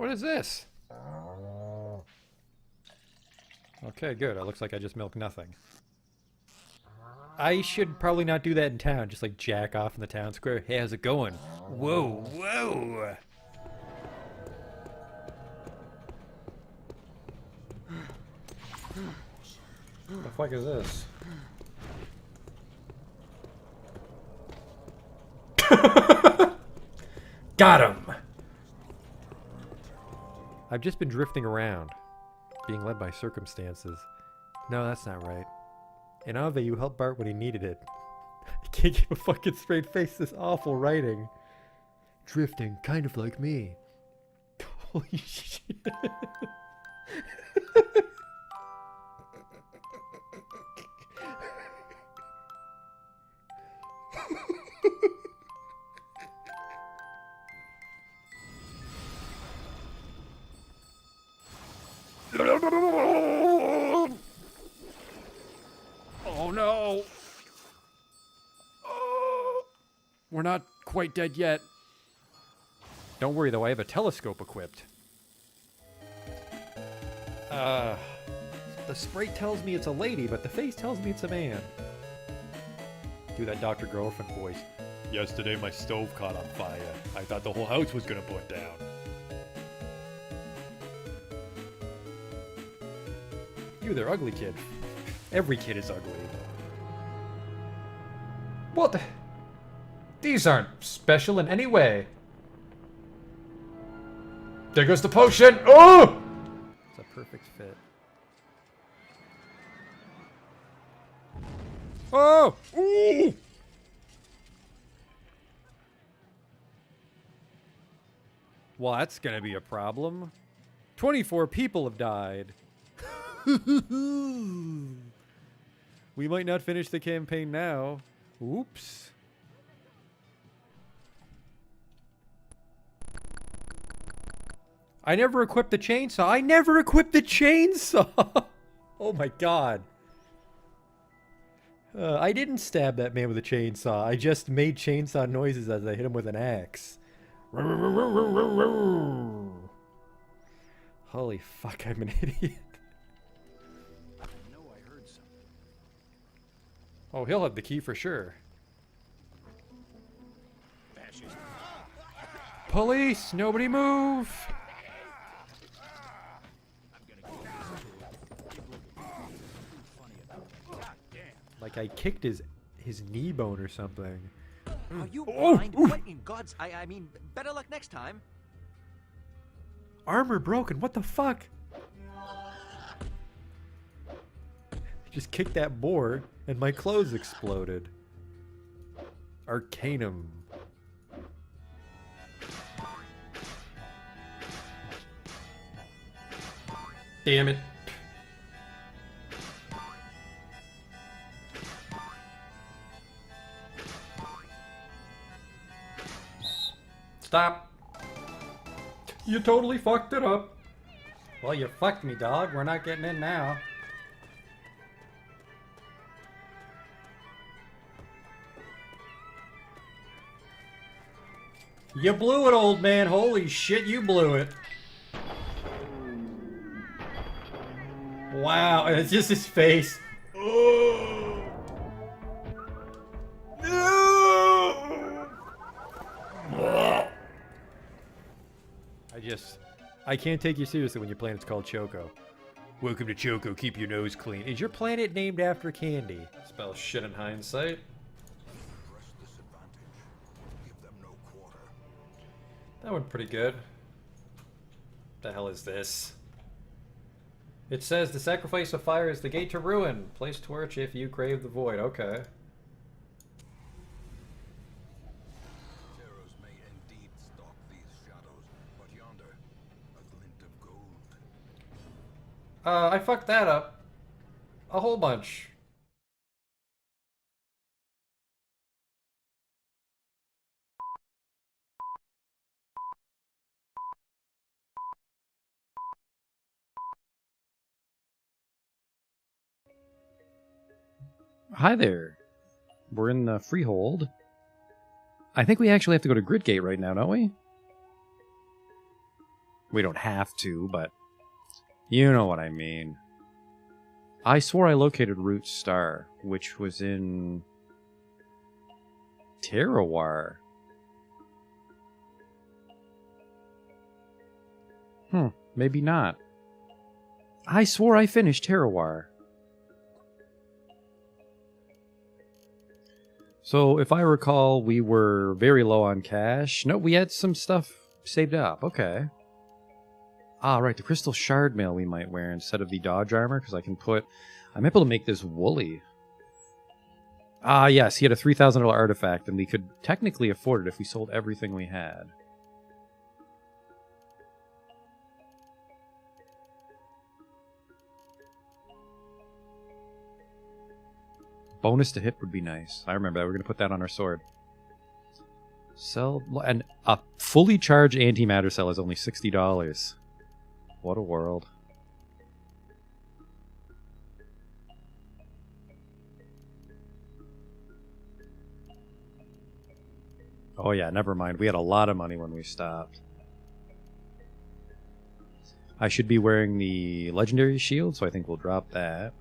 What is this? Okay, good. It looks like I just milked nothing. I should probably not do that in town. Just like jack off in the town square. Hey, how's it going? Whoa, whoa! What the fuck is this? Got him! I've just been drifting around, being led by circumstances. No, that's not right. In Ave, you helped Bart when he needed it. I can't keep a fucking straight face, this awful writing. Drifting, kind of like me. Holy shit. Oh no! Oh, we're not quite dead yet. Don't worry though, I have a telescope equipped. The sprite tells me it's a lady, but the face tells me it's a man. Do that Dr. Girlfriend voice. Yesterday my stove caught on fire. I thought the whole house was gonna burn down. You there, ugly kid. Every kid is ugly. What? These aren't special in any way. There goes the potion! Oh! It's a perfect fit. Oh! Ooh! Well, that's gonna be a problem. 24 people have died. We might not finish the campaign now. Oops. I never equipped the chainsaw. I never equipped the chainsaw. Oh my god. I didn't stab that man with a chainsaw. I just made chainsaw noises as I hit him with an axe. Holy fuck, I'm an idiot. Oh, he'll have the key for sure. Police! Nobody move! Like I kicked his knee bone or something. Are you blind? What in God's... I mean, better luck next time. Armor broken, what the fuck? Just kicked that boar and my clothes exploded. Arcanum. Damn it. Stop. You totally fucked it up. Well, you fucked me, dog. We're not getting in now. You blew it, old man. Holy shit, you blew it. Wow, and it's just his face. Oh. No. I can't take you seriously when your planet's called Choco. Welcome to Choco, keep your nose clean. Is your planet named after candy? Spell shit in hindsight. That went pretty good. The hell is this? It says the sacrifice of fire is the gate to ruin. Place torch if you crave the void. Okay. Terrors may indeed stalk these shadows, but yonder, a glint of gold. I fucked that up. A whole bunch. Hi there. We're in the Freehold. I think we actually have to go to Gridgate right now, don't we? We don't have to, but you know what I mean. I swore I located Root Star, which was in Terrawar. Maybe not. I swore I finished Terrawar. So, if I recall, we were very low on cash. No, we had some stuff saved up. Okay. Ah, right, the crystal shard mail we might wear instead of the dodge armor, because I'm able to make this woolly. Ah, yes, he had a $3,000 artifact, and we could technically afford it if we sold everything we had. Bonus to hit would be nice. I remember that. We're going to put that on our sword. Sell, and a fully charged antimatter cell is only $60. What a world. Oh yeah, never mind. We had a lot of money when we stopped. I should be wearing the legendary shield, so I think we'll drop that.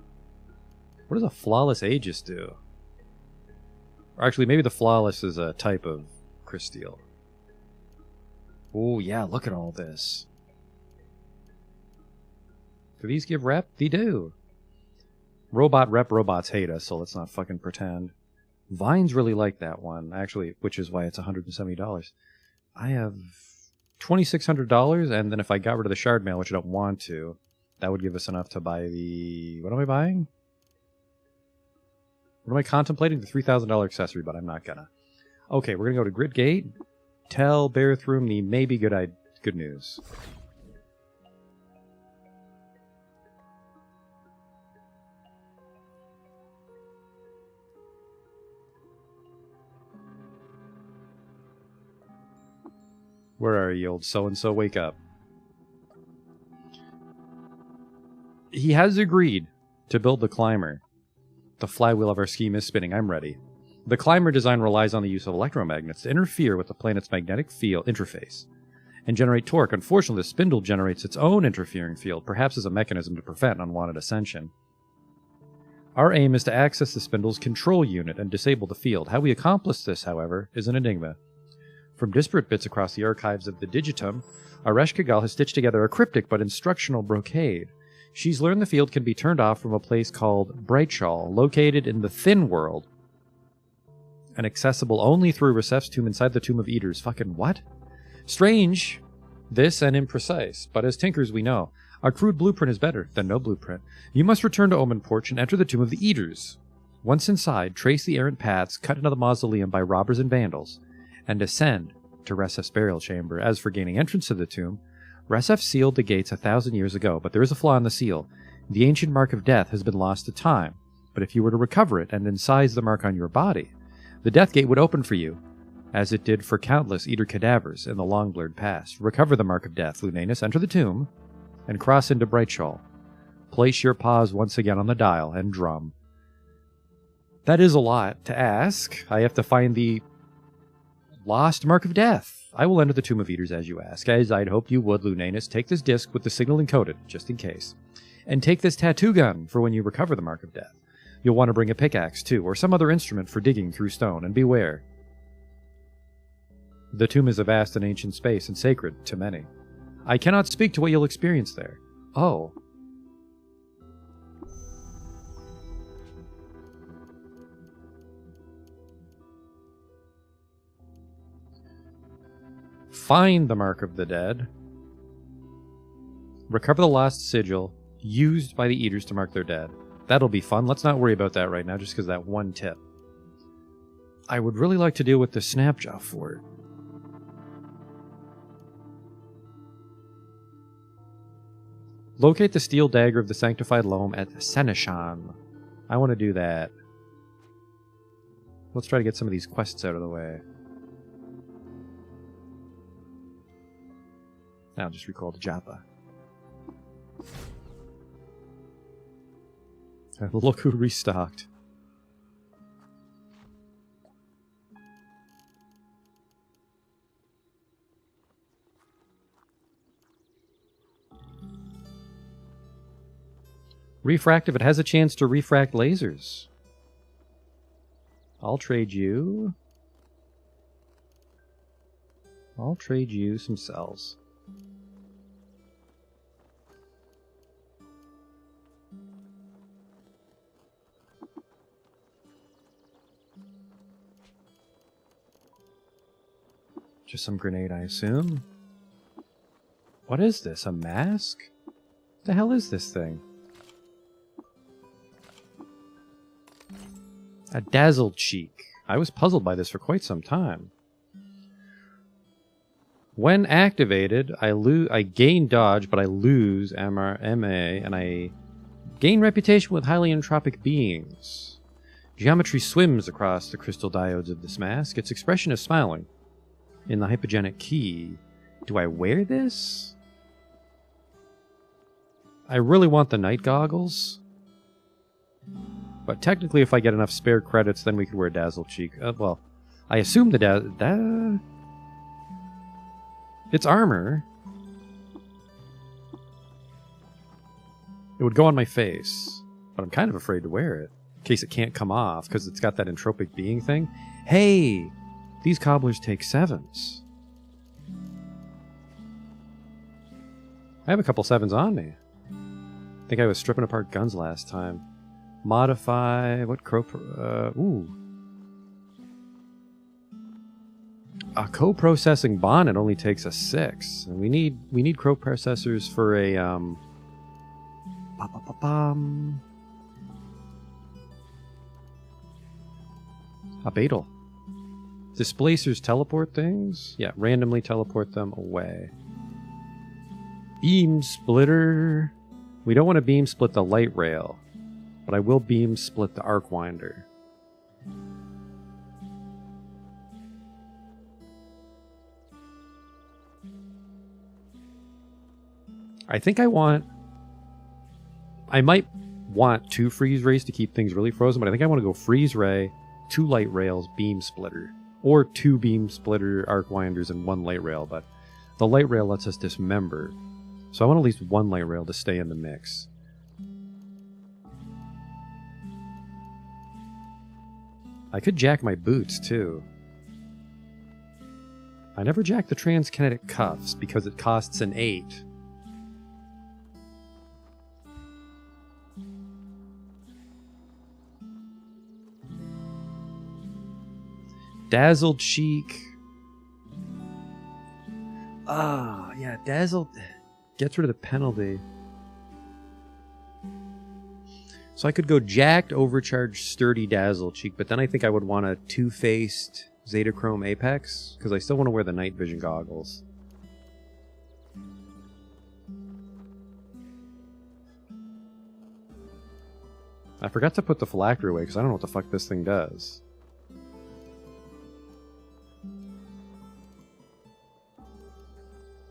What does a flawless Aegis do? Or actually, maybe the flawless is a type of crysteel. Oh yeah, look at all this. Do these give rep? They do. Robot rep robots hate us, so let's not fucking pretend. Vines really like that one, actually, which is why it's $170. I have $2,600, and then if I got rid of the shard mail, which I don't want to, that would give us enough to buy the... What am I buying? What am I contemplating? The $3,000 accessory, but I'm not gonna. Okay, we're gonna go to Grit Gate. Tell Barthroom the maybe good news. Where are you, old so-and-so? Wake up. He has agreed to build the climber. The flywheel of our scheme is spinning. I'm ready. The climber design relies on the use of electromagnets to interfere with the planet's magnetic field interface and generate torque. Unfortunately, the spindle generates its own interfering field, perhaps as a mechanism to prevent unwanted ascension. Our aim is to access the spindle's control unit and disable the field. How we accomplish this, however, is an enigma. From disparate bits across the archives of the Digitum, Aresh Kagal has stitched together a cryptic but instructional brocade. She's learned the field can be turned off from a place called Brightshall, located in the Thin World, and accessible only through Resef's tomb inside the Tomb of Eaters. Fucking what? Strange, this, and imprecise, but as tinkers we know, our crude blueprint is better than no blueprint. You must return to Omen Porch and enter the Tomb of the Eaters. Once inside, trace the errant paths cut into the mausoleum by robbers and vandals, and ascend to Resef's burial chamber. As for gaining entrance to the tomb, Resef sealed the gates 1,000 years ago, but there is a flaw in the seal. The ancient mark of death has been lost to time, but if you were to recover it and incise the mark on your body, the death gate would open for you, as it did for countless Eater cadavers in the long-blurred past. Recover the mark of death, Lunanus, enter the tomb, and cross into Brightshall. Place your paws once again on the dial and drum. That is a lot to ask. I have to find the lost mark of death. I will enter the Tomb of Eaters as you ask. As I'd hoped you would, Lunanus, take this disc with the signal encoded, just in case. And take this tattoo gun for when you recover the mark of death. You'll want to bring a pickaxe, too, or some other instrument for digging through stone, and beware. The tomb is a vast and ancient space, and sacred to many. I cannot speak to what you'll experience there. Oh. Find the Mark of the Dead. Recover the lost sigil used by the Eaters to mark their dead. That'll be fun. Let's not worry about that right now, just because that one tip. I would really like to deal with the Snapjaw fort. Locate the steel dagger of the sanctified loam at Seneshan. I want to do that. Let's try to get some of these quests out of the way. Now just recall to Japa. Look who restocked. Refractive, it has a chance to refract lasers. I'll trade you. I'll trade you some cells. Just some grenade, I assume. What is this? A mask? What the hell is this thing? A dazzled cheek. I was puzzled by this for quite some time. When activated, I gain dodge, but I lose MA, and I gain reputation with highly entropic beings. Geometry swims across the crystal diodes of this mask. Its expression is smiling. In the hypogenic key. Do I wear this? I really want the night goggles. But technically, if I get enough spare credits, then we could wear Dazzle Cheek. Well, I assume the it's armor. It would go on my face, but I'm kind of afraid to wear it in case it can't come off because it's got that entropic being thing. Hey! These cobblers take 7s. I have a couple 7s on me. I think I was stripping apart guns last time. Modify... What ooh. A co-processing bonnet only takes a 6. And we need co-processors for a... A Beetle. Displacers teleport things? Yeah, randomly teleport them away. Beam splitter. We don't want to beam split the light rail, but I will beam split the Arcwinder. I think I might want 2 freeze rays to keep things really frozen, but I think I want to go freeze ray, 2 light rails, beam splitter. Or 2 beam splitter Arcwinders and 1 light rail, but the light rail lets us dismember. So I want at least 1 light rail to stay in the mix. I could jack my boots, too. I never jacked the transkinetic cuffs because it costs an 8. Dazzled Cheek. Ah, yeah, Dazzled gets rid of the penalty. So I could go jacked, overcharged, sturdy Dazzled Cheek, but then I think I would want a 2-faced Zetachrome Apex, because I still want to wear the night vision goggles. I forgot to put the phylactery away, because I don't know what the fuck this thing does.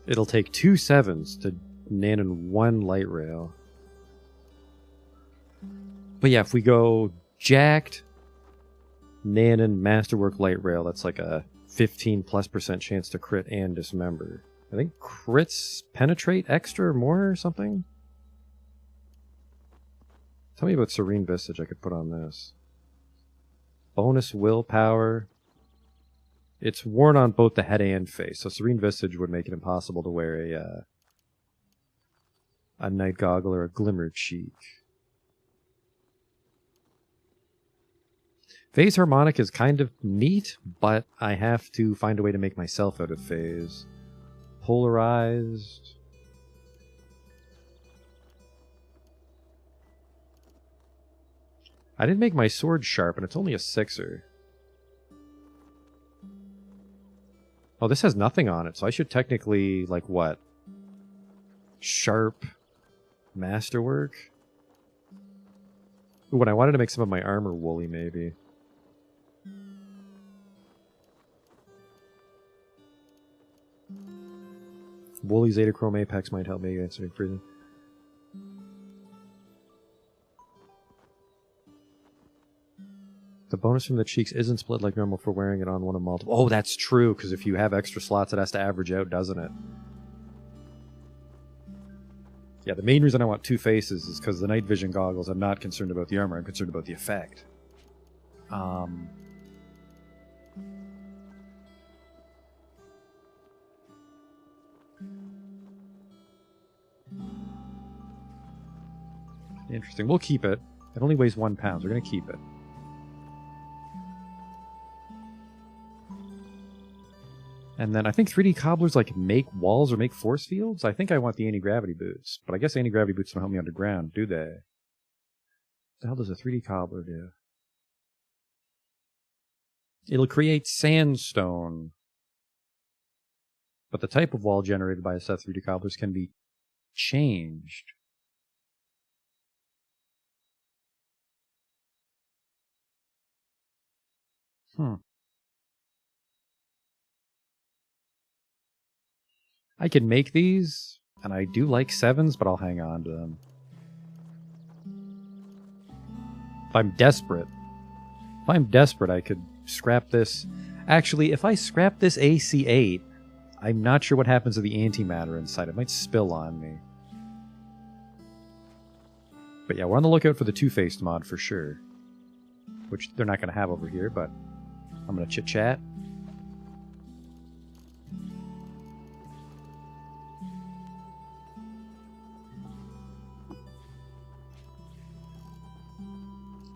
It'll take 2 7s to nan in 1 light rail. But yeah, if we go jacked, Nanon, Masterwork, light rail, that's like a 15+% chance to crit and dismember. I think crits penetrate extra or more or something? Tell me about Serene Visage I could put on this. Bonus willpower. It's worn on both the head and face, so Serene Visage would make it impossible to wear a night goggle or a glimmer cheek. Phase Harmonic is kind of neat, but I have to find a way to make myself out of phase. Polarized. I didn't make my sword sharp, and it's only a 6er. Oh, this has nothing on it, so I should technically, like, what? Sharp Masterwork? Ooh, and I wanted to make some of my armor woolly, maybe. Woolly Zetachrome Apex might help me answer freezing. The bonus from the cheeks isn't split like normal for wearing it on one of multiple. Oh, that's true, because if you have extra slots, it has to average out, doesn't it? Yeah, the main reason I want two faces is because the night vision goggles, I'm not concerned about the armor, I'm concerned about the effect. Interesting. We'll keep it. It only weighs 1 pound. We're going to keep it. And then I think 3D cobblers like make walls or make force fields. I think I want the anti-gravity boots. But I guess anti-gravity boots don't help me underground, do they? What the hell does a 3D cobbler do? It'll create sandstone. But the type of wall generated by a set of 3D cobblers can be changed. I can make these, and I do like 7s, but I'll hang on to them. If I'm desperate, I could scrap this. Actually, if I scrap this AC8, I'm not sure what happens to the antimatter inside. It might spill on me. But yeah, we're on the lookout for the Two-Faced mod for sure. Which they're not going to have over here, but I'm going to chit-chat.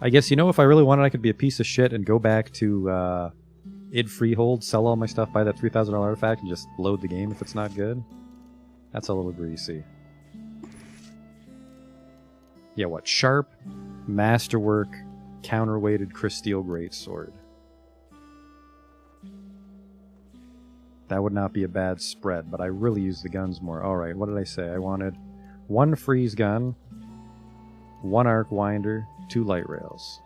I guess, you know, if I really wanted, I could be a piece of shit and go back to id Freehold, sell all my stuff, buy that $3,000 artifact, and just load the game if it's not good. That's a little greasy. Yeah, what? Sharp, masterwork, counterweighted crysteel greatsword. That would not be a bad spread, but I really use the guns more. Alright, what did I say? I wanted 1 freeze gun, 1 arc winder, 2 light rails.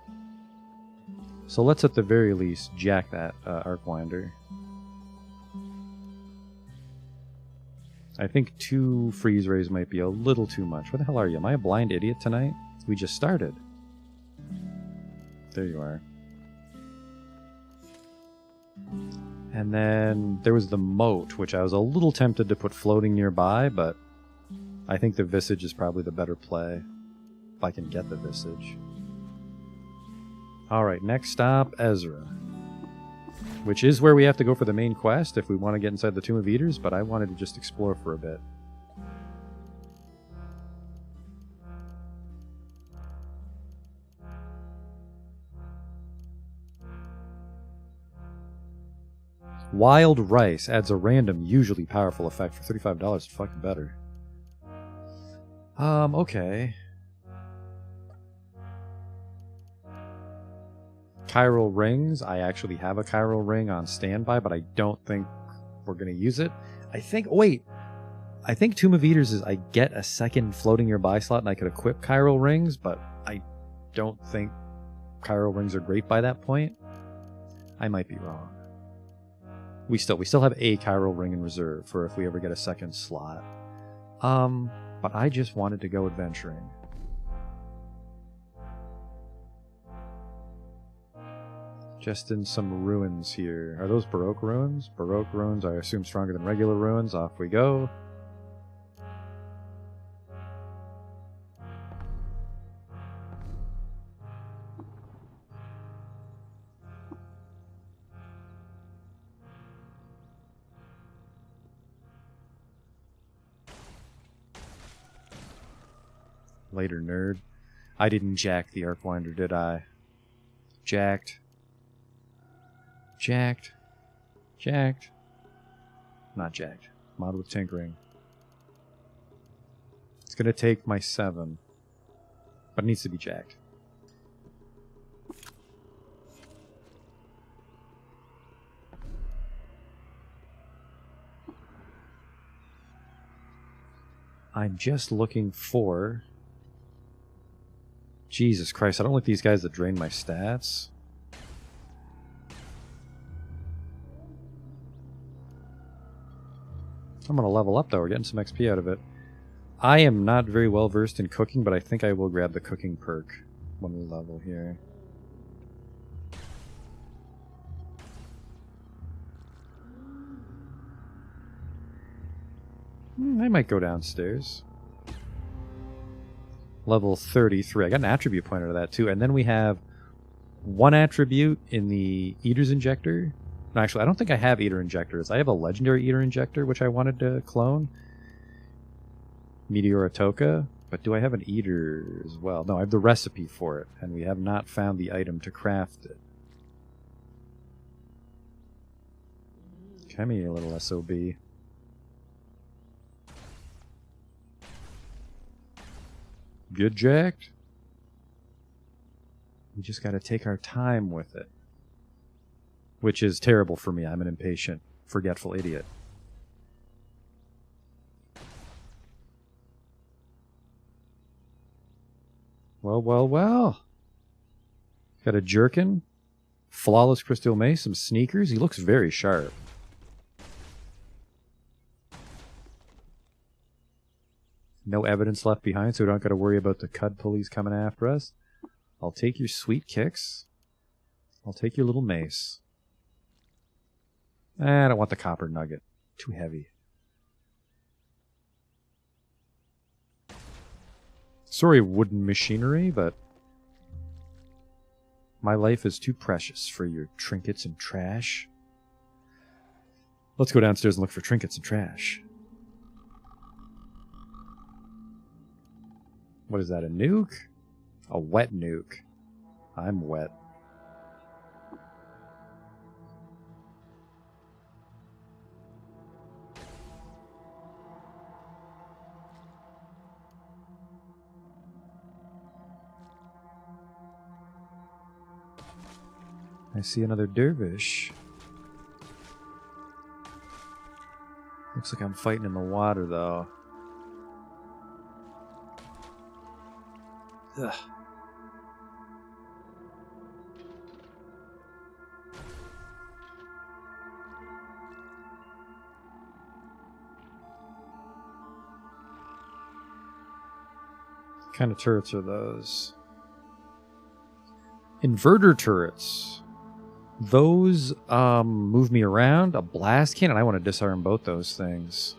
So let's at the very least jack that arc winder. I think 2 freeze rays might be a little too much. Where the hell are you? Am I a blind idiot tonight? We just started. There you are. And then there was the moat, which I was a little tempted to put floating nearby, but I think the Visage is probably the better play. If I can get the Visage. Alright, next stop, Ezra. Which is where we have to go for the main quest if we want to get inside the Tomb of Eaters, but I wanted to just explore for a bit. Wild Rice adds a random, usually powerful effect for $35. It's fucking better. Okay. Chiral rings. I actually have a chiral ring on standby, but I don't think we're going to use it. I think Tomb of Eaters is I get a second floating nearby slot and I could equip chiral rings, but I don't think chiral rings are great by that point. I might be wrong. We still have a chiral ring in reserve for if we ever get a second slot. But I just wanted to go adventuring. Just in some ruins here. Are those Baroque ruins? Baroque ruins, I assume, stronger than regular ruins. Off we go. Later, nerd. I didn't jack the Arcwinder, did I? Jacked. Jacked. Jacked. Not jacked. Mod with tinkering. It's gonna take my 7. But it needs to be jacked. I'm just looking for... Jesus Christ, I don't like these guys that drain my stats. I'm going to level up, though. We're getting some XP out of it. I am not very well versed in cooking, but I think I will grab the cooking perk when we level here. I might go downstairs. Level 33. I got an attribute pointer to that too. And then we have one attribute in the Eater's Injector. No, actually, I don't think I have Eater Injectors. I have a Legendary Eater Injector, which I wanted to clone. Meteora Toka. But do I have an Eater as well? No, I have the recipe for it. And we have not found the item to craft it. Come here, little SOB. Good jacked. We just got to take our time with it. Which is terrible for me. I'm an impatient, forgetful idiot. Well, well, well. Got a jerkin, flawless crystal mace, some sneakers. He looks very sharp. No evidence left behind, so we don't got to worry about the cud pulleys coming after us. I'll take your sweet kicks. I'll take your little mace. I don't want the copper nugget. Too heavy. Sorry, wooden machinery, but my life is too precious for your trinkets and trash. Let's go downstairs and look for trinkets and trash. What is that, a nuke? A wet nuke. I'm wet. I see another dervish. Looks like I'm fighting in the water, though. Ugh. What kind of turrets are those? Inverter turrets. Those move me around. A blast cannon. I want to disarm both those things.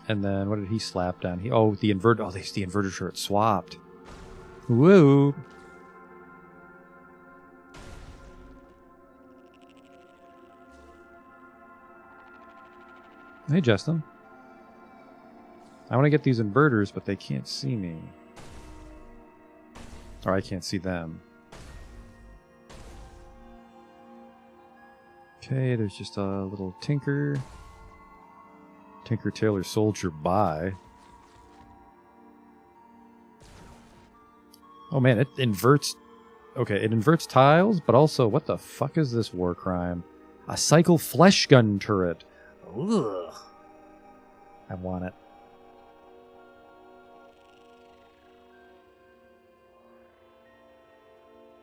And then what did he slap down? The inverter. Oh, the inverter turret swapped. Whoa. Hey, Justin. I want to get these inverters, but they can't see me. Or I can't see them. Okay, there's just a little Tinker. Tinker Tailor Soldier by. Oh man, it inverts... Okay, it inverts tiles, but also, what the fuck is this war crime? A Cycle Flesh Gun turret. Ugh. I want it.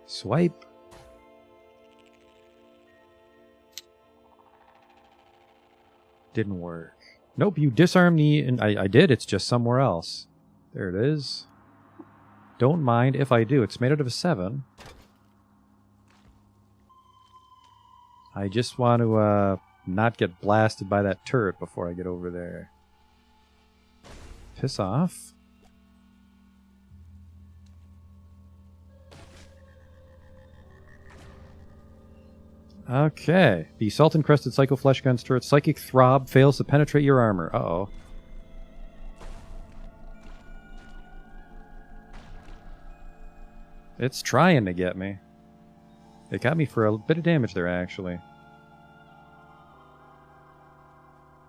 Swipe. Didn't work. Nope, you disarm the... And I did, it's just somewhere else. There it is. Don't mind if I do. It's made out of a 7. I just want to not get blasted by that turret before I get over there. Piss off. Okay. The Salt-Encrusted Psycho Flesh Gun's turret Psychic Throb fails to penetrate your armor. Uh-oh. It's trying to get me. It got me for a bit of damage there, actually.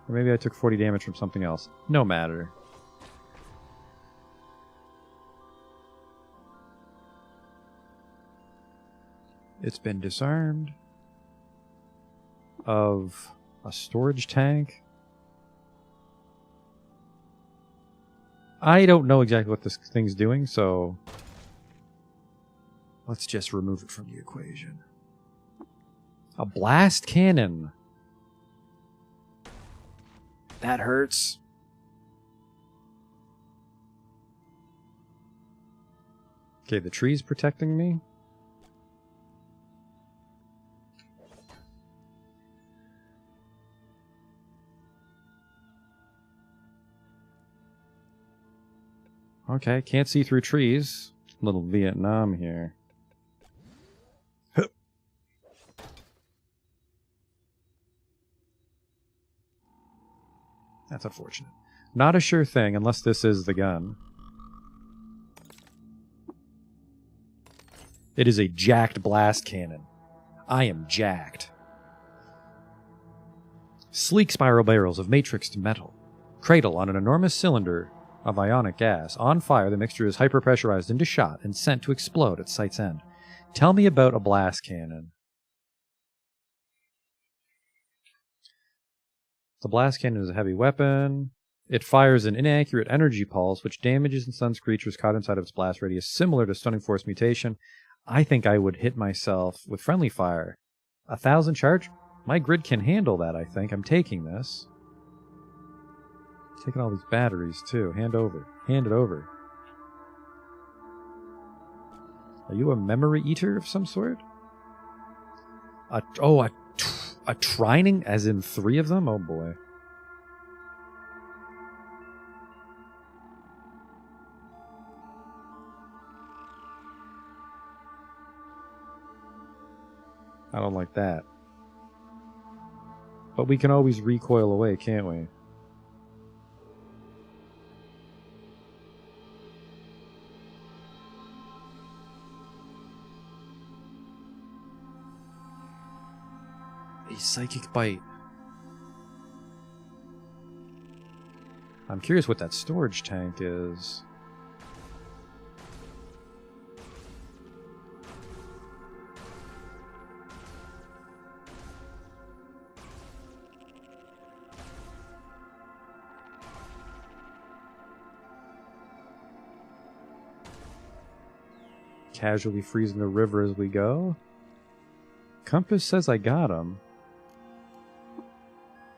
Or maybe I took 40 damage from something else. No matter. It's been disarmed of a storage tank. I don't know exactly what this thing's doing, so let's just remove it from the equation. A blast cannon. That hurts. Okay, the tree's protecting me. Okay, can't see through trees. Little Vietnam here. That's unfortunate. Not a sure thing unless this is the gun. It is a jacked blast cannon. I am jacked. Sleek spiral barrels of matrixed metal. Cradle on an enormous cylinder of ionic gas. On fire, the mixture is hyperpressurized into shot and sent to explode at sight's end. Tell me about a blast cannon. The blast cannon is a heavy weapon. It fires an inaccurate energy pulse, which damages and stuns creatures caught inside of its blast radius, similar to Stunning Force Mutation. I think I would hit myself with friendly fire. 1,000 charge? My grid can handle that, I think. I'm taking this. Taking all these batteries, too. Hand over. Hand it over. Are you a memory eater of some sort? A trining? As in 3 of them? Oh, boy. I don't like that. But we can always recoil away, can't we? A psychic bite. I'm curious what that storage tank is. Casually freezing the river as we go. Compass says I got him.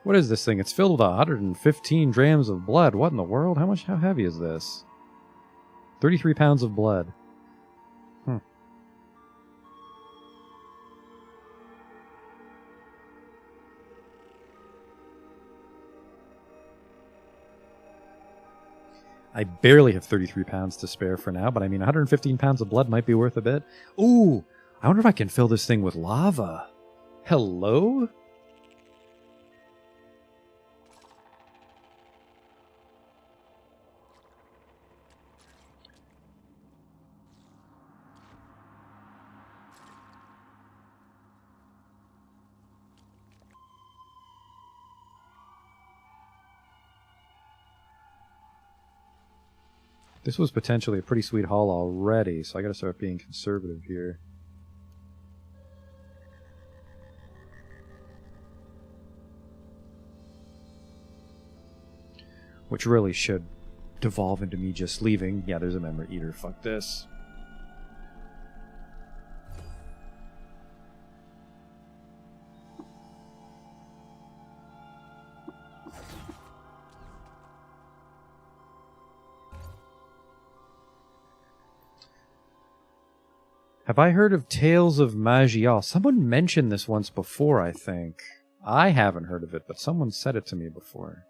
What is this thing? It's filled with 115 grams of blood. What in the world? How heavy is this? 33 pounds of blood. I barely have 33 pounds to spare for now, but I mean 115 pounds of blood might be worth a bit. Ooh, I wonder if I can fill this thing with lava. Hello? This was potentially a pretty sweet haul already, so I gotta start being conservative here. Which really should devolve into me just leaving. Yeah, there's a memory eater. Fuck this. Have I heard of Tales of Magial? Someone mentioned this once before, I think. I haven't heard of it, but someone said it to me before.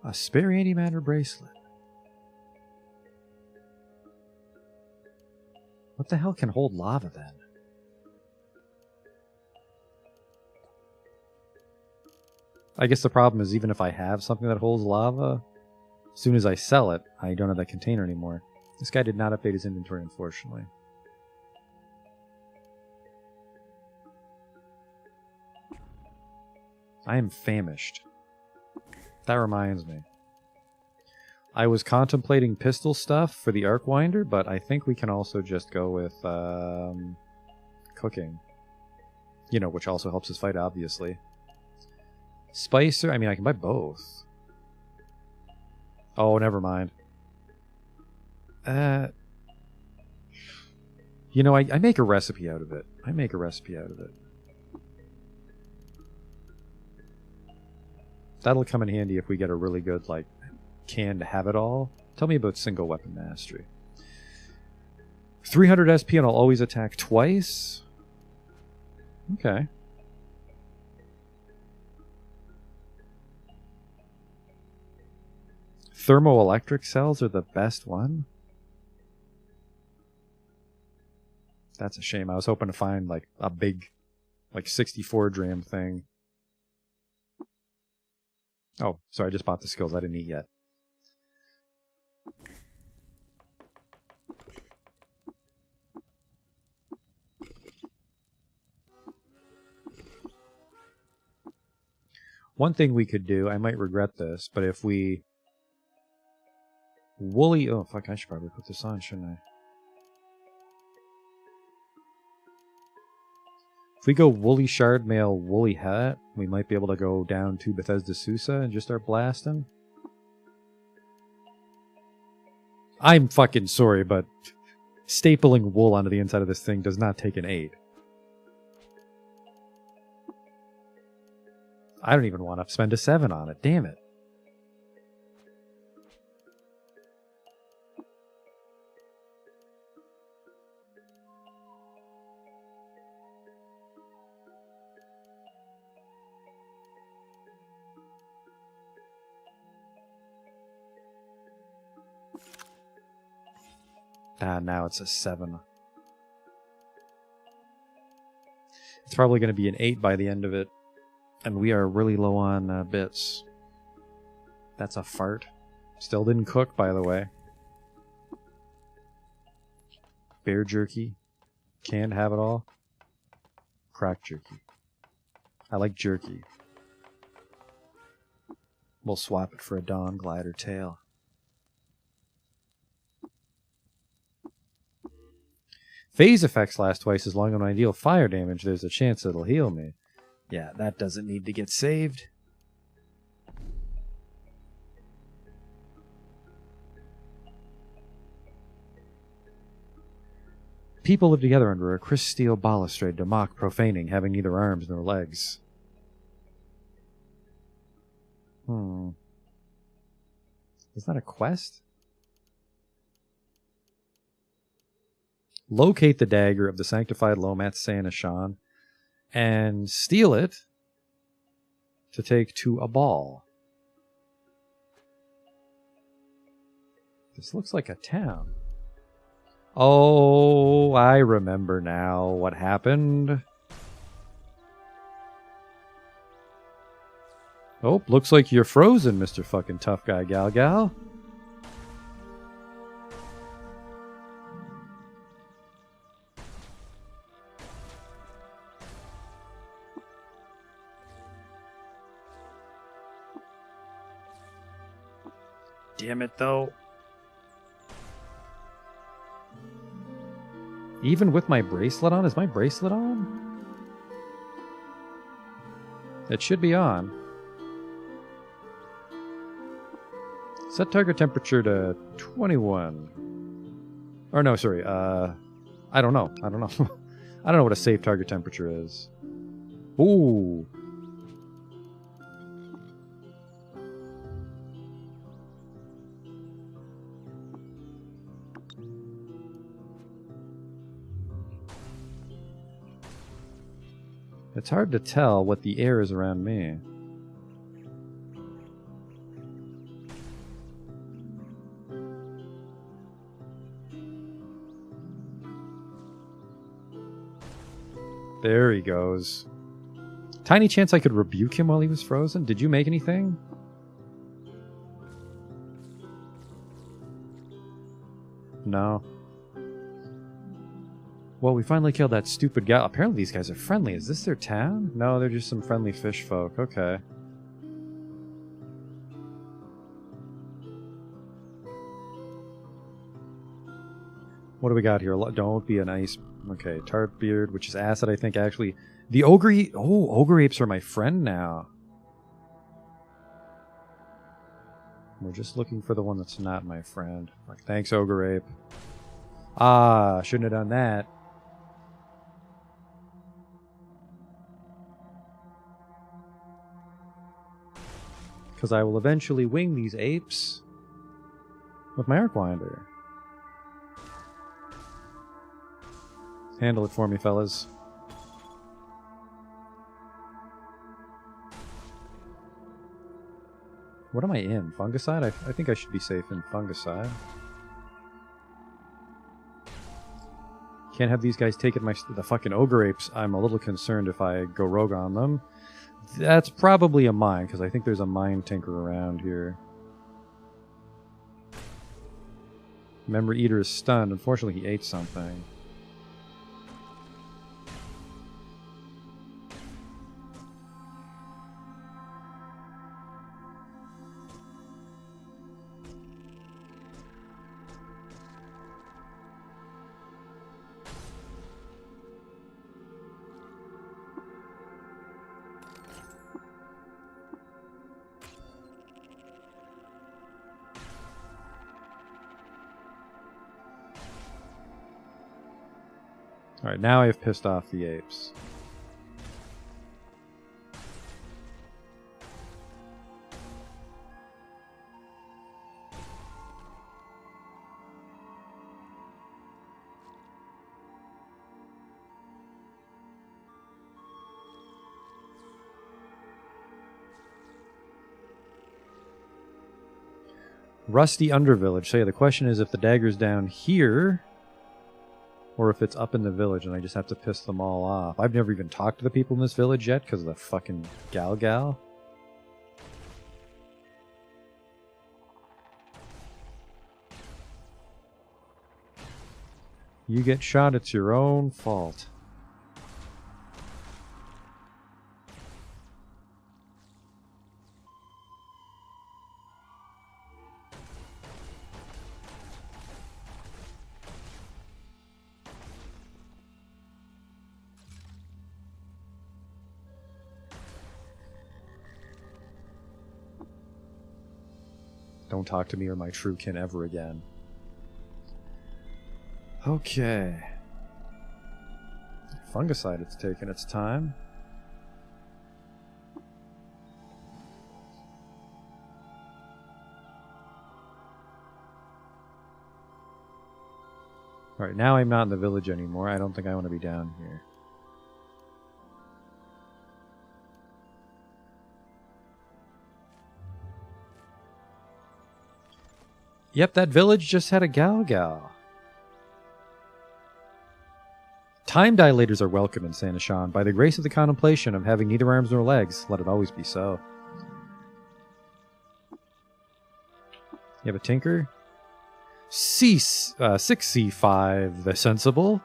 A spare antimatter bracelet. What the hell can hold lava then? I guess the problem is even if I have something that holds lava, as soon as I sell it, I don't have that container anymore. This guy did not update his inventory, unfortunately. I am famished. That reminds me. I was contemplating pistol stuff for the Arcwinder, but I think we can also just go with cooking. You know, which also helps us fight, obviously. Spicer. I mean, I can buy both. Oh, never mind. You know, I make a recipe out of it. That'll come in handy if we get a really good, like, canned have-it-all. Tell me about single weapon mastery. 300 SP and I'll always attack twice? Okay. Thermoelectric cells are the best one? That's a shame. I was hoping to find like a big, like 64 dram thing. Oh, sorry, I just bought the skills. I didn't eat yet. One thing we could do, I might regret this, but if we... Woolly... Oh, fuck, I should probably put this on, shouldn't I? If we go woolly shard mail, woolly hat, we might be able to go down to Bethesda Susa and just start blasting. I'm fucking sorry, but stapling wool onto the inside of this thing does not take an 8. I don't even want to spend a 7 on it. Damn it. Ah, now it's a 7. It's probably going to be an 8 by the end of it. And we are really low on bits. That's a fart. Still didn't cook, by the way. Bear jerky. Can't have it all. Crack jerky. I like jerky. We'll swap it for a Dawn Glider tail. Phase effects last twice as long as when I deal fire damage, there's a chance it'll heal me. Yeah, that doesn't need to get saved. People live together under a Chris steel balustrade to mock profaning, having neither arms nor legs. Is that a quest? Locate the dagger of the sanctified Lomath Sanashan and steal it to take to a ball. This looks like a town. Oh, I remember now what happened. Oh, looks like you're frozen, Mr. fucking tough guy gal. Damn it, though. Even with my bracelet on? Is my bracelet on? It should be on. Set target temperature to 21. Or no, sorry. I don't know. I don't know what a safe target temperature is. Ooh. It's hard to tell what the air is around me. There he goes. Tiny chance I could rebuke him while he was frozen. Did you make anything? No. Well, we finally killed that stupid guy. Apparently these guys are friendly. Is this their town? No, they're just some friendly fish folk. Okay. What do we got here? Don't be an ice... Okay, tart beard, which is acid, I think, actually. The ogre... Oh, ogre apes are my friend now. We're just looking for the one that's not my friend. Like, thanks, Ogre Ape. Ah, shouldn't have done that. Because I will eventually wing these apes with my Arcwinder. Handle it for me, fellas. What am I in? Fungicide? I think I should be safe in Fungicide. Can't have these guys taking the fucking Ogre Apes. I'm a little concerned if I go rogue on them. That's probably a mine, because I think there's a mine tinker around here. Memory Eater is stunned. Unfortunately, he ate something. Alright, now I've pissed off the apes. Rusty Undervillage. So yeah, the question is if the dagger's down here, or if it's up in the village and I just have to piss them all off. I've never even talked to the people in this village yet because of the fucking gal. You get shot, it's your own fault. Don't talk to me or my true kin ever again. Okay. Fungicide, it's taken its time. Alright, now I'm not in the village anymore. I don't think I want to be down here. Yep, that village just had a gal. Time dilators are welcome in Sanishan. By the grace of the contemplation of having neither arms nor legs, let it always be so. You have a tinker? 6C5, the sensible.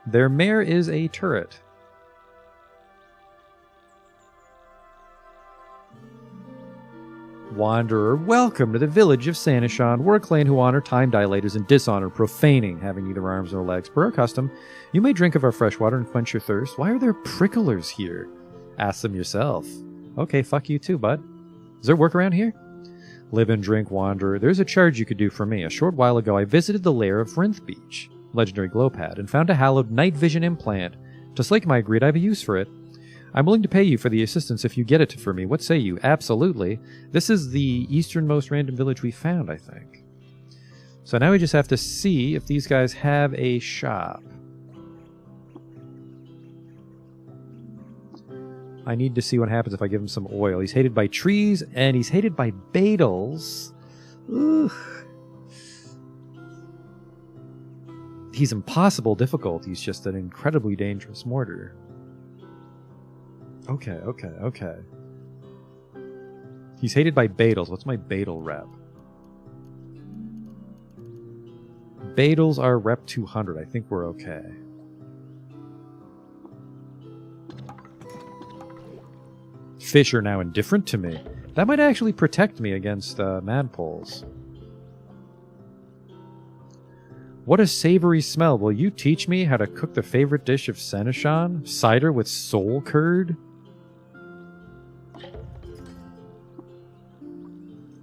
Their mare is a turret. Wanderer, welcome to the village of Sanishan. We're a clan who honor time dilators and dishonor profaning, having neither arms nor legs. Per our custom, you may drink of our fresh water and quench your thirst. Why are there pricklers here? Ask them yourself. Okay, fuck you too, bud. Is there work around here? Live and drink, Wanderer. There's a charge you could do for me. A short while ago, I visited the lair of Rinth Beach, legendary glowpad, and found a hallowed night vision implant. To slake my greed, I have a use for it. I'm willing to pay you for the assistance if you get it for me. What say you? Absolutely. This is the easternmost random village we found, I think. So now we just have to see if these guys have a shop. I need to see what happens if I give him some oil. He's hated by trees, and he's hated by beetles. Ugh. He's impossible difficult. He's just an incredibly dangerous mortar. Okay. He's hated by beetles. What's my beetle rep? Beetles are rep 200. I think we're okay. Fish are now indifferent to me. That might actually protect me against madpoles. What a savory smell. Will you teach me how to cook the favorite dish of Sanishan? Cider with soul curd?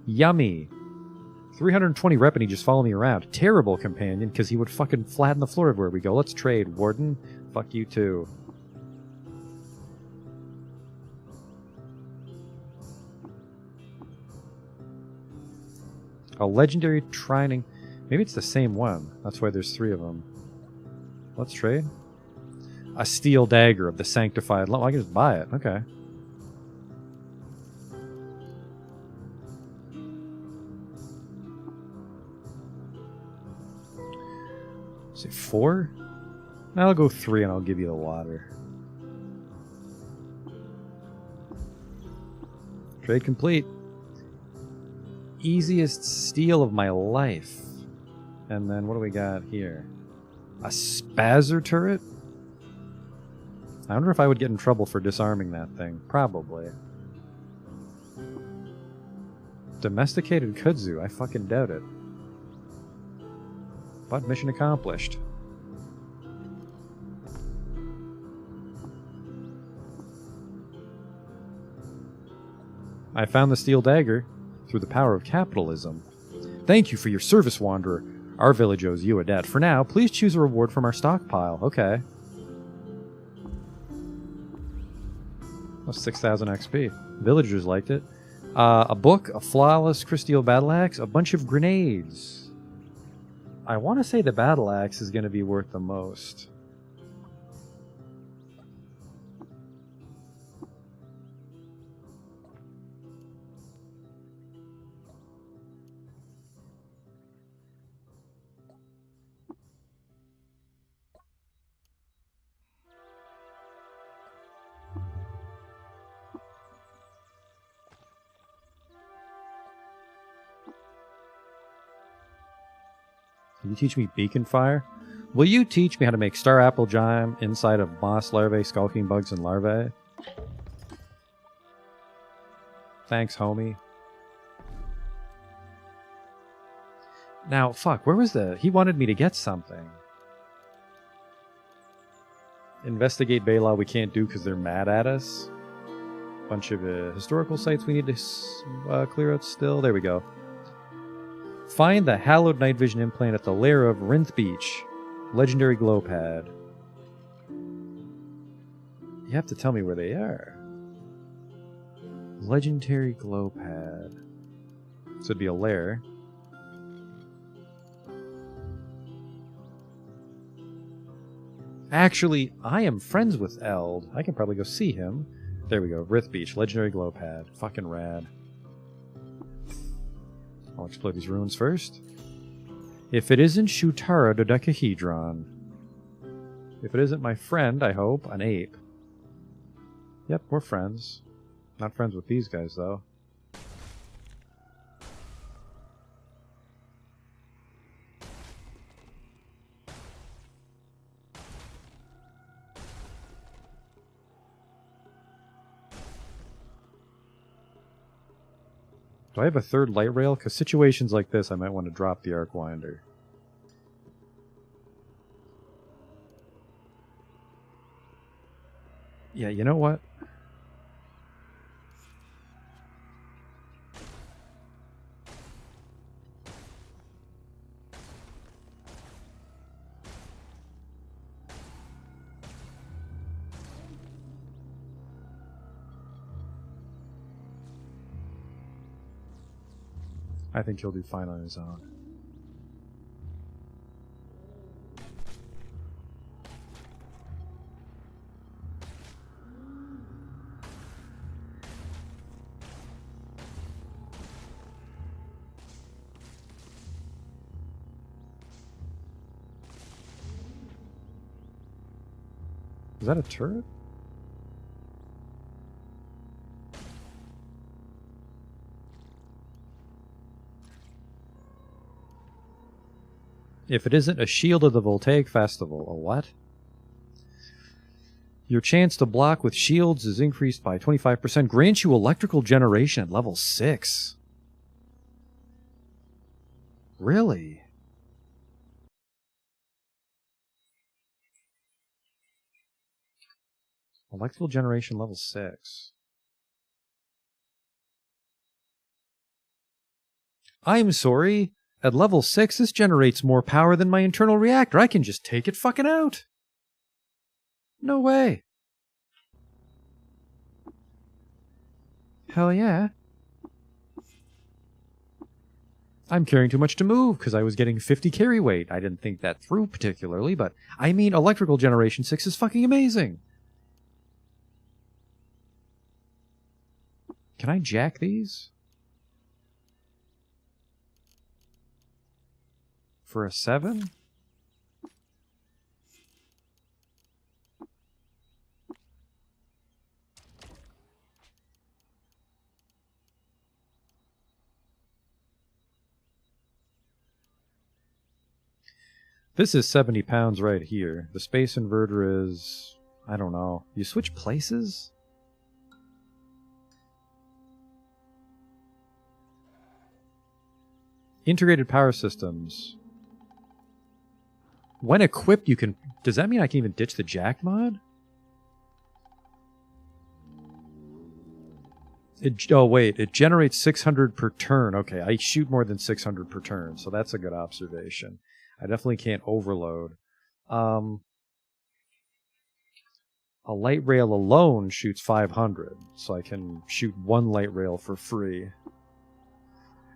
Yummy. 320 rep and he just followed me around. Terrible companion, because he would fucking flatten the floor everywhere we go. Let's trade, Warden. Fuck you too. A legendary trining. Maybe it's the same one. That's why there's 3 of them. Let's trade. A steel dagger of the sanctified. I can just buy it. Okay. Is it 4? I'll go 3 and I'll give you the water. Trade complete. Easiest steal of my life. And then what do we got here? A Spazzer turret? I wonder if I would get in trouble for disarming that thing. Probably. Domesticated kudzu? I fucking doubt it. But mission accomplished. I found the steel dagger through the power of capitalism. Thank you for your service, Wanderer. Our village owes you a debt. For now, please choose a reward from our stockpile. Okay. That's 6,000 XP. Villagers liked it. A book, a flawless crystal battle axe, a bunch of grenades. I want to say the battle axe is going to be worth the most. Will you teach me beacon fire? Will you teach me how to make star apple jam inside of moss larvae, skulking bugs, and larvae? Thanks, homie. Now, fuck, where was the... He wanted me to get something. Investigate Bela we can't do because they're mad at us. Bunch of historical sites we need to clear out still. There we go. Find the hallowed night vision implant at the lair of Rinth Beach. Legendary glow pad. You have to tell me where they are. Legendary glow pad. So it'd be a lair. Actually, I am friends with Eld. I can probably go see him. There we go. Rith Beach. Legendary glow pad. Fucking rad. I'll explore these ruins first. If it isn't Shutara Dodecahedron. If it isn't my friend, I hope, an ape. Yep, we're friends. Not friends with these guys, though. Do I have a third light rail? Because situations like this, I might want to drop the Arcwinder. Yeah, you know what? I think he'll do fine on his own. Is that a turret? If it isn't a shield of the Voltaic Festival, a what? Your chance to block with shields is increased by 25%. Grants you electrical generation at level 6. Really? Electrical generation level 6. I'm sorry. At level 6, this generates more power than my internal reactor. I can just take it fucking out. No way. Hell yeah. I'm carrying too much to move because I was getting 50 carry weight. I didn't think that through particularly, but I mean, electrical generation 6 is fucking amazing. Can I jack these? For a 7? This is 70 pounds right here. The space inverter is... I don't know. You switch places? Integrated power systems. When equipped, you can... Does that mean I can even ditch the jack mod? Oh, wait. It generates 600 per turn. Okay, I shoot more than 600 per turn, so that's a good observation. I definitely can't overload. A light rail alone shoots 500, so I can shoot one light rail for free.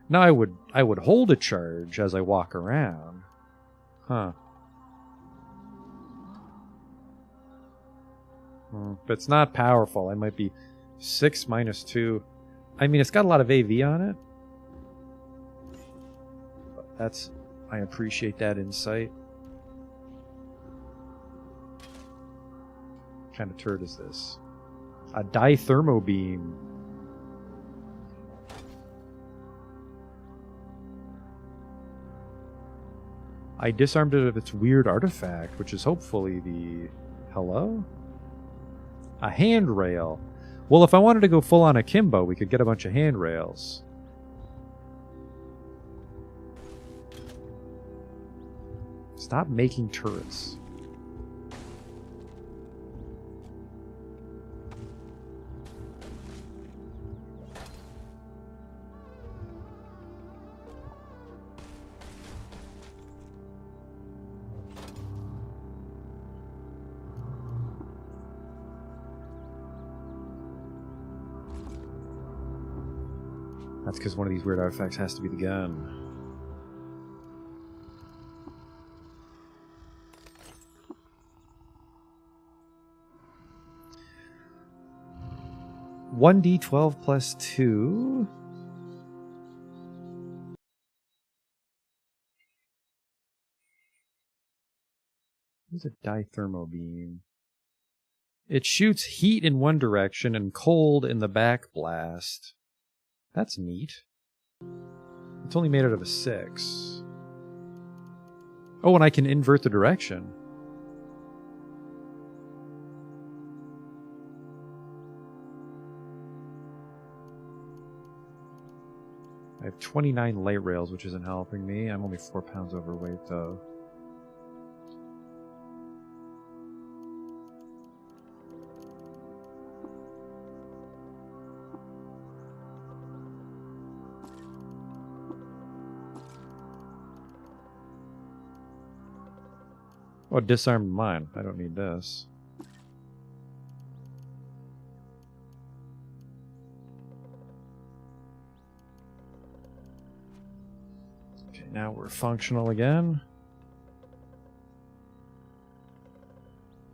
Now I would hold a charge as I walk around. Huh. But it's not powerful. I might be 6 minus 2. I mean, it's got a lot of AV on it. But that's... I appreciate that insight. What kind of turret is this? A dithermo beam. I disarmed it of its weird artifact, which is hopefully the... Hello? A handrail. Well, if I wanted to go full on akimbo, we could get a bunch of handrails. Stop making turrets. That's because one of these weird artifacts has to be the gun. One D12 plus 2. What's a dithermo beam? It shoots heat in one direction and cold in the back blast. That's neat. It's only made out of a 6. Oh, and I can invert the direction. I have 29 light rails, which isn't helping me. I'm only 4 pounds overweight, though. Oh, disarmed mine. I don't need this. Okay, now we're functional again.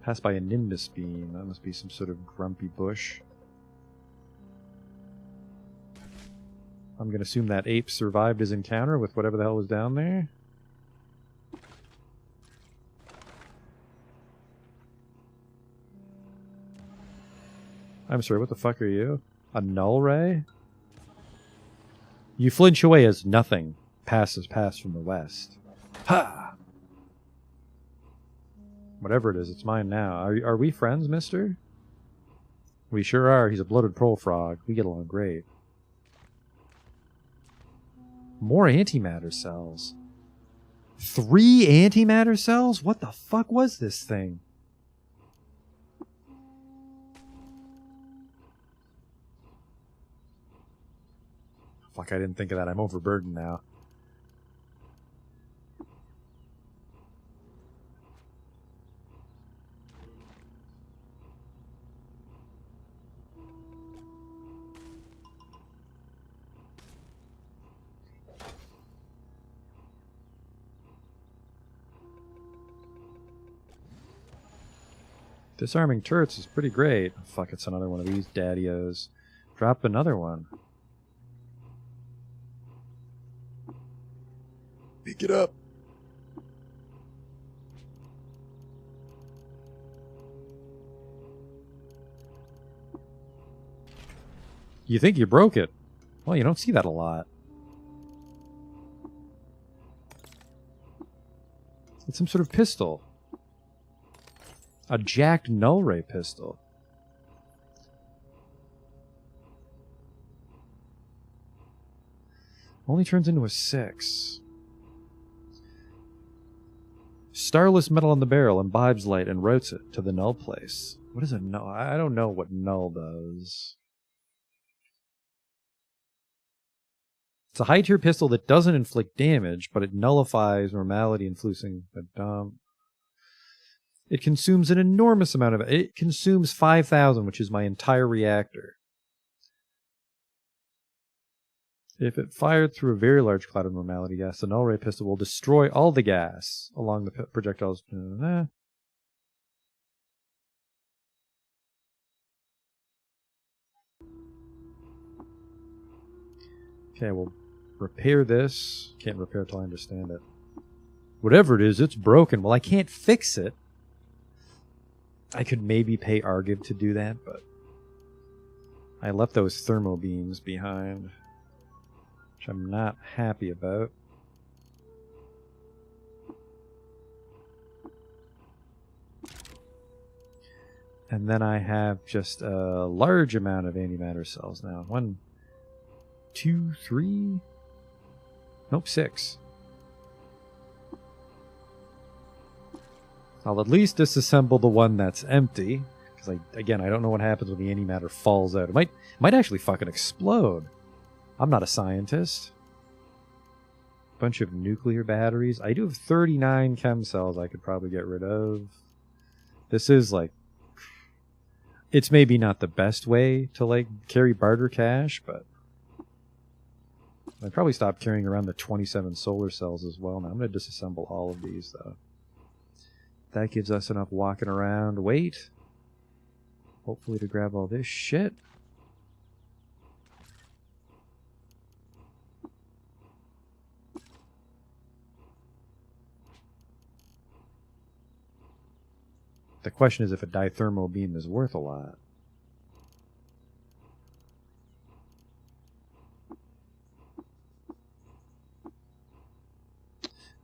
Passed by a Nimbus beam. That must be some sort of grumpy bush. I'm going to assume that ape survived his encounter with whatever the hell was down there. I'm sorry, what the fuck are you? A null ray? You flinch away as nothing passes past from the west. Ha! Whatever it is, it's mine now. Are we friends, mister? We sure are. He's a bloated pearl frog. We get along great. More antimatter cells. 3 antimatter cells? What the fuck was this thing? Fuck, I didn't think of that. I'm overburdened now. Disarming turrets is pretty great. Fuck, it's another one of these daddy-os. Drop another one. Pick it up. You think you broke it? Well, you don't see that a lot. It's some sort of pistol. A jacked null ray pistol. Only turns into a 6. Starless metal on the barrel imbibes light and routes it to the null place. What is a null? I don't know what null does. It's a high-tier pistol that doesn't inflict damage, but it nullifies normality influencing the It consumes an enormous amount of it. It consumes 5,000, which is my entire reactor. If it fired through a very large cloud of normality gas, the null ray pistol will destroy all the gas along the projectile's. Okay, we'll repair this. Can't repair it till I understand it. Whatever it is, it's broken. Well, I can't fix it. I could maybe pay Argiv to do that, but I left those thermo beams behind, which I'm not happy about. And then I have just a large amount of antimatter cells now. 1, 2, 3. Nope, 6. I'll at least disassemble the one that's empty, because I don't know what happens when the antimatter falls out. It might actually fucking explode. I'm not a scientist. Bunch of nuclear batteries. I do have 39 chem cells I could probably get rid of. This is like, it's maybe not the best way to like carry barter cash, but I'd probably stop carrying around the 27 solar cells as well. Now I'm going to disassemble all of these though. That gives us enough walking around. Wait. Hopefully to grab all this shit. The question is if a dithermal beam is worth a lot.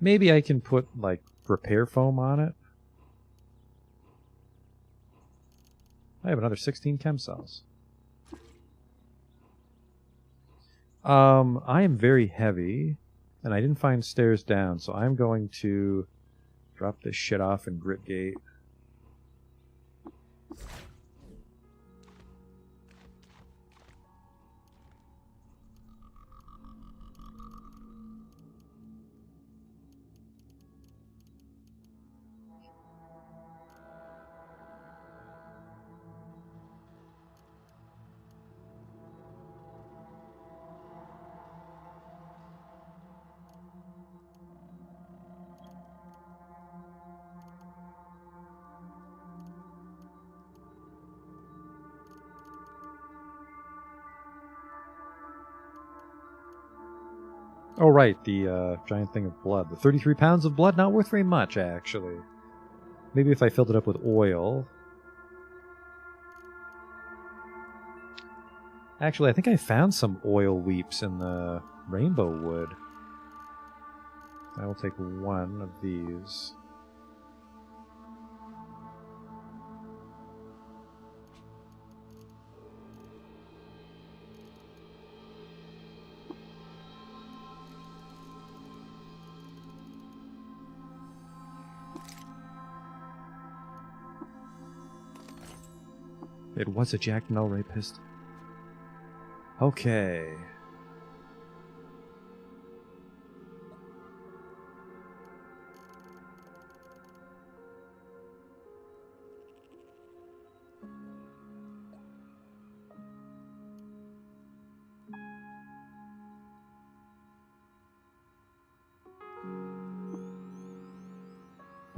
Maybe I can put like repair foam on it. I have another 16 chem cells. I am very heavy, and I didn't find stairs down, so I'm going to drop this shit off in Grit Gate. Oh, right, the giant thing of blood. The 33 pounds of blood, not worth very much, actually. Maybe if I filled it up with oil. Actually, I think I found some oil weeps in the rainbow wood. I will take one of these. It was a Jack Null Ray pistol. Okay.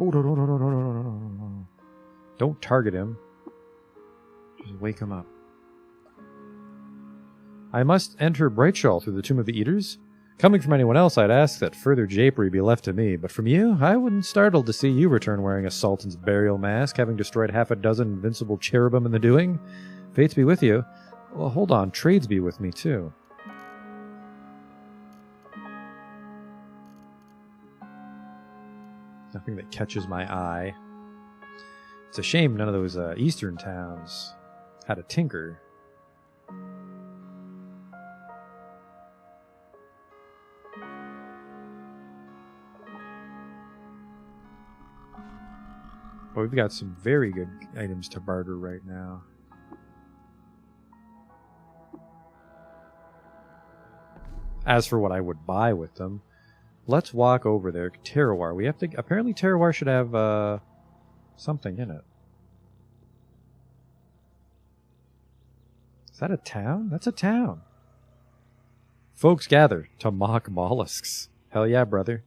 Oh, no. Don't target him. Just wake him up. I must enter Brightshall through the Tomb of the Eaters? Coming from anyone else, I'd ask that further japery be left to me, but from you, I wouldn't startle to see you return wearing a Sultan's burial mask, having destroyed half a dozen invincible cherubim in the doing. Fates be with you. Well, hold on, trades be with me, too. Nothing that catches my eye. It's a shame none of those eastern towns had a tinker. But we've got some very good items to barter right now. As for what I would buy with them, let's walk over there. Terroir. We have to. Apparently, Terroir should have something in it. Is that a town? That's a town. Folks gather to mock mollusks. Hell yeah, brother.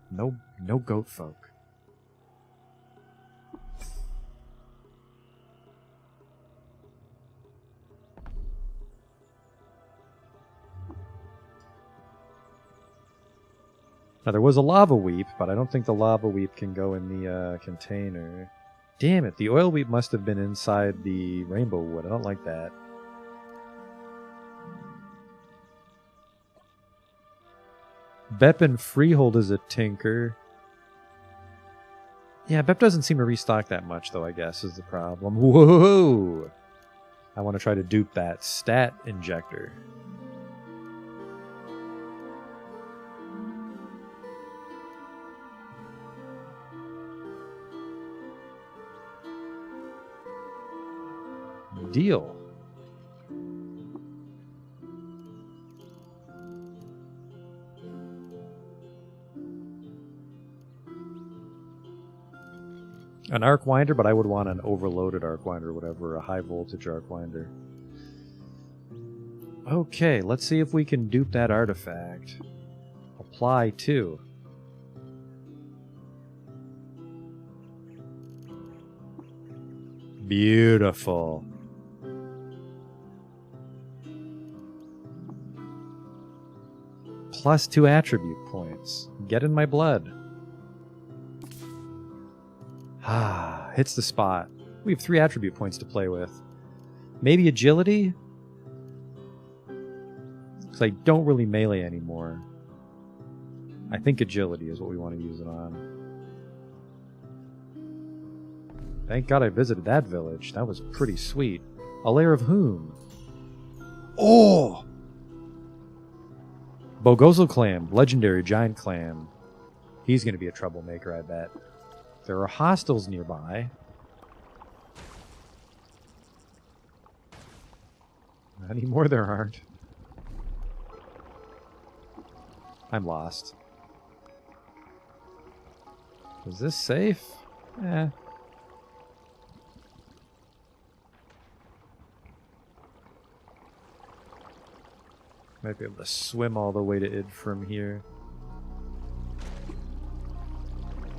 No goat folk. Now, there was a lava weep, but I don't think the lava weep can go in the container. Damn it, the oil weep must have been inside the rainbow wood. I don't like that. Bep Freehold is a tinker. Yeah, Bep doesn't seem to restock that much, though, I guess, is the problem. Whoa! I want to try to dupe that stat injector. Deal. An arc winder, but I would want an overloaded arc winder or whatever, a high voltage arc winder. Okay, let's see if we can dupe that artifact. Apply to. Beautiful. Plus 2 attribute points. Get in my blood. Ah, hits the spot. We have 3 attribute points to play with. Maybe agility? Because I don't really melee anymore. I think agility is what we want to use it on. Thank God I visited that village. That was pretty sweet. A lair of whom? Oh! Bogozel Clam, legendary giant clam. He's going to be a troublemaker, I bet. There are hostels nearby. Not anymore there aren't. I'm lost. Is this safe? Eh. Might be able to swim all the way to Id from here.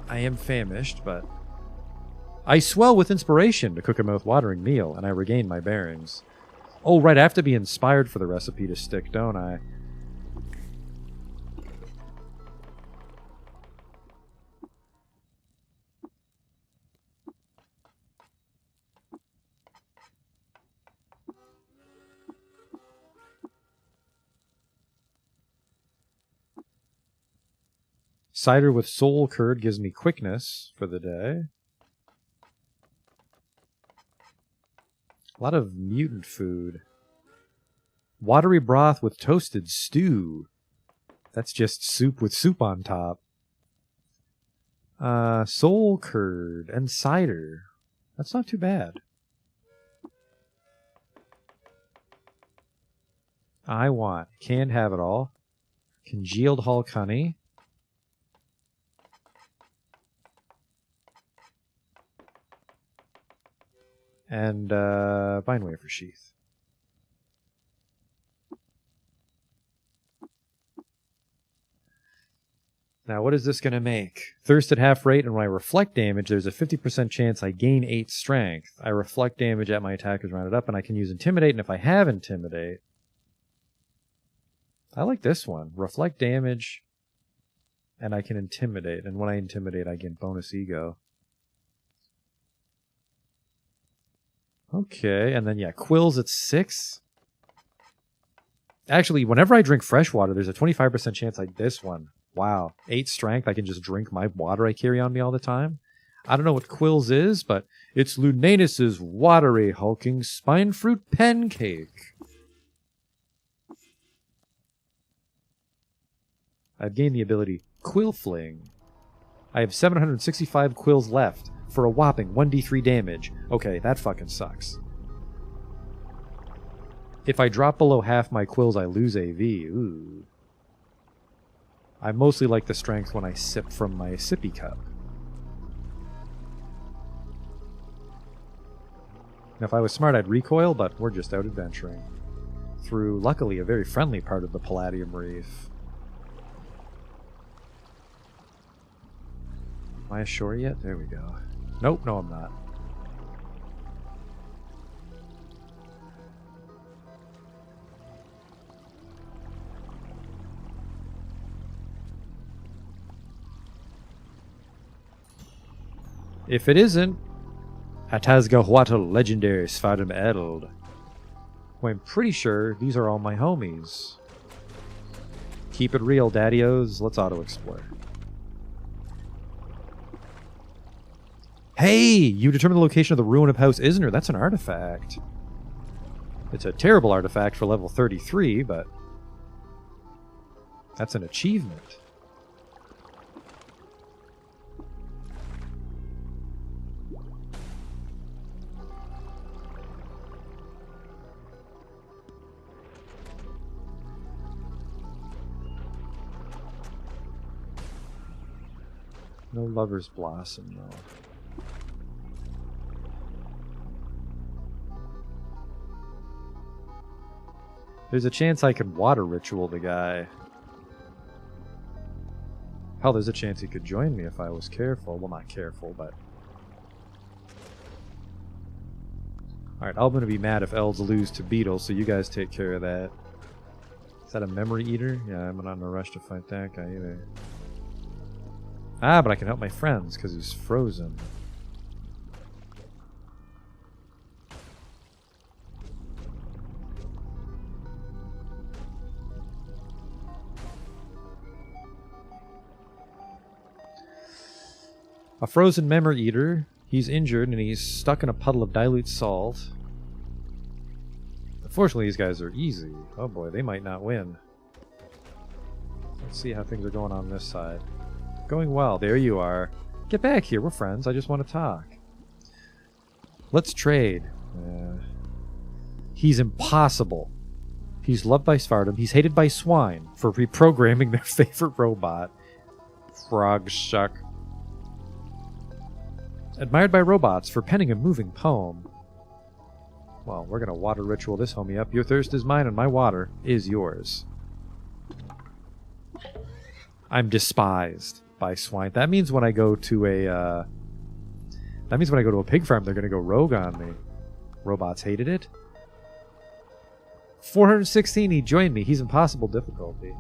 I am famished, but I swell with inspiration to cook a mouth-watering meal, and I regain my bearings. Oh, right, I have to be inspired for the recipe to stick, don't I? Cider with soul curd gives me quickness for the day. A lot of mutant food. Watery broth with toasted stew. That's just soup with soup on top. Soul curd and cider. That's not too bad. Can't have it all. Congealed Hulk honey. And vine wafer sheath. Now, what is this going to make? Thirst at half rate, and when I reflect damage, there's a 50% chance I gain 8 strength. I reflect damage at my attackers rounded up, and I can use Intimidate, and if I have Intimidate... I like this one. Reflect damage, and I can Intimidate, and when I Intimidate, I get bonus ego. Okay, and then, yeah, Quills at 6. Actually, whenever I drink fresh water, there's a 25% chance this one. Wow, 8 strength, I can just drink my water I carry on me all the time. I don't know what Quills is, but it's Lunanus's watery hulking spine fruit pancake. I've gained the ability Quill Fling. I have 765 quills left for a whopping 1d3 damage. Okay, that fucking sucks. If I drop below half my quills, I lose AV. Ooh. I mostly like the strength when I sip from my sippy cup. Now, if I was smart, I'd recoil, but we're just out adventuring. Through, luckily, a very friendly part of the Palladium Reef. Am I ashore yet? There we go. Nope, no I'm not. If it isn't, Atazgahuatl legendary Svadum Eld. Well, I'm pretty sure these are all my homies. Keep it real, daddios. Let's auto-explore. Hey! You determine the location of the ruin of House Isner. That's an artifact. It's a terrible artifact for level 33, but that's an achievement. No Lover's Blossom, though. There's a chance I could water ritual the guy. Hell, there's a chance he could join me if I was careful. Well, not careful, but... Alright, I'm going to be mad if Elves lose to Beetle, so you guys take care of that. Is that a Memory Eater? Yeah, I'm not in a rush to fight that guy either. Ah, but I can help my friends, because he's frozen. A frozen Memory Eater. He's injured, and he's stuck in a puddle of dilute salt. Unfortunately, these guys are easy. Oh boy, they might not win. Let's see how things are going on this side. Going well. There you are. Get back here. We're friends. I just want to talk. Let's trade. He's impossible. He's loved by Svardum. He's hated by swine for reprogramming their favorite robot. Frog shuck. Admired by robots for penning a moving poem. Well, we're going to water ritual this homie up. Your thirst is mine and my water is yours. I'm despised by swine. That means when I go to a pig farm, they're going to go rogue on me. Robots hated it. 416, he joined me. He's impossible difficulty.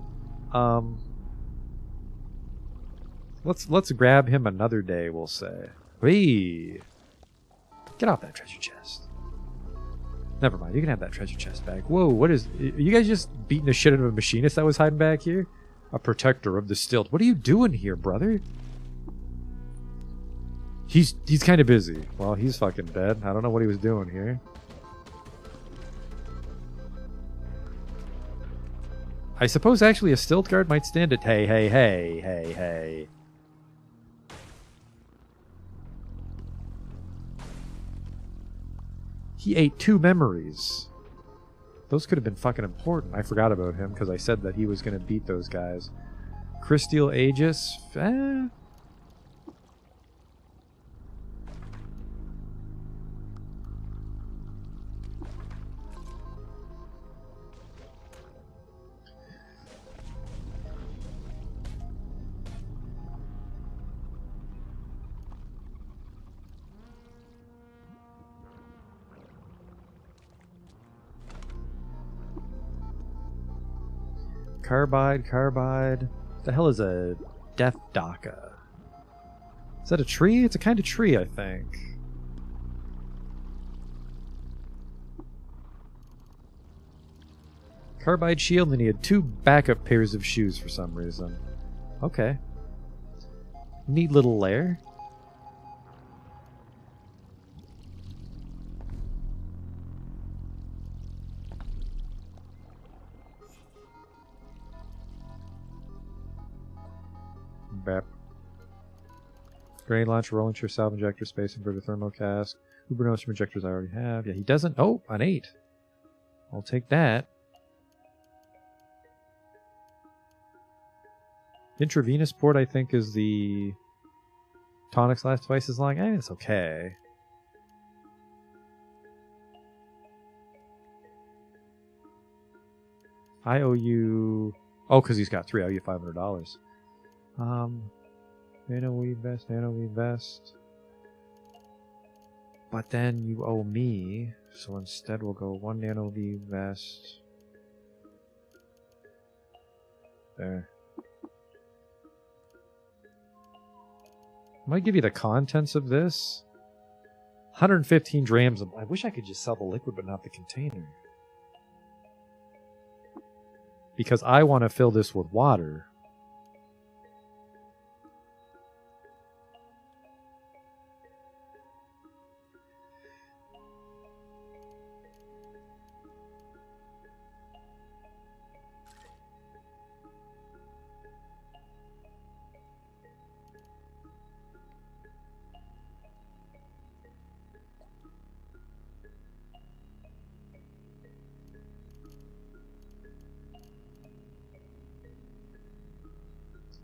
Let's grab him another day, we'll say. Whee! Get off that treasure chest. Never mind, you can have that treasure chest back. Whoa, what is... Are you guys just beating the shit out of a machinist that was hiding back here? A protector of the stilt. What are you doing here, brother? He's kind of busy. Well, he's fucking dead. I don't know what he was doing here. I suppose actually a stilt guard might stand it. Hey. He ate 2 memories. Those could have been fucking important. I forgot about him because I said that he was going to beat those guys. Crystal Aegis? Carbide. What the hell is a Death Daka? Is that a tree? It's a kind of tree, I think. Carbide shield, and then he had 2 backup pairs of shoes for some reason. Okay. Neat little lair. Bap. Grenade launcher, rolling chair, salve injector, space inverter, thermo cask. Uber notes from injectors I already have. Yeah, he doesn't. Oh, an 8. I'll take that. Intravenous port, I think, is the tonics last twice as long. It's okay. I owe you... Oh, because he's got 3. I owe you $500. Nano weave vest. But then you owe me, so instead we'll go 1 nano weave vest. There. I might give you the contents of this. 115 drams. I wish I could just sell the liquid but not the container. Because I want to fill this with water.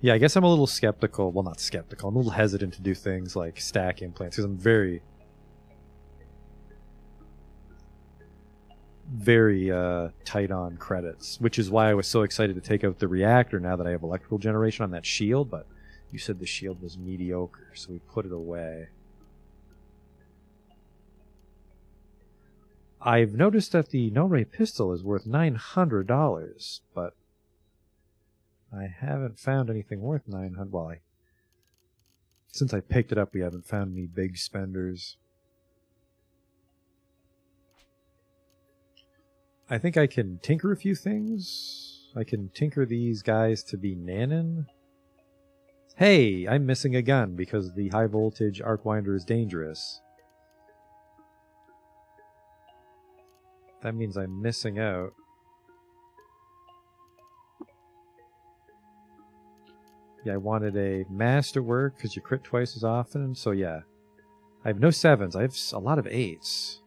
Yeah, I guess I'm a little skeptical. Well, not skeptical. I'm a little hesitant to do things like stack implants because I'm very tight on credits, which is why I was so excited to take out the reactor now that I have electrical generation on that shield, but you said the shield was mediocre, so we put it away. I've noticed that the no-ray pistol is worth $900, but I haven't found anything worth 900. Well, since I picked it up, we haven't found any big spenders. I think I can tinker a few things. I can tinker these guys to be Nanin. Hey, I'm missing a gun because the high voltage arc winder is dangerous. That means I'm missing out. Yeah, I wanted a masterwork because you crit twice as often. So yeah, I have no 7s. I have a lot of 8s.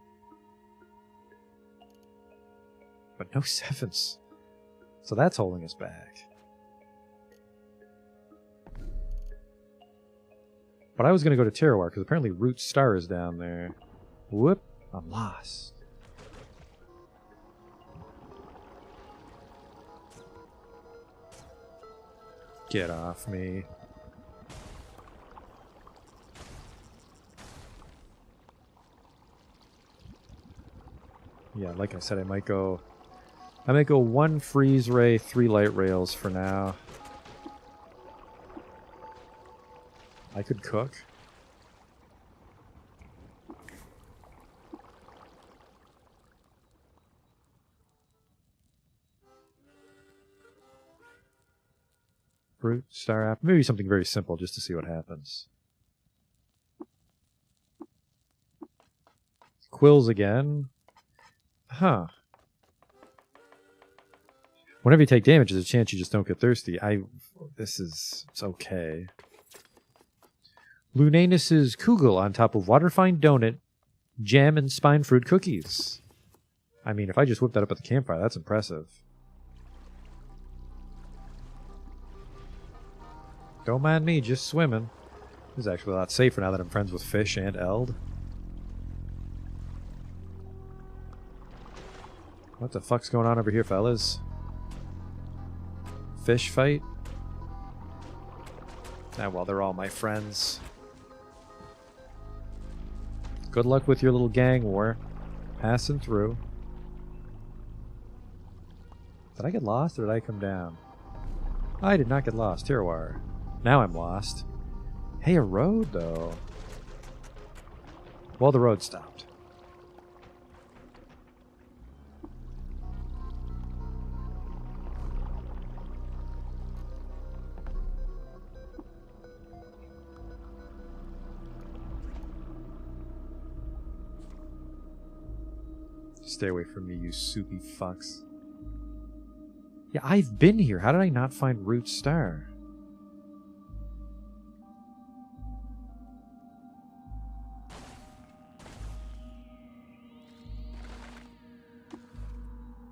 But no 7s. So that's holding us back. But I was going to go to Terroir because apparently Root Star is down there. Whoop, I'm lost. Get off me. Yeah, like I said, I might go 1 freeze ray, 3 light rails for now. I could cook. Brute, Star App. Maybe something very simple just to see what happens. Quills again. Huh. Whenever you take damage, there's a chance you just don't get thirsty. It's okay. Lunanus's Kugel on top of Waterfine Donut, jam, and spine fruit cookies. I mean, if I just whip that up at the campfire, that's impressive. Don't mind me, just swimming. This is actually a lot safer now that I'm friends with Fish and Eld. What the fuck's going on over here, fellas? Fish fight? Ah, well, they're all my friends. Good luck with your little gang war. Passing through. Did I get lost or did I come down? I did not get lost. Terroir. Now I'm lost. Hey, a road, though. Well, the road stopped. Stay away from me, you soupy fucks. Yeah, I've been here. How did I not find Root Star?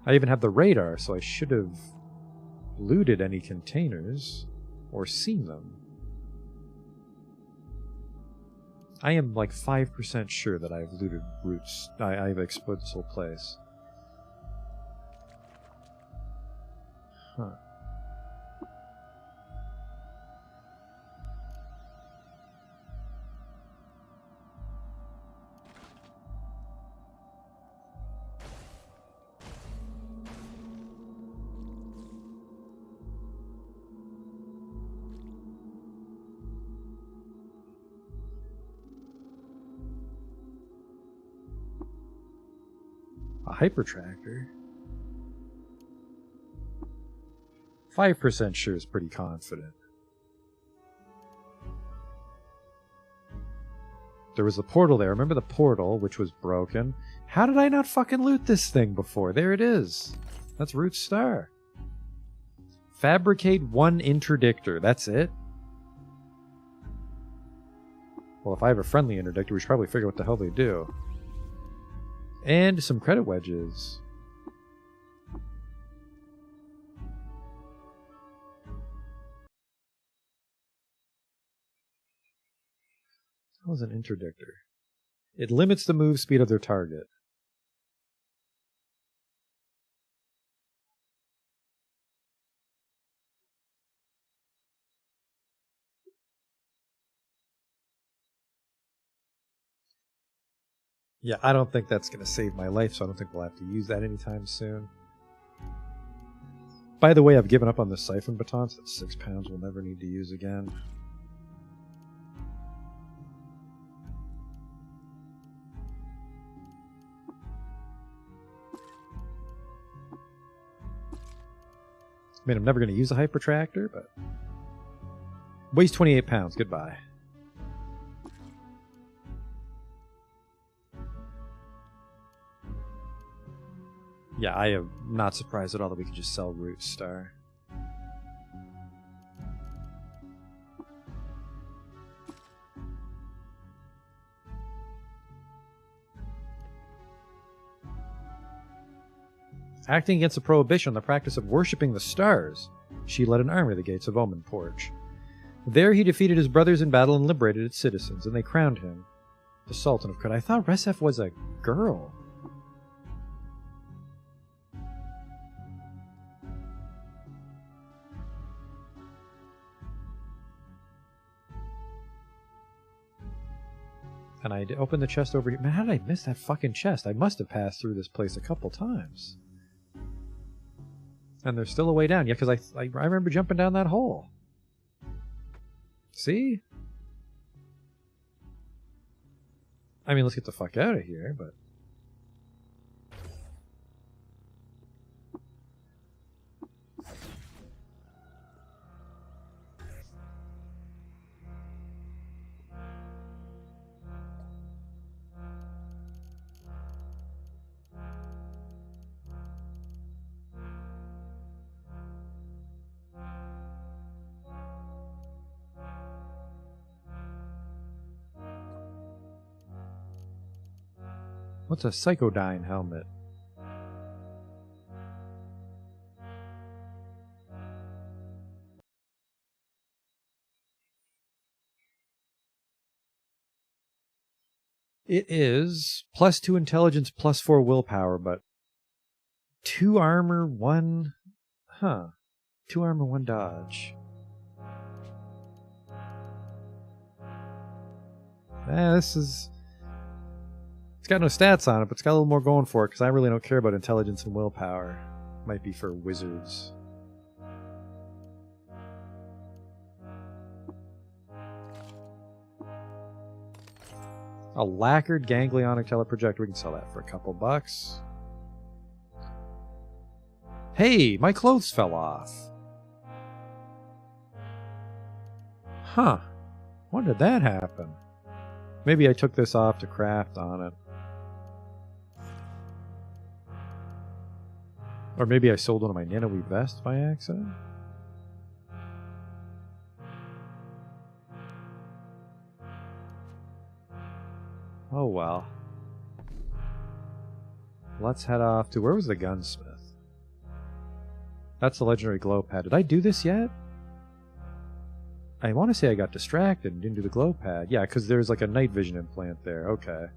I even have the radar, so I should have looted any containers or seen them. I am like 5% sure that I've looted Roots. I've explored this whole place. Huh. A hypertractor? 5% sure is pretty confident. There was a portal there. Remember the portal, which was broken? How did I not fucking loot this thing before? There it is. That's Root Star. Fabricate one interdictor. That's it? Well, if I have a friendly interdictor, we should probably figure out what the hell they do. And some credit wedges. What is an interdictor? It limits the move speed of their target. Yeah, I don't think that's going to save my life, so I don't think we'll have to use that anytime soon. By the way, I've given up on the siphon baton, so that's 6 pounds we'll never need to use again. I mean, I'm never going to use a hypertractor, but... Weighs 28 pounds. Goodbye. Yeah, I am not surprised at all that we can just sell Root Star. Acting against a prohibition on the practice of worshipping the stars, she led an army to the gates of Omen Porch. There he defeated his brothers in battle and liberated its citizens, and they crowned him the Sultan of Kud. I thought Resef was a girl. And I opened the chest over here. Man, how did I miss that fucking chest? I must have passed through this place a couple times. And there's still a way down. Yeah, because I remember jumping down that hole. See? I mean, let's get the fuck out of here, but... What's a Psychodyne helmet? It is +2 intelligence, +4 willpower, but 2 armor, 1... Huh. 2 armor, 1 dodge. This is... It's got no stats on it, but it's got a little more going for it, because I really don't care about intelligence and willpower. Might be for wizards. A lacquered ganglionic teleprojector. We can sell that for a couple bucks. Hey, my clothes fell off. Huh. When did that happen? Maybe I took this off to craft on it. Or maybe I sold one of my nanoweave vests by accident? Oh well. Let's head off to... Where was the gunsmith? That's the legendary glow pad. Did I do this yet? I want to say I got distracted and didn't do the glow pad. Yeah, because there's like a night vision implant there. Okay.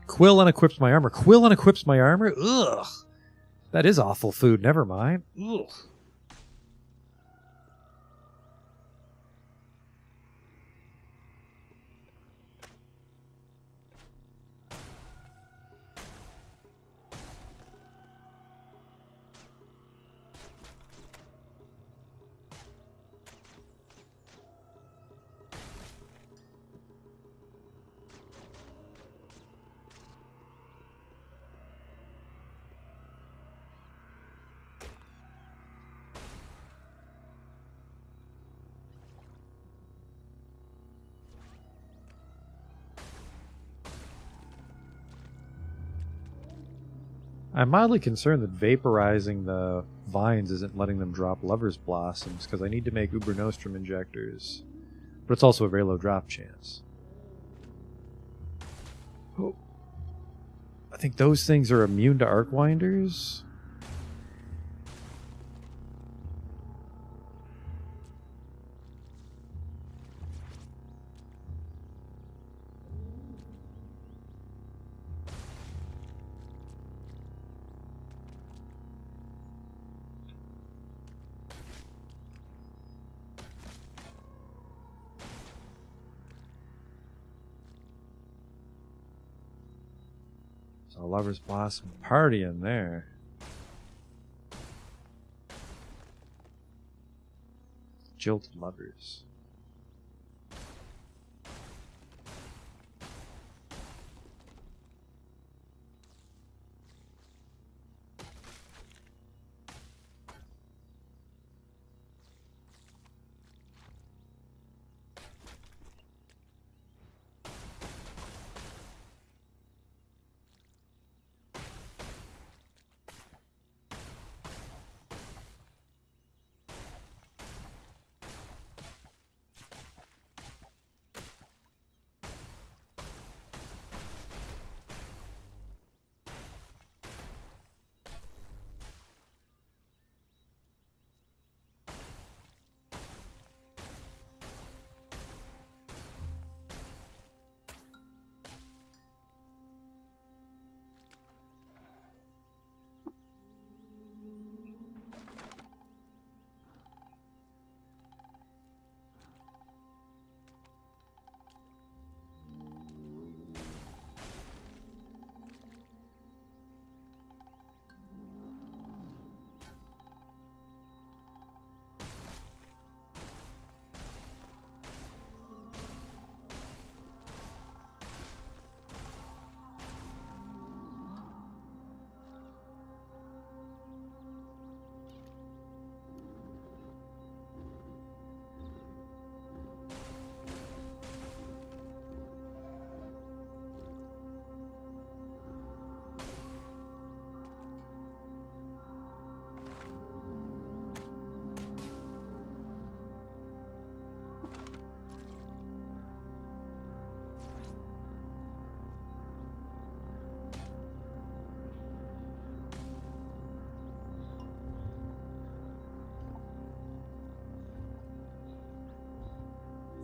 Quill unequips my armor. Quill unequips my armor? Ugh. That is awful food. Never mind. Ugh. I'm mildly concerned that vaporizing the vines isn't letting them drop lover's blossoms, because I need to make Uber Nostrum injectors. But it's also a very low drop chance. Oh. I think those things are immune to arc winders. So lover's blossom party in there. Jilted lovers.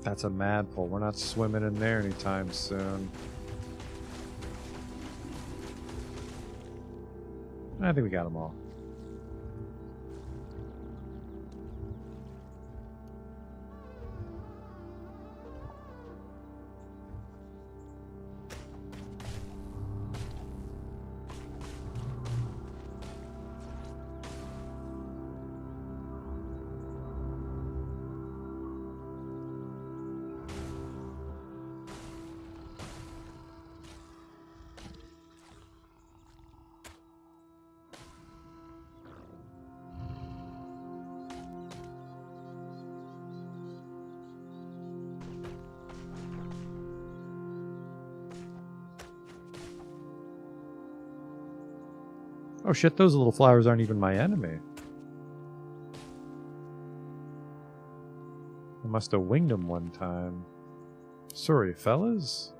That's a mad pull. We're not swimming in there anytime soon. I think we got them all. Oh shit, those little flowers aren't even my enemy. I must have winged them one time. Sorry, fellas.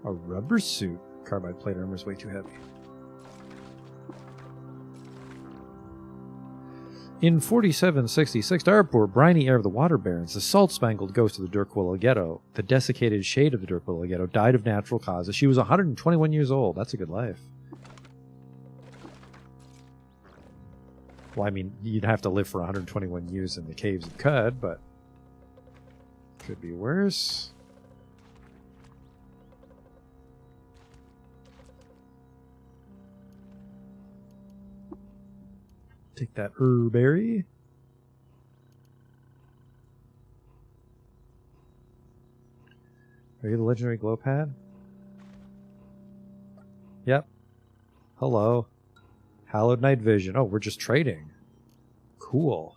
A rubber suit. Carbide plate armor is way too heavy. In 4766 Darpur, briny air of the Water Barons, the salt-spangled ghost of the Durkwilla Ghetto, the desiccated shade of the Durkwilla Ghetto, died of natural causes. She was 121 years old. That's a good life. Well, I mean, you'd have to live for 121 years in the caves of Cud, but could be worse. Take that berry. Are you the legendary Glowpad? Yep. Hello. Hallowed Night Vision. Oh, we're just trading. Cool.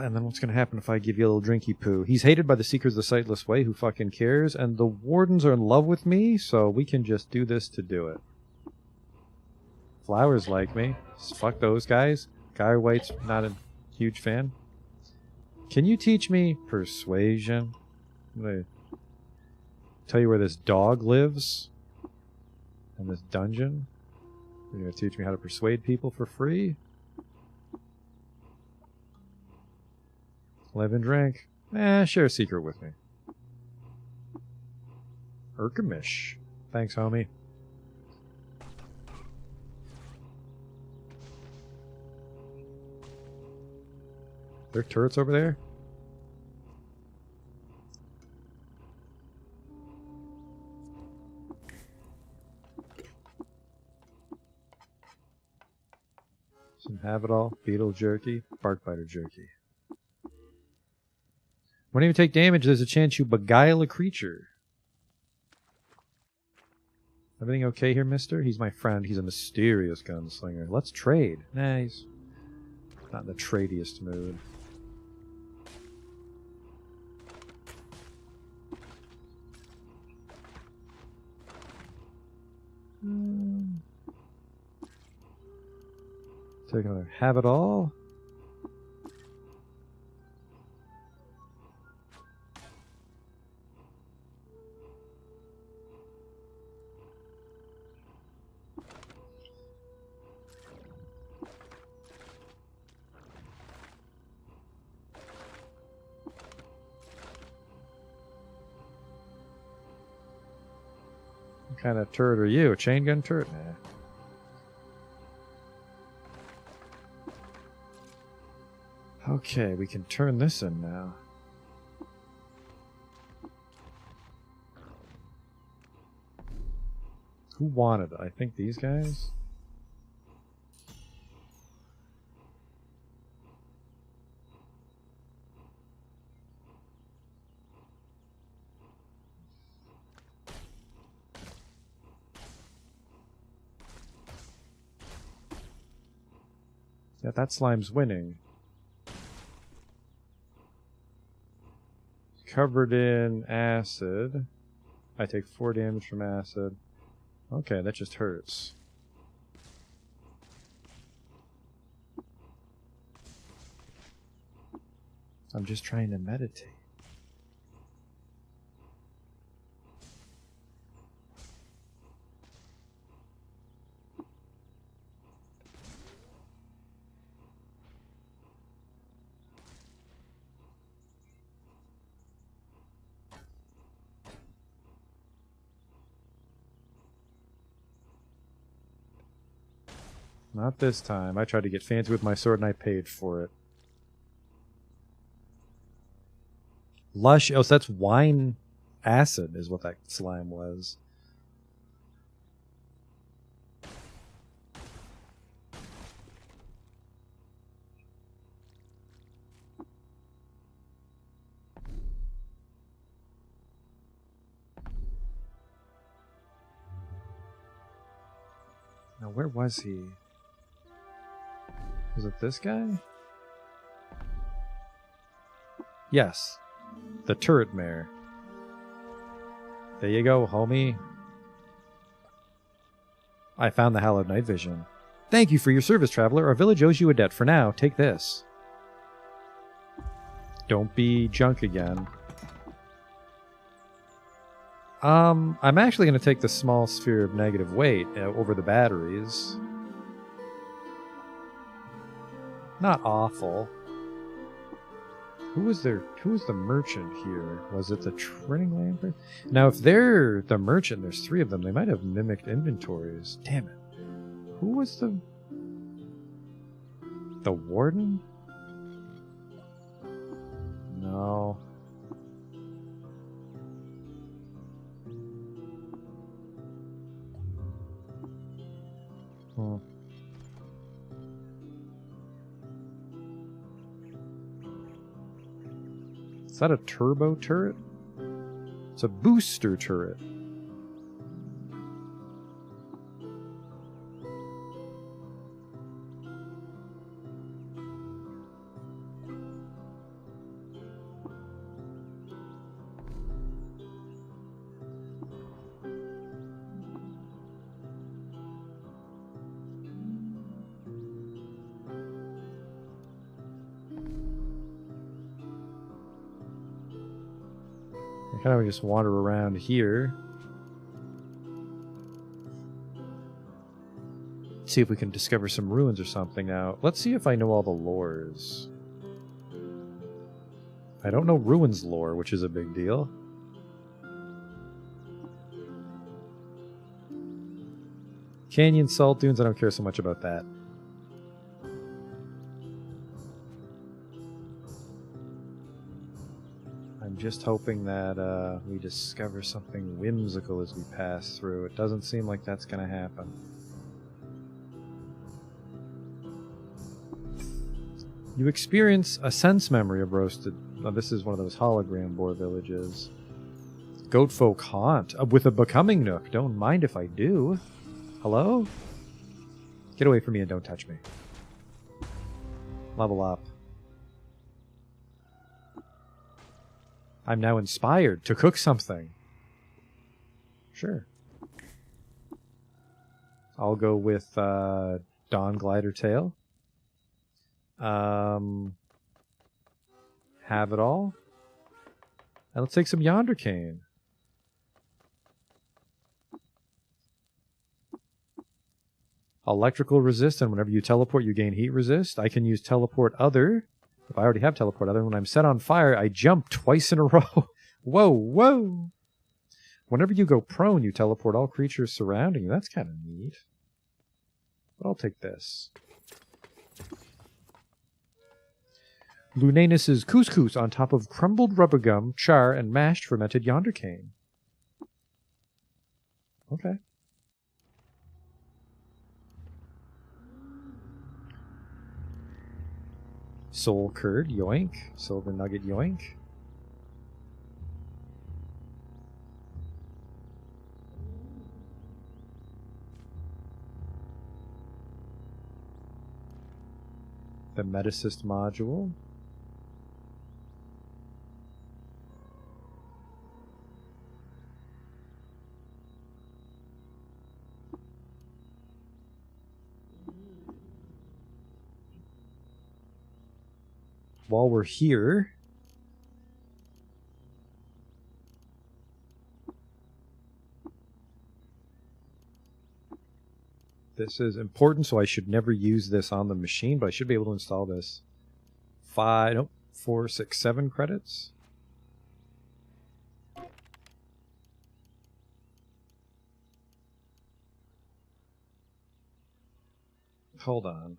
And then what's going to happen if I give you a little drinky poo? He's hated by the Seekers of the Sightless Way, who fucking cares, and the Wardens are in love with me, so we can just do this to do it. Flowers like me. Fuck those guys. Guy White's not a huge fan. Can you teach me persuasion? I'm going to tell you where this dog lives in this dungeon. You're going to teach me how to persuade people for free? Live and drink. Share a secret with me. Urkamish. Thanks, homie. There are turrets over there? Some Have-It-All, Beetle Jerky, Barkbiter Jerky. Whenever you take damage, there's a chance you beguile a creature. Everything okay here, mister? He's my friend. He's a mysterious gunslinger. Let's trade. Nah, he's not in the tradiest mood. Take another Have-It-All. What kind of turret are you? A chain gun turret? Nah. Okay, we can turn this in now. Who wanted it? I think these guys? Yeah, that slime's winning. Covered in acid. I take 4 damage from acid. Okay, that just hurts. I'm just trying to meditate. Not this time. I tried to get fancy with my sword and I paid for it. Lush. Oh, so that's wine acid is what that slime was. Now, where was he? Was it this guy? Yes. The turret mare. There you go, homie. I found the hallowed night vision. Thank you for your service, traveler. Our village owes you a debt. For now, take this. Don't be junk again. I'm actually going to take the small sphere of negative weight over the batteries. Not awful. Who was the merchant here? Was it the Training Lambert? Now, if they're the merchant, there's 3 of them. They might have mimicked inventories. Damn it. Who was the warden? No. Hmm. Is that a turbo turret? It's a booster turret. Kind of just wander around here. See if we can discover some ruins or something now. Let's see if I know all the lores. I don't know ruins lore, which is a big deal. Canyon salt dunes, I don't care so much about that. I'm just hoping that we discover something whimsical as we pass through. It doesn't seem like that's going to happen. You experience a sense memory of roasted... this is one of those hologram boar villages. Goat folk haunt with a becoming nook. Don't mind if I do. Hello? Get away from me and don't touch me. Level up. I'm now inspired to cook something. Sure. I'll go with Dawn Glider Tail. Have it all. And let's take some Yonder Cane. Electrical resist, and whenever you teleport, you gain heat resist. I can use teleport other. If I already have teleport other, when I'm set on fire, I jump twice in a row. Whoa, whoa. Whenever you go prone, you teleport all creatures surrounding you. That's kind of neat. But I'll take this. Lunanus's couscous on top of crumbled rubber gum, char, and mashed fermented Yonder Cane. Okay. Soul curd, yoink. Silver nugget, yoink. The Metasist module. While we're here, this is important, so I should never use this on the machine, but I should be able to install this. 4, 6, 7 credits. Hold on.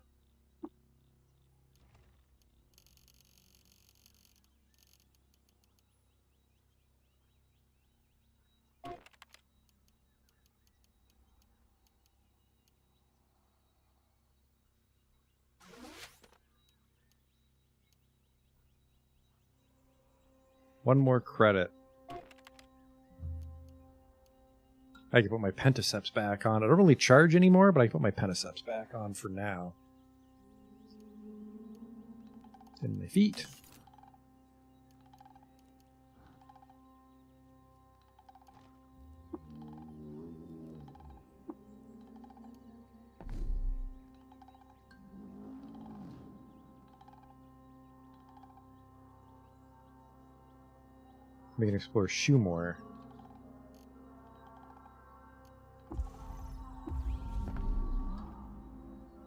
One more credit. I can put my Pentaceps back on. I don't really charge anymore, but I can put my Pentaceps back on for now. And my feet. We can explore Shoemore.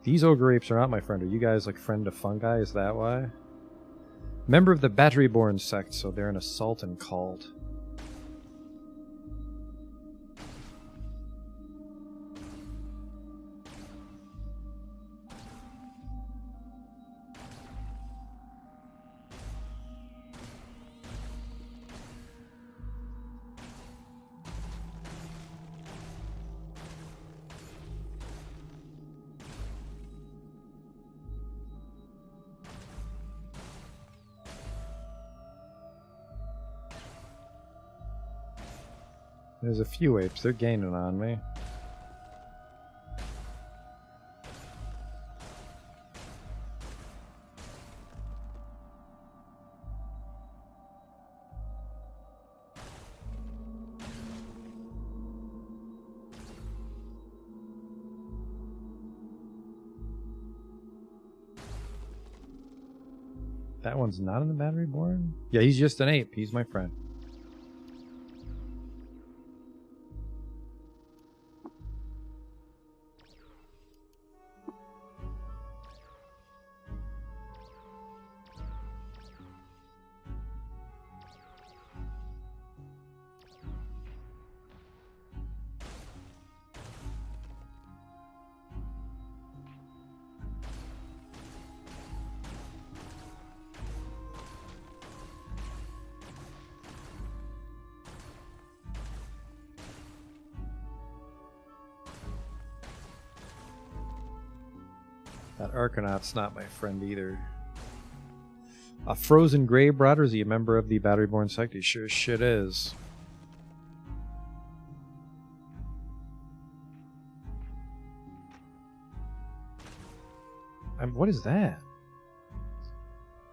These ogre apes are not my friend. Are you guys like friend of fungi? Is that why? Member of the Battery-born sect, so they're an assault and cult. There's a few apes. They're gaining on me. That one's not in the battery born? Yeah, he's just an ape. He's my friend. That Arcaneut's not my friend either. A Frozen Grey Brother, is he a member of the Battery-born sect? He sure as shit is. What is that?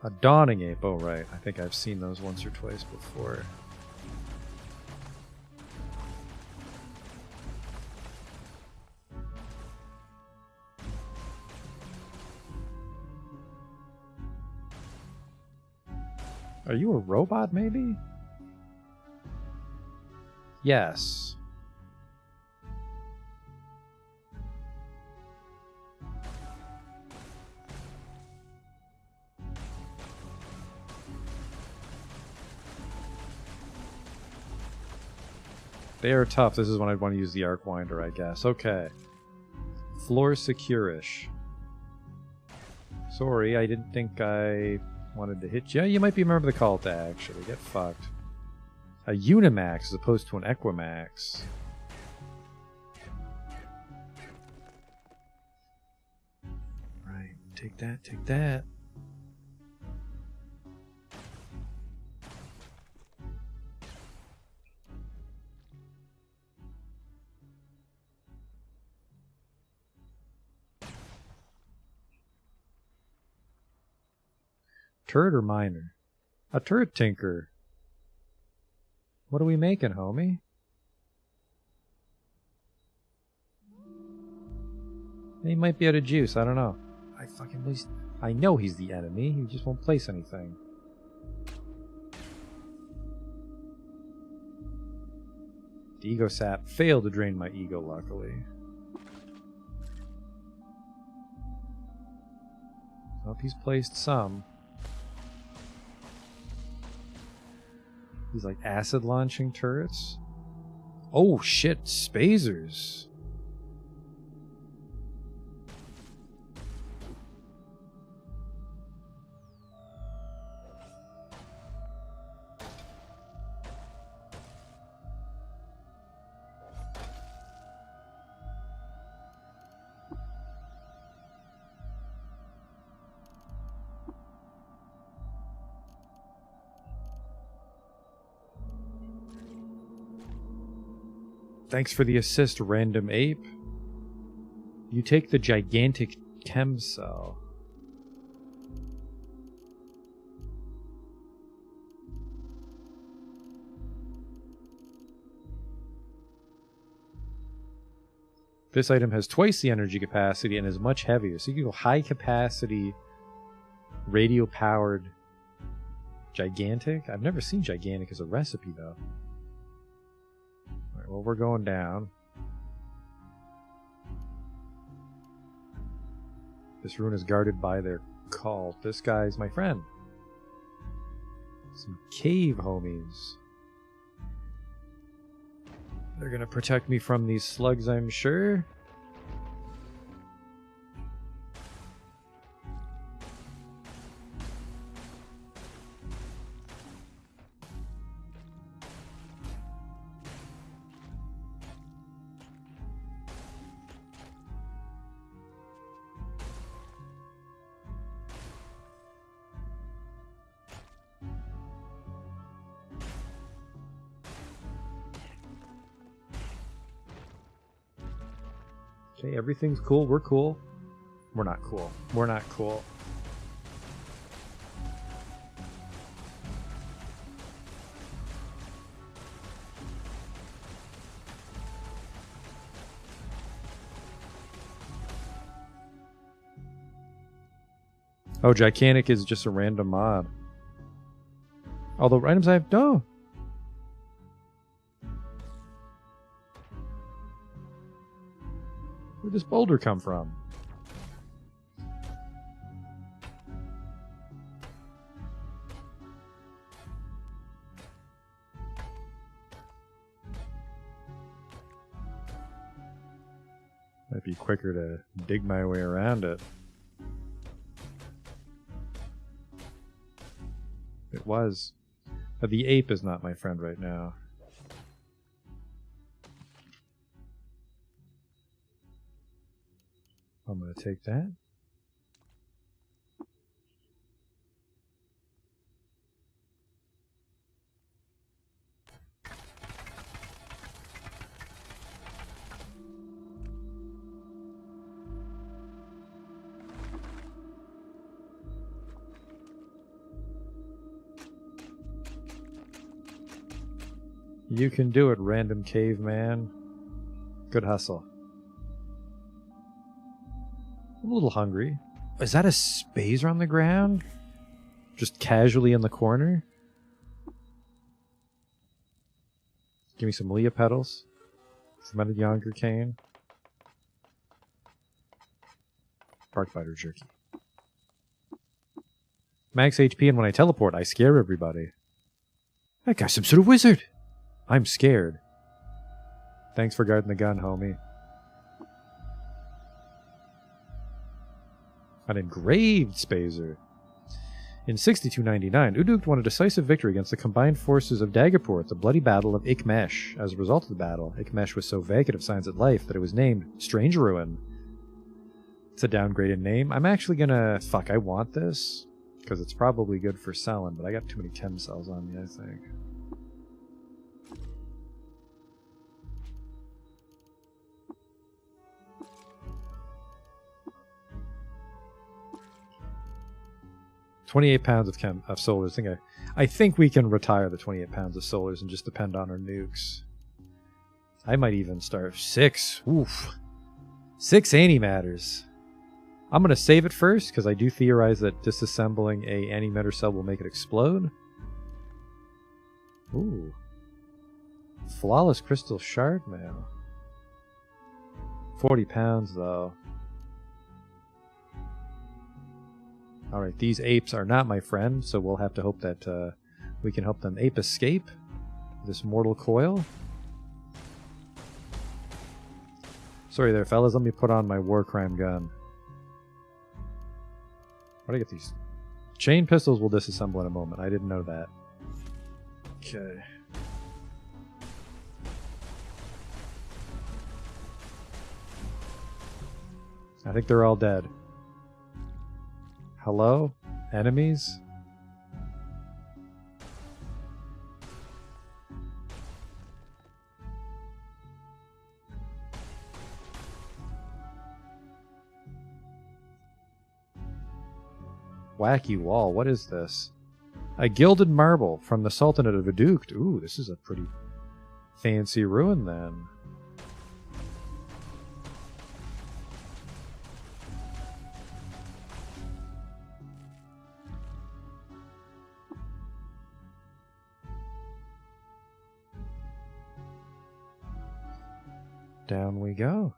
A Dawning Ape. Oh, right. I think I've seen those once or twice before. Are you a robot, maybe? Yes. They are tough. This is when I'd want to use the Arcwinder, I guess. Okay. Floor secure-ish. Sorry, I didn't think I wanted to hit you. Yeah, you might be a member of the cult, actually. Get fucked. A Unimax as opposed to an Equimax. Right, take that, take that. Turret or miner? A turret tinker. What are we making, homie? He might be out of juice, I don't know. I know he's the enemy, he just won't place anything. The ego sap failed to drain my ego, luckily. Well, he's placed some. These like acid launching turrets. Oh shit, spazers. Thanks for the assist, random ape. You take the gigantic chem cell. This item has twice the energy capacity and is much heavier. So you can go high capacity, radio powered, gigantic. I've never seen gigantic as a recipe though. Alright, well, we're going down. This rune is guarded by their cult. This guy's my friend. Some cave homies. They're gonna protect me from these slugs, I'm sure. Okay, everything's cool. We're cool. We're not cool. We're not cool. Oh, gigantic is just a random mod. Although items I have... No! Where'd this boulder come from? Might be quicker to dig my way around it. It was. The ape is not my friend right now. I'm going to take that. You can do it, random caveman. Good hustle. I'm a little hungry. Is that a spazer on the ground? Just casually in the corner? Give me some Leah petals. Fermented yonder cane. Bark biter jerky. Max HP, and when I teleport, I scare everybody. That guy's some sort of wizard. I'm scared. Thanks for guarding the gun, homie. An engraved spazer. In 6299, Uduk won a decisive victory against the combined forces of Daggerpur at the bloody Battle of Ikmesh. As a result of the battle, Ikmesh was so vacant of signs of life that it was named Strange Ruin. It's a downgraded name. I'm actually gonna... Fuck, I want this. Because it's probably good for selling, but I got too many chem cells on me, I think. £28 of solars. I think we can retire the 28 pounds of solars and just depend on our nukes. I might even start 6. Oof. 6 antimatters. I'm going to save it first because I do theorize that disassembling a antimatter cell will make it explode. Ooh. Flawless crystal shard mail. 40 pounds though. Alright, these apes are not my friend, so we'll have to hope that we can help them ape escape this mortal coil. Sorry there, fellas. Let me put on my war crime gun. Where'd I get these? Chain pistols will disassemble in a moment. I didn't know that. Okay. I think they're all dead. Hello? Enemies? wacky wall. What is this? A gilded marble from the Sultanate of Adukt. Ooh, this is a pretty fancy ruin then. Down we go.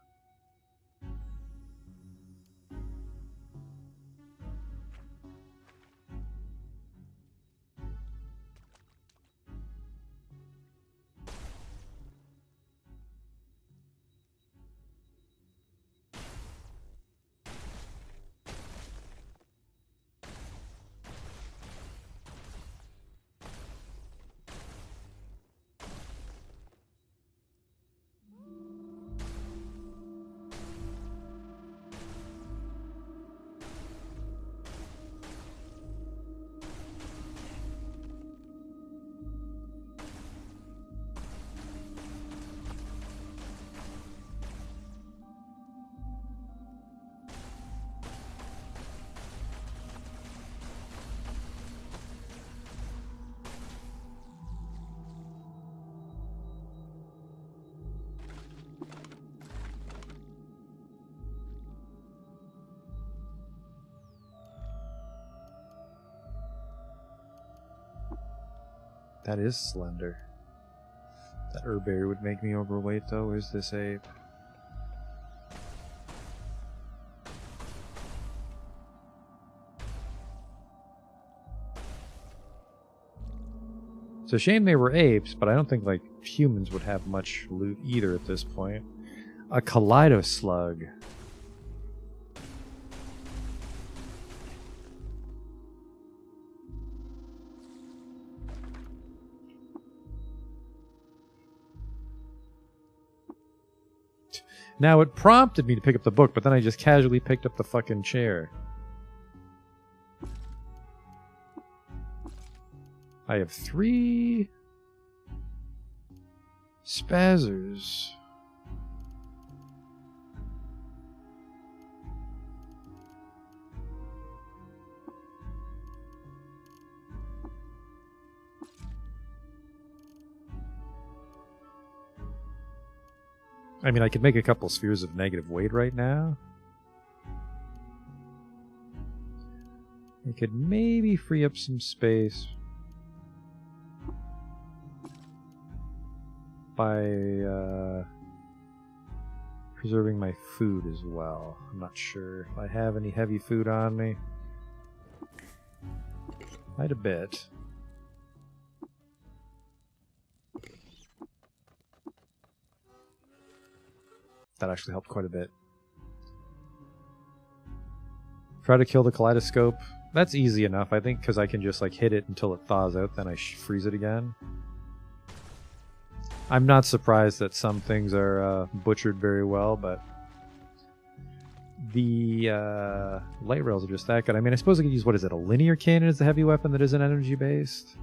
That is slender. That herberry would make me overweight, though. Is this ape? It's a shame they were apes, but I don't think like humans would have much loot either at this point. A kaleidoslug. Now, it prompted me to pick up the book, but then I just casually picked up the fucking chair. I have 3 spazzers. I mean, I could make a couple spheres of negative weight right now. I could maybe free up some space by preserving my food as well. I'm not sure if I have any heavy food on me. Quite a bit. That actually helped quite a bit. Try to kill the kaleidoscope. That's easy enough, I think, because I can just like hit it until it thaws out, then I freeze it again. I'm not surprised that some things are butchered very well, but the light rails are just that good. I mean, I suppose I could use, what is it, a linear cannon as a heavy weapon that isn't energy-based?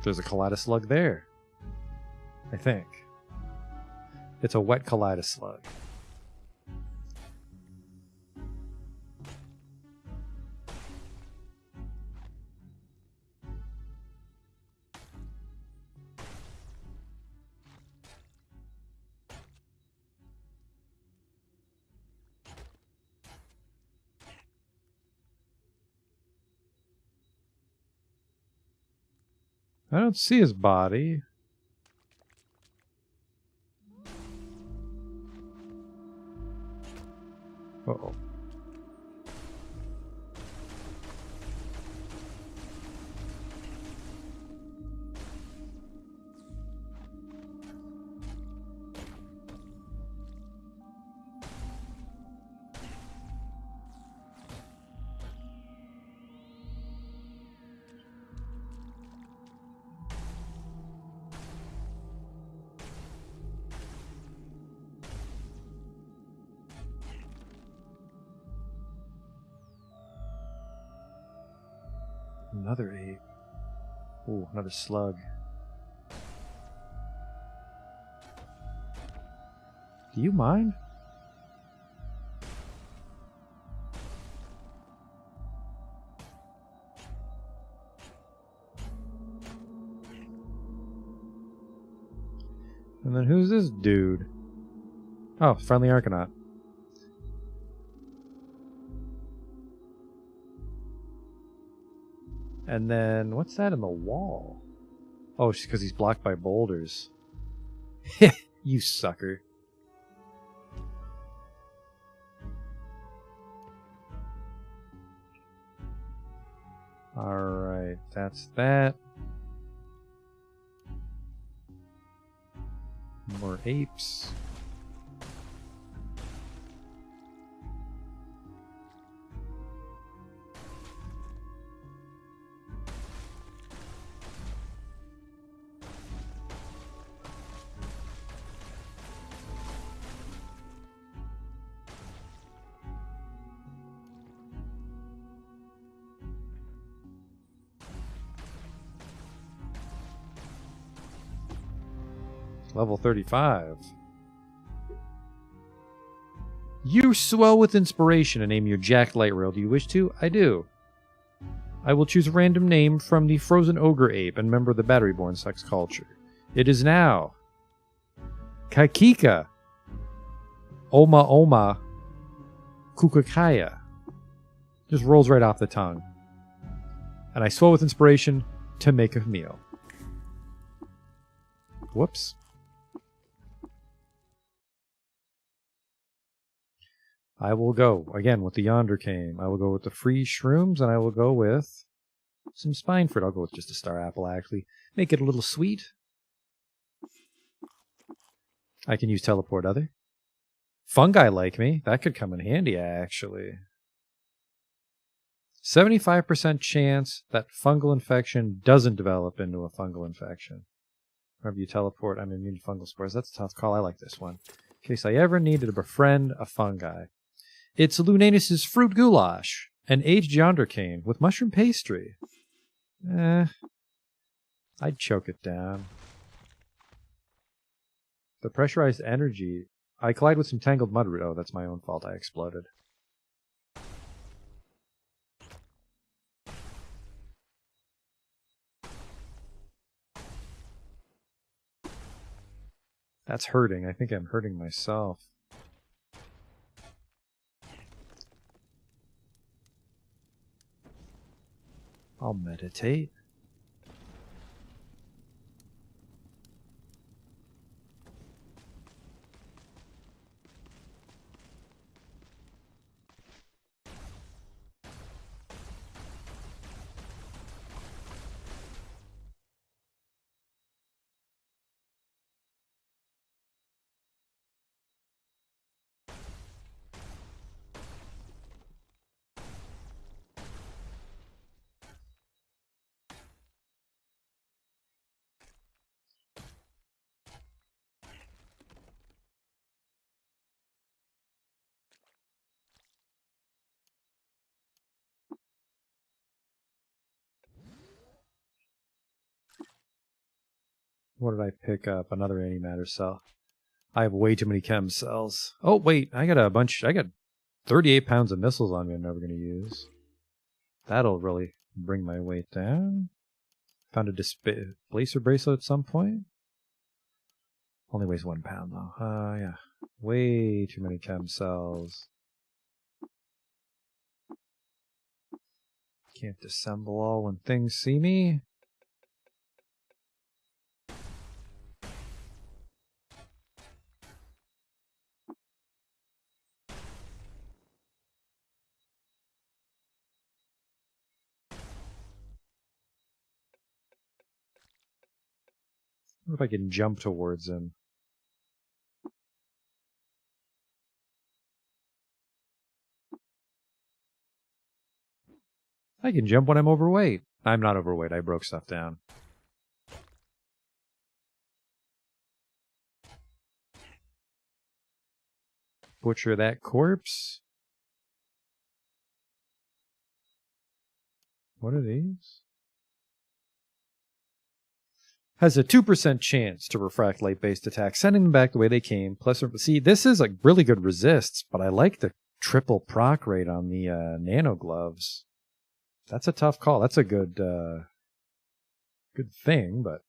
There's a kaleidoslug there, I think. It's a wet kaleidoslug. I don't see his body. Uh-oh. Another ape. Ooh, another slug. Do you mind? And then who's this dude? Oh, friendly Argonaut. And then, what's that in the wall? Oh, it's because he's blocked by boulders. You sucker. Alright, that's that. More apes. Level 35. You swell with inspiration and name your Jack Lightrail. Do you wish to? I do. I will choose a random name from the Frozen Ogre Ape and member of the Battery-born sex culture. It is now Kakika Oma Oma Kukakaya. Just rolls right off the tongue. And I swell with inspiration to make a meal. Whoops. I will go, again, with the Yonder Cane. I will go with the free shrooms, and I will go with some spine fruit. I'll go with just a star apple, actually. Make it a little sweet. I can use teleport other. Fungi like me. That could come in handy, actually. 75% chance that fungal infection doesn't develop into a fungal infection. Whenever you teleport, I'm immune to fungal spores. That's a tough call. I like this one. In case I ever needed to befriend a fungi. It's Lunanus's fruit goulash, an aged yonder cane with mushroom pastry. I'd choke it down. The pressurized energy. I collide with some tangled mudroot. Oh, that's my own fault. I exploded. That's hurting. I think I'm hurting myself. I'll meditate. What did I pick up? Another antimatter cell. I have way too many chem cells. Oh, wait. I got a bunch. I got 38 pounds of missiles on me I'm never going to use. That'll really bring my weight down. Found a displacer bracelet at some point. Only weighs 1 pound, though. Yeah. Way too many chem cells. Can't disassemble all when things see me. What if I can jump towards him? I can jump when I'm overweight. I'm not overweight. I broke stuff down. Butcher that corpse. What are these? has a 2% chance to refract light-based attacks, sending them back the way they came. Plus, see, this is like really good resists, but I like the triple proc rate on the nano gloves. That's a tough call. That's a good thing, but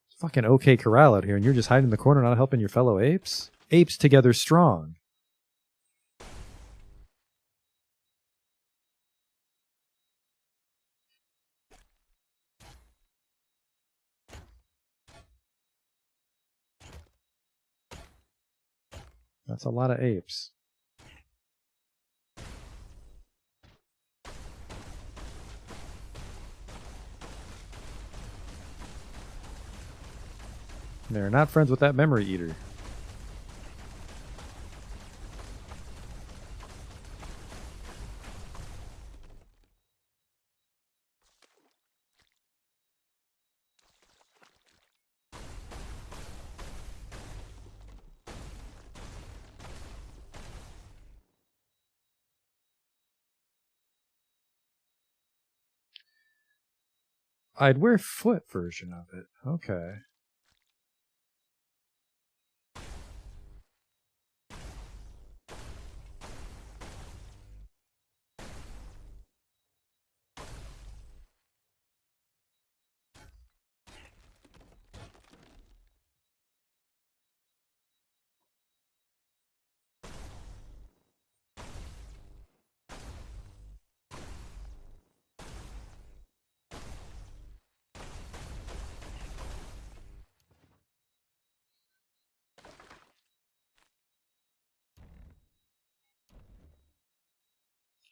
it's fucking OK Corral out here, and you're just hiding in the corner, not helping your fellow apes. Apes together strong. That's a lot of apes. They're not friends with that memory eater. I'd wear foot version of it. Okay.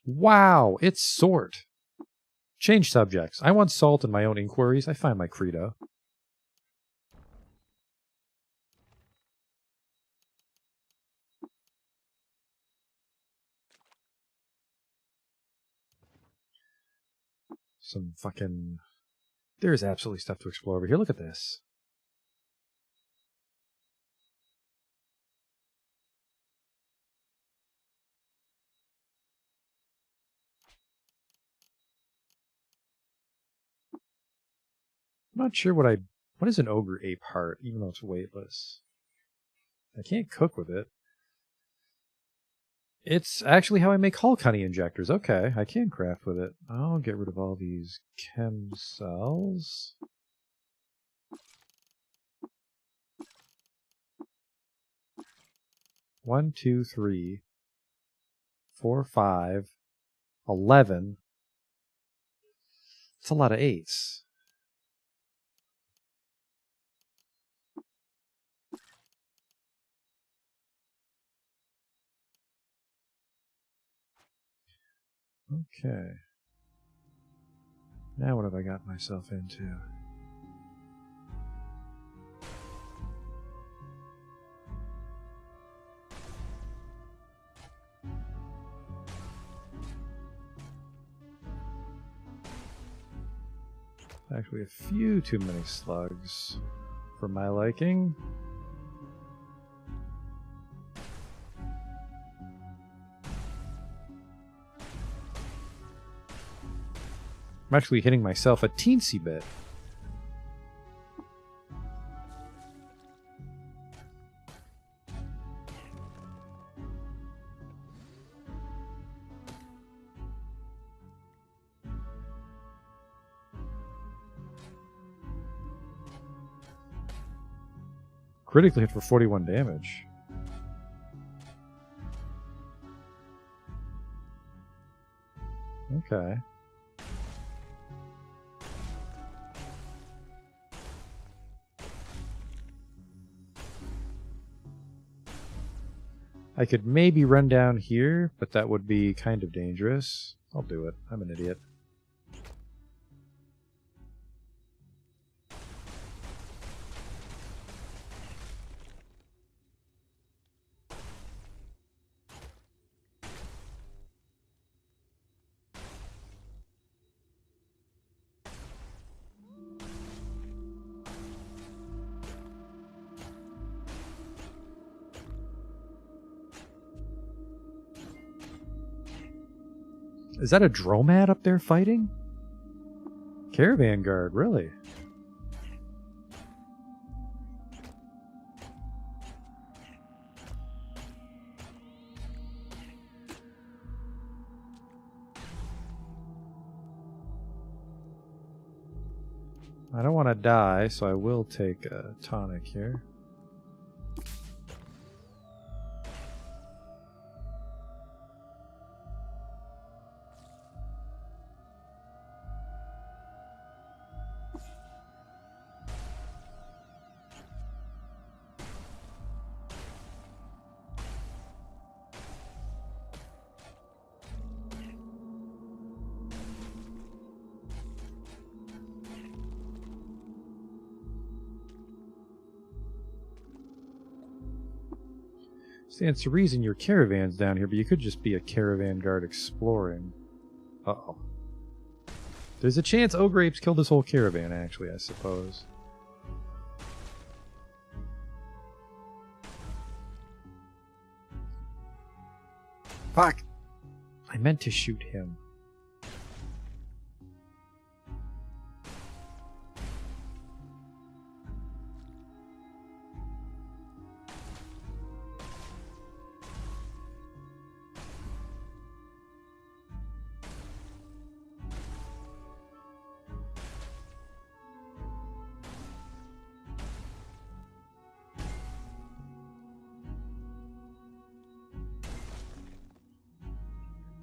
Wow, it's sort. Change subjects. I want salt in my own inquiries. I find my credo. Some fucking... There's absolutely stuff to explore over here. Look at this. I'm not sure what is an ogre ape heart, even though it's weightless. I can't cook with it. It's actually how I make Hulk honey injectors. Okay, I can craft with it. I'll get rid of all these chem cells. One, two, 3, 4, 5, 11. It's a lot of 8s. Okay. Now what have I got myself into? Actually, a few too many slugs for my liking. I'm actually hitting myself a teensy bit. Critically hit for 41 damage. Okay. I could maybe run down here, but that would be kind of dangerous. I'll do it. I'm an idiot. Is that a Dromad up there fighting? Caravan guard, really? I don't want to die, so I will take a tonic here. Stands to reason your caravan's down here, but you could just be a caravan guard exploring. Uh-oh. There's a chance Ogre Apes killed this whole caravan, actually, I suppose. Fuck! I meant to shoot him.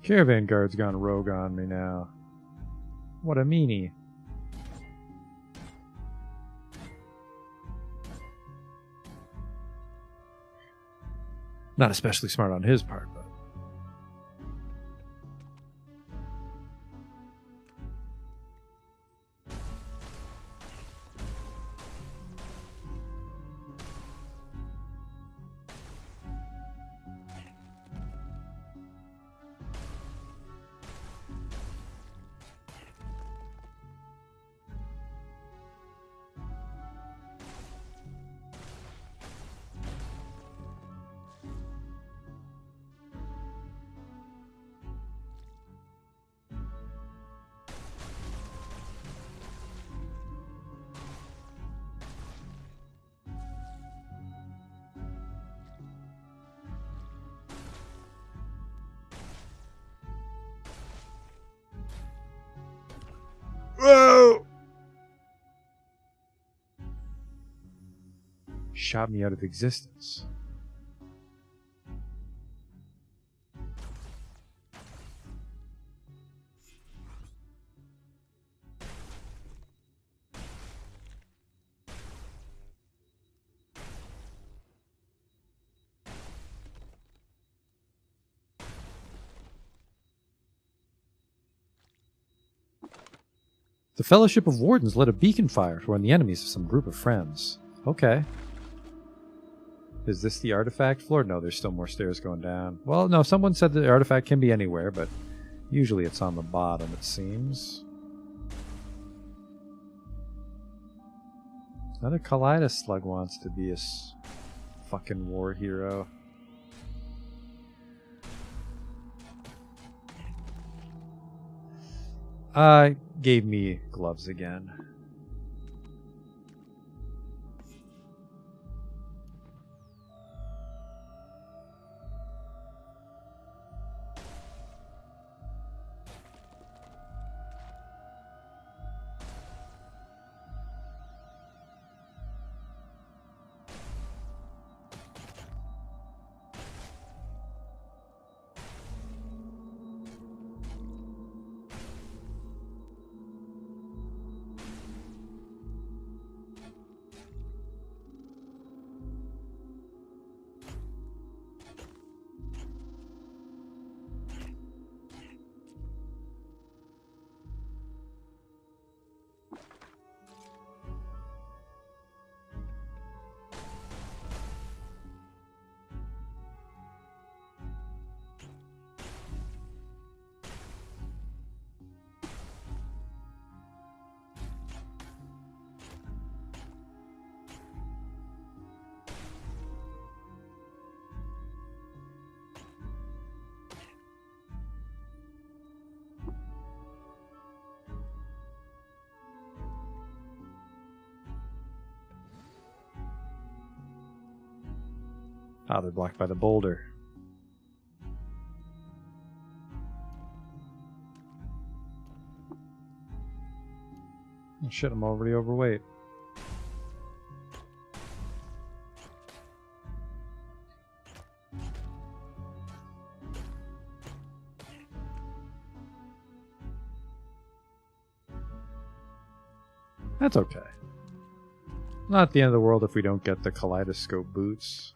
Caravan guard's gone rogue on me now. What a meanie. Not especially smart on his part, but... Whoa! Shot me out of existence. The Fellowship of Wardens lit a beacon fire to warn the enemies of some group of friends. Okay. Is this the artifact floor? No, there's still more stairs going down. Well, no, someone said the artifact can be anywhere, but usually it's on the bottom, it seems. Another Kaleidos slug wants to be a fucking war hero. Gave me gloves again. Ah, they're blocked by the boulder. Oh, shit, I'm already overweight. That's okay. Not the end of the world if we don't get the kaleidoscope boots.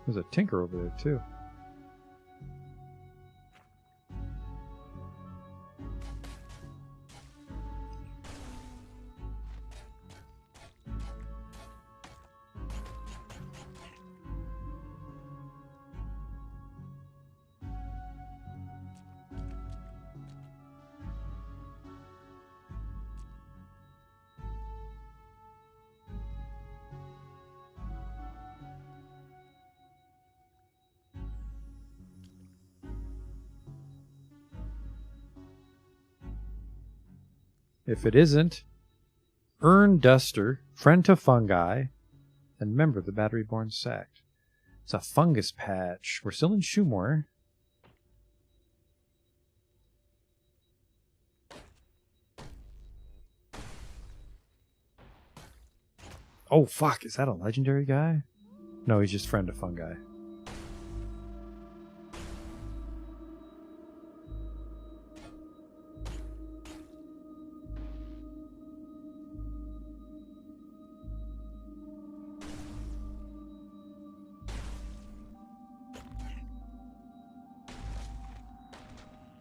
There's a tinker over there, too. If it isn't, Urn Duster, friend to fungi, and member of the Battery-born sect. It's a fungus patch. We're still in Shumor. Oh, fuck. Is that a legendary guy? No, he's just friend to fungi.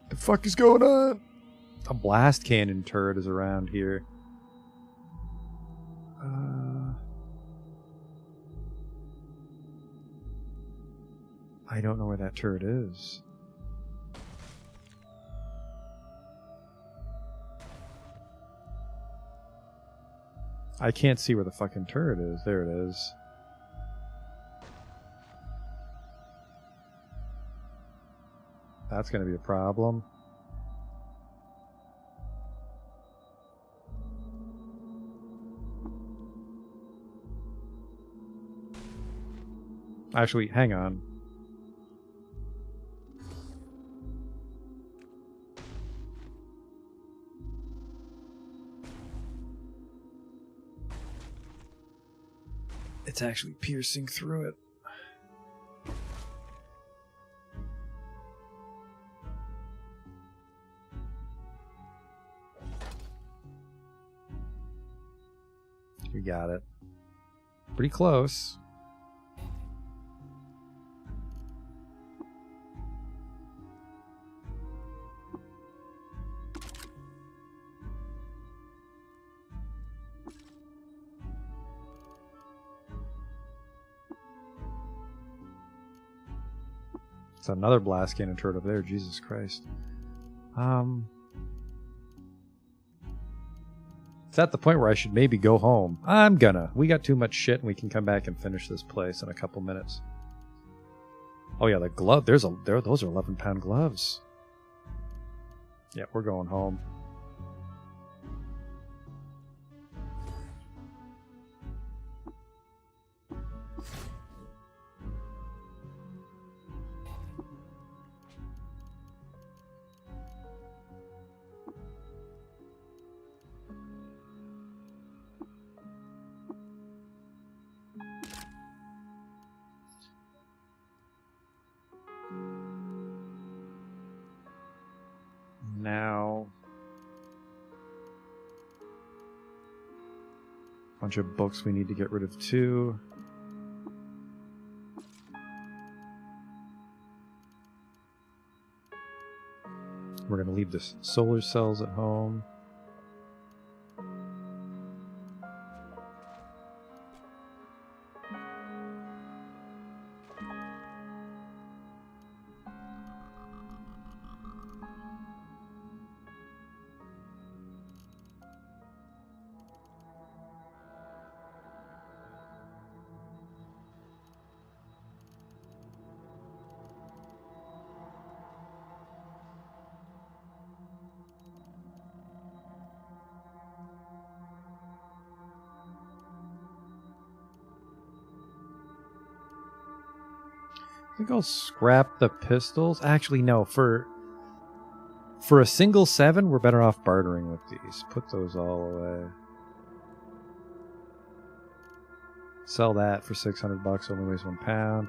The fuck is going on? A blast cannon turret is around here. I don't know where that turret is. I can't see where the fucking turret is. There it is. That's going to be a problem. Actually, hang on. It's actually piercing through it. We got it. Pretty close. It's another blast cannon turret over there. Jesus Christ. It's at the point where I should maybe go home. I'm gonna. We got too much shit and we can come back and finish this place in a couple minutes. Oh yeah, the glove. Those are 11-pound gloves. Yeah, we're going home. Now, bunch of books we need to get rid of too. We're going to leave the solar cells at home. I think I'll scrap the pistols. Actually, no. For a single 7, we're better off bartering with these. Put those all away. Sell that for 600 bucks. Only weighs 1 pound.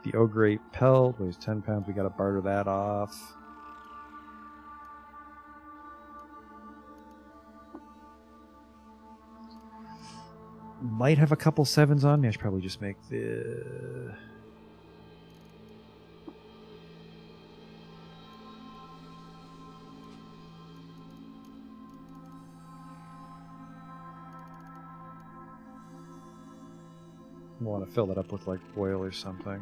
The Ograte pelt weighs 10 pounds. We gotta barter that off. Might have a couple 7s on me. I should probably just make the... want to fill that up with like oil or something.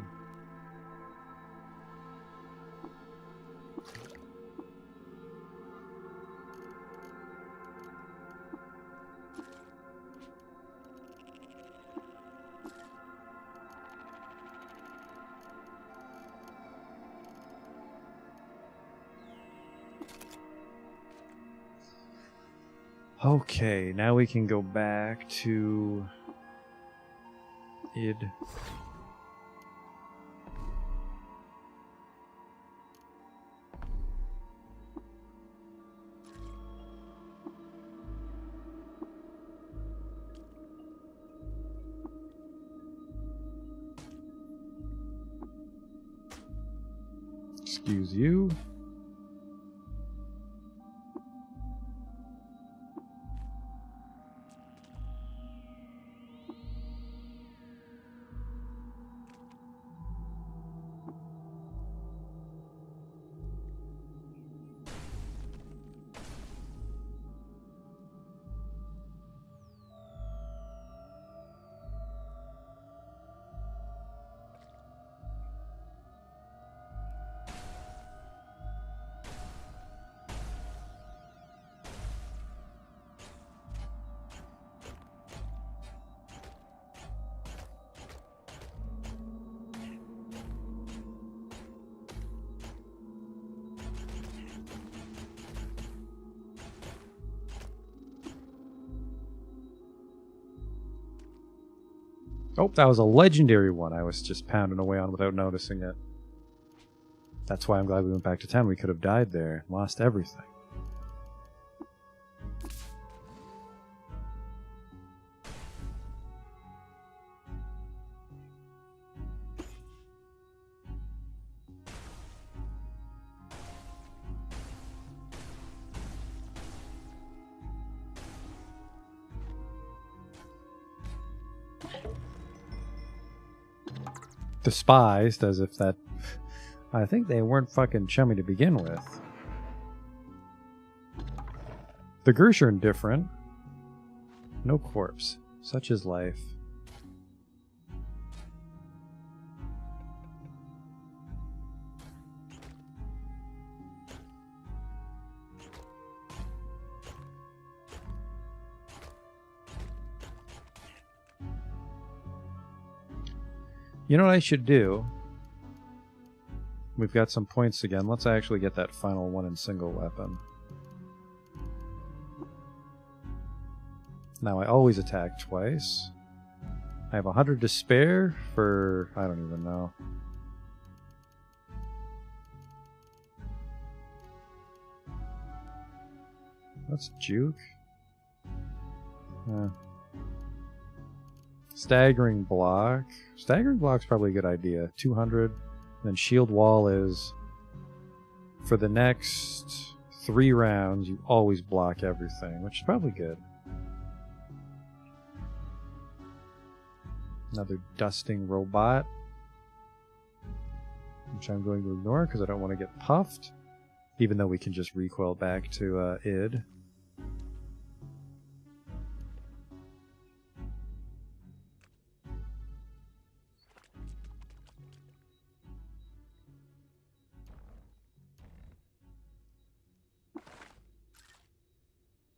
Okay, now we can go back to id. Excuse you. Oh, that was a legendary one I was just pounding away on without noticing it. That's why I'm glad we went back to 10. We could have died there. Lost everything. Despised, as if that... I think they weren't fucking chummy to begin with. The Gersh are indifferent. No corpse. Such is life. You know what I should do? We've got some points again. Let's actually get that final one in single weapon. Now I always attack twice. I have 100 to spare for... I don't even know. That's juke. Staggering block. Staggering block's probably a good idea. 200. Then shield wall is... For the next 3 rounds, you always block everything, which is probably good. Another dusting robot. Which I'm going to ignore because I don't want to get puffed. Even though we can just recoil back to id.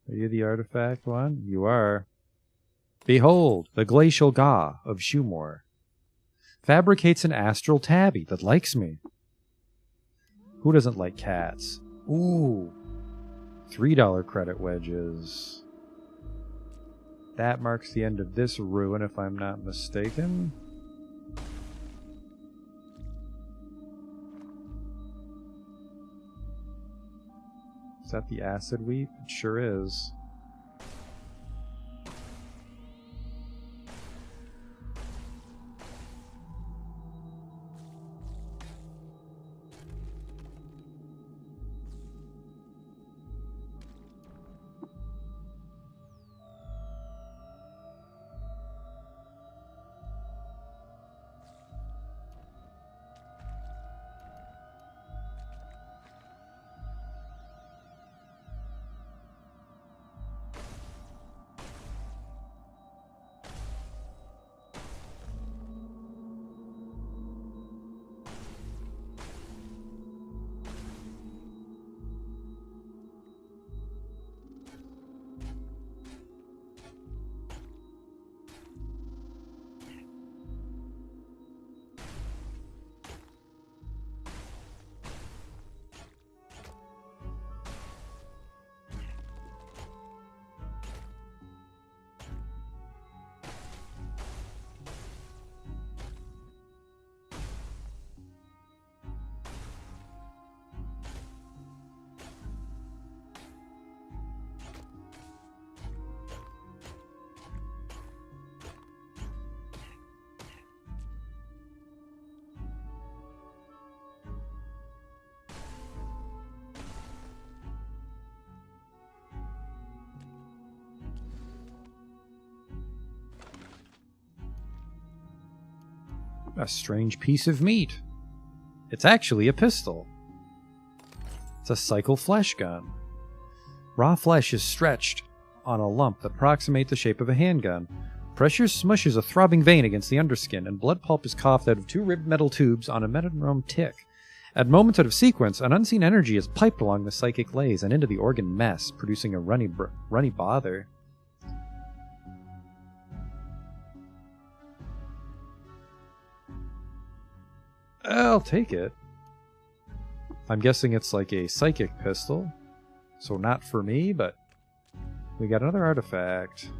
Are you the artifact one? You are. Behold, the glacial Ga of Shumor fabricates an astral tabby that likes me. Who doesn't like cats? Ooh. $3 credit wedges. That marks the end of this ruin, if I'm not mistaken. Is that the acid wheat? It sure is. A strange piece of meat. It's actually a pistol. It's a cycle flesh gun. Raw flesh is stretched on a lump that approximates the shape of a handgun. Pressure smushes a throbbing vein against the underskin, and blood pulp is coughed out of 2 ribbed metal tubes on a metronome tick. At moments out of sequence, an unseen energy is piped along the psychic lays and into the organ mess, producing a runny bother. I'll take it. I'm guessing it's like a psychic pistol. So not for me, but we got another artifact.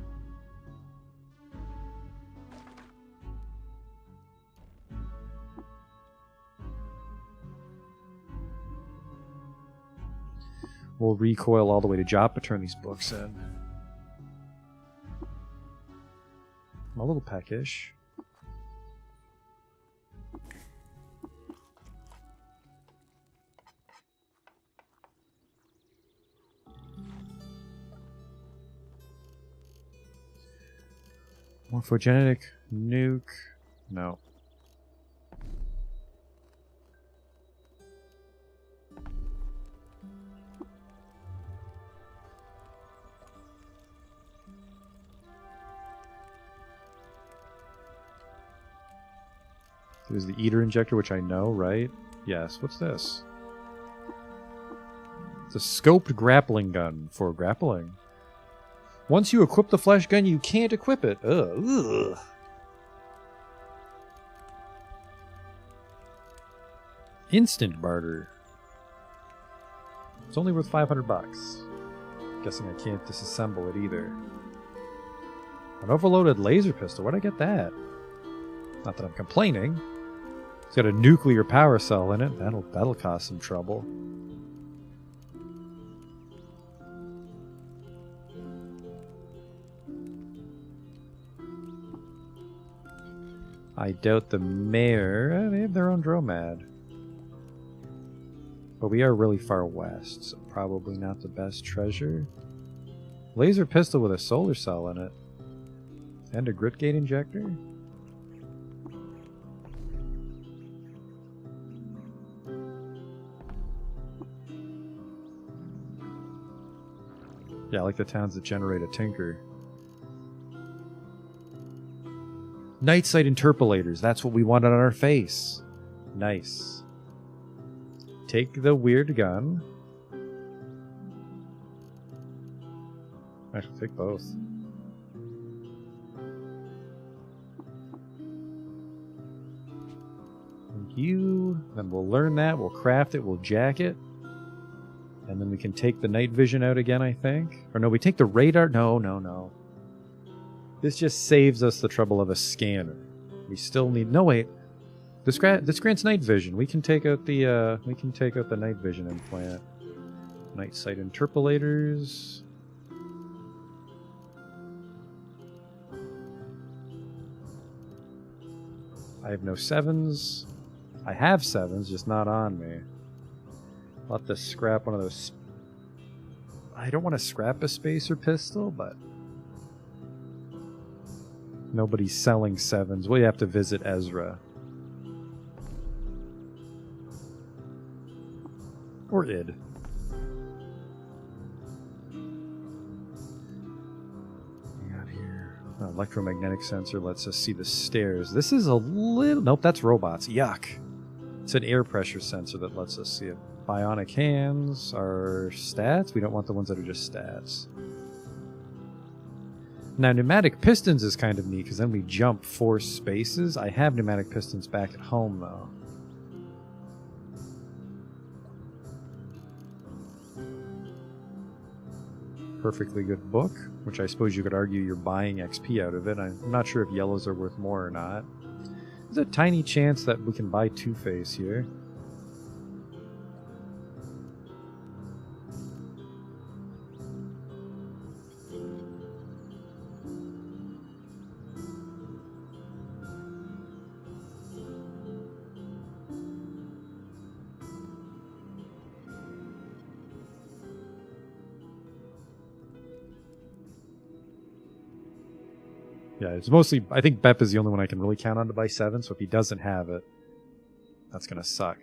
We'll recoil all the way to Joppa, turn these books in. I'm a little peckish. Morphogenetic nuke. No. There's the eater injector, which I know, right? Yes. What's this? It's a scoped grappling gun for grappling. Once you equip the flesh gun, you can't equip it. Ugh. Instant barter. It's only worth $500. Guessing I can't disassemble it either. An overloaded laser pistol. Where'd I get that? Not that I'm complaining. It's got a nuclear power cell in it. That'll cause some trouble. I doubt the mayor... they have their own Dromad. But we are really far west, so probably not the best treasure. Laser pistol with a solar cell in it. And a grit gate injector? Yeah, I like the towns that generate a tinker. Night sight interpolators, that's what we wanted on our face. Nice. Take the weird gun. Actually, take both. Thank you. Then we'll learn that, we'll craft it, we'll jack it. And then we can take the night vision out again, I think. Or no, we take the radar. No. This just saves us the trouble of a scanner. We still need... No, wait. This grants night vision. We can take out the night vision implant. Night sight interpolators. I have no 7s. I have 7s, just not on me. I'll have to scrap one of those. I don't want to scrap a spacer pistol, but nobody's selling 7s. We'll have to visit Ezra. Or id. Electromagnetic sensor lets us see the stairs. This is a little... Nope, that's robots. Yuck. It's an air pressure sensor that lets us see it. Bionic hands are stats. We don't want the ones that are just stats. Now, pneumatic pistons is kind of neat, because then we jump 4 spaces. I have pneumatic pistons back at home, though. Perfectly good book, which I suppose you could argue you're buying XP out of it. I'm not sure if yellows are worth more or not. There's a tiny chance that we can buy Two-Face here. Yeah, it's mostly... I think Bep is the only one I can really count on to buy 7, so if he doesn't have it, that's gonna suck.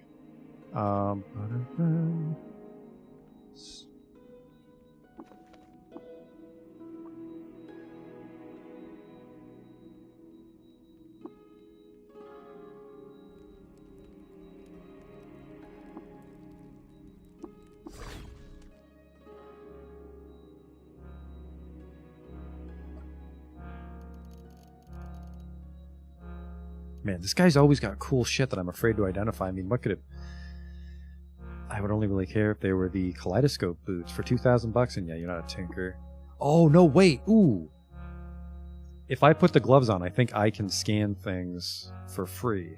Man, this guy's always got cool shit that I'm afraid to identify. I mean, what could it... I would only really care if they were the Kaleidoscope boots for $2,000, and yeah, you're not a tinker. Oh, no, wait! Ooh! If I put the gloves on, I think I can scan things for free.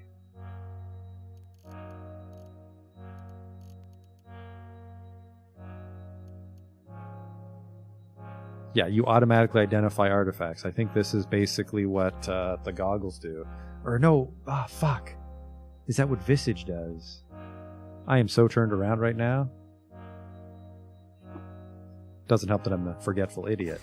Yeah, you automatically identify artifacts. I think this is basically what the goggles do. Or no, fuck. Is that what Visage does? I am so turned around right now. Doesn't help that I'm a forgetful idiot.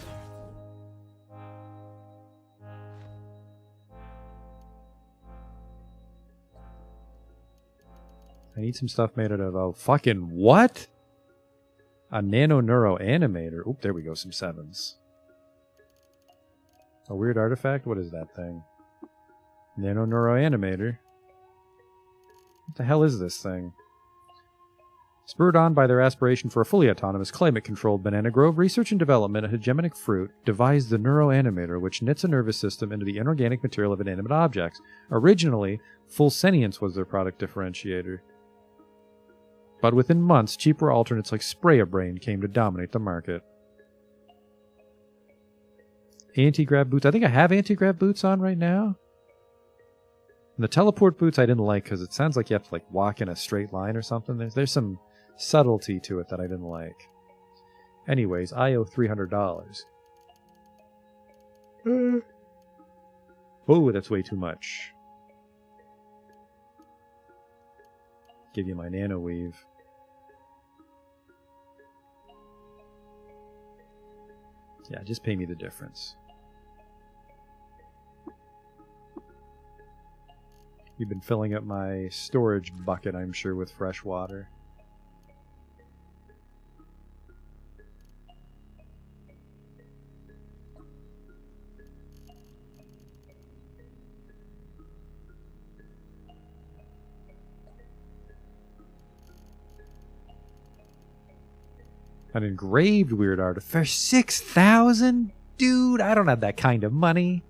I need some stuff made out of, oh, fucking what? A nano neuro animator. Oop, there we go, some 7s. A weird artifact? What is that thing? Nano neuro animator. What the hell is this thing? Spurred on by their aspiration for a fully autonomous, climate-controlled banana grove, research and development of hegemonic fruit devised the neuroanimator, which knits a nervous system into the inorganic material of inanimate objects. Originally, full sentience was their product differentiator. But within months, cheaper alternates like Spray-A-Brain came to dominate the market. Anti-grav boots. I think I have anti-grav boots on right now. And the teleport boots I didn't like because it sounds like you have to like walk in a straight line or something. There's some subtlety to it that I didn't like. Anyways, I owe $300. Oh, that's way too much. Give you my nano weave. Yeah, just pay me the difference. You've been filling up my storage bucket, I'm sure, with fresh water. An engraved weird artifact for 6,000? Dude, I don't have that kind of money.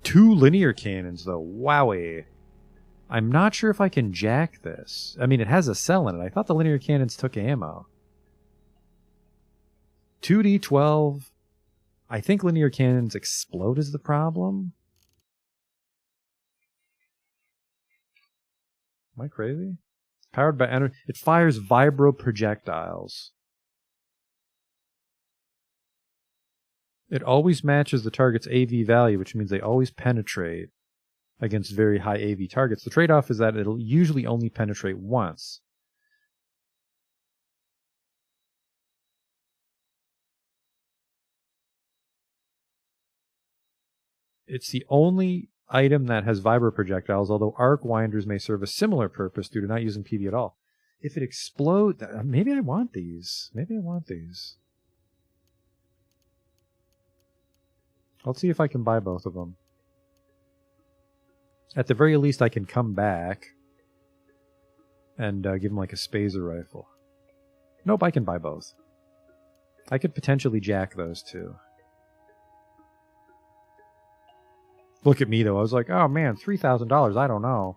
2 linear cannons, though. Wowie. I'm not sure if I can jack this. I mean, it has a cell in it. I thought the linear cannons took ammo. 2d12. I think linear cannons explode is the problem. Am I crazy? Powered by energy. It fires vibro projectiles. It always matches the target's AV value, which means they always penetrate against very high AV targets. The trade-off is that it'll usually only penetrate once. It's the only item that has vibro projectiles, although arc winders may serve a similar purpose due to not using PV at all. If it explodes, maybe I want these. Maybe I want these. I'll see if I can buy both of them. At the very least, I can come back and give him like a Spazer rifle. Nope, I can buy both. I could potentially jack those too. Look at me though. I was like, oh man, $3,000. I don't know.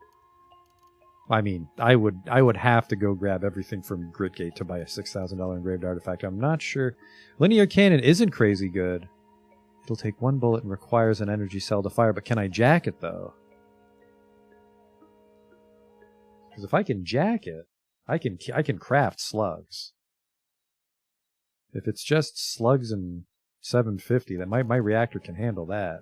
I mean, I would have to go grab everything from Gritgate to buy a $6,000 engraved artifact. I'm not sure. Linear cannon isn't crazy good. It'll take one bullet and requires an energy cell to fire, but can I jack it though? Because if I can jack it, I can craft slugs. If it's just slugs and 750, then my reactor can handle that.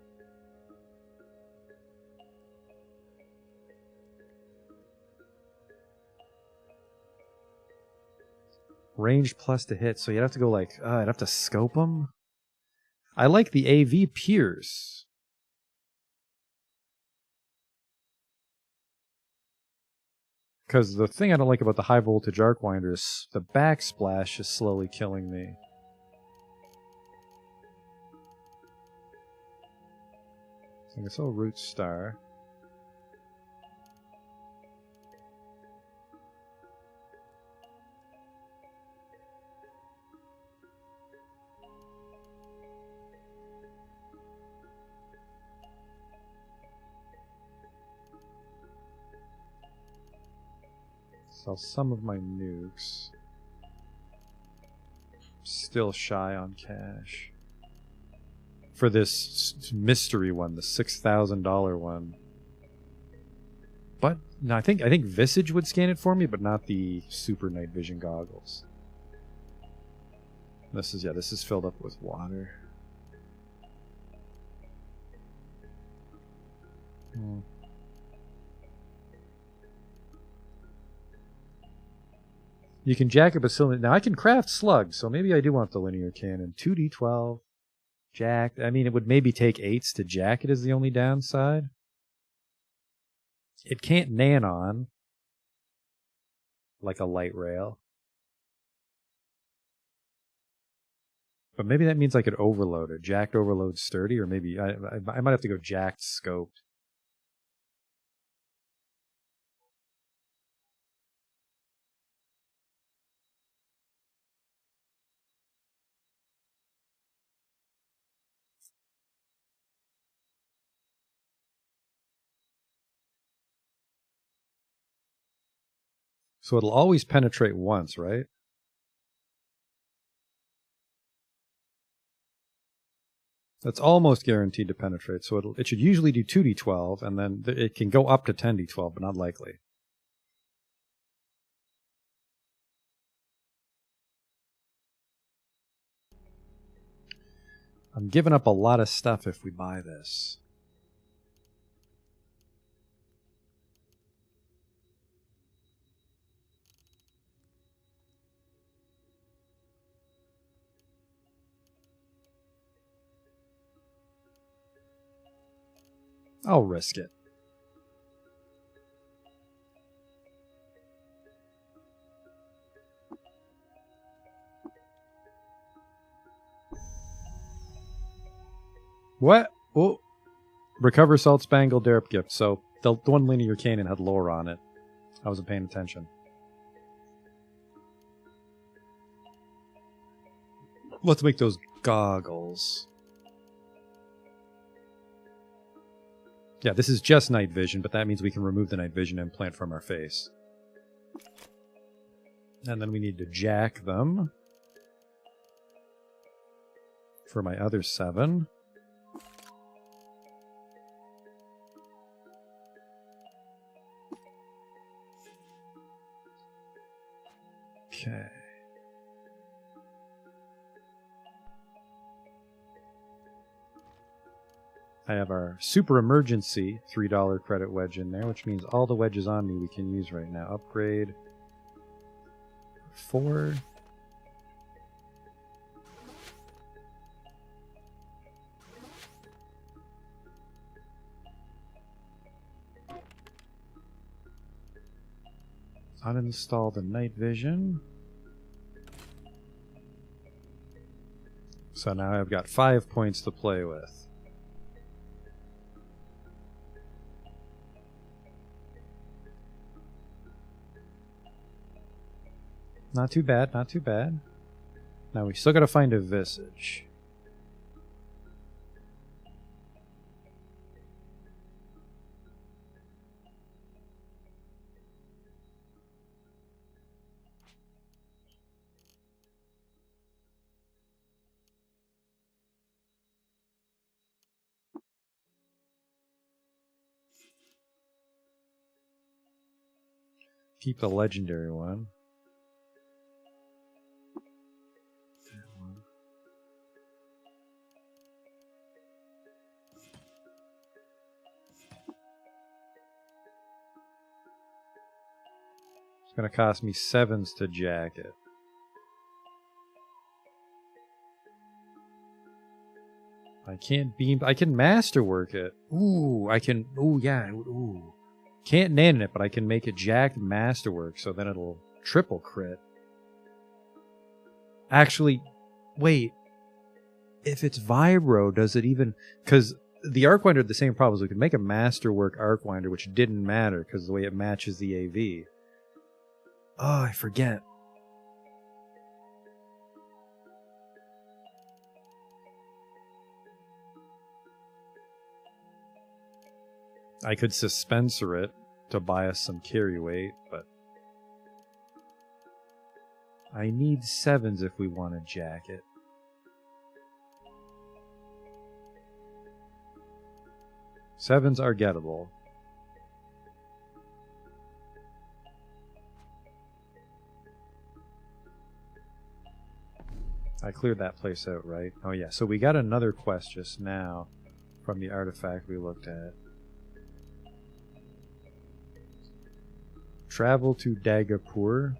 Range plus to hit, so you'd have to go like, I'd have to scope them. I like the AV Pierce. Because the thing I don't like about the high voltage arc winder is the backsplash is slowly killing me. So I saw Root Star. Sell some of my nukes. Still shy on cash. For this mystery one, the $6,000 one. But no, I think Visage would scan it for me, but not the super night vision goggles. This is filled up with water. You can jack up a cylinder. Now I can craft slugs, so maybe I do want the linear cannon. 2d12. Jack. I mean, it would maybe take 8s to jack it is the only downside. It can't Nanon like a light rail. But maybe that means I could overload it. Jacked overload sturdy, or maybe I might have to go jacked scoped. So it'll always penetrate once, right? That's almost guaranteed to penetrate. So it should usually do 2d12, and then it can go up to 10d12, but not likely. I'm giving up a lot of stuff if we buy this. I'll risk it. What? Oh. Recover Salt Spangled Derp Gift. So the one linear cannon had lore on it. I wasn't paying attention. Let's make those goggles. Yeah, this is just night vision, but that means we can remove the night vision implant from our face. And then we need to jack them for my other 7. Okay. I have our super emergency $3 credit wedge in there, which means all the wedges on me we can use right now. Upgrade 4. Uninstall the night vision. So now I've got 5 points to play with. Not too bad, not too bad. Now we still gotta find a visage. Keep the legendary one. It's gonna cost me 7s to jack it. I can't beam. I can masterwork it. Ooh, I can. Ooh, yeah. Ooh. Can't nan it, but I can make it jacked masterwork, so then it'll triple crit. Actually, wait. If it's Vibro, does it even... Because the Arcwinder had the same problems. We could make a masterwork Arcwinder, which didn't matter because of the way it matches the AV. Oh, I forget. I could suspensor it to buy us some carry weight, but I need 7s if we want to jack it. Sevens are gettable. I cleared that place out, right? Oh yeah, so we got another quest just now from the artifact we looked at. Travel to Dagapur.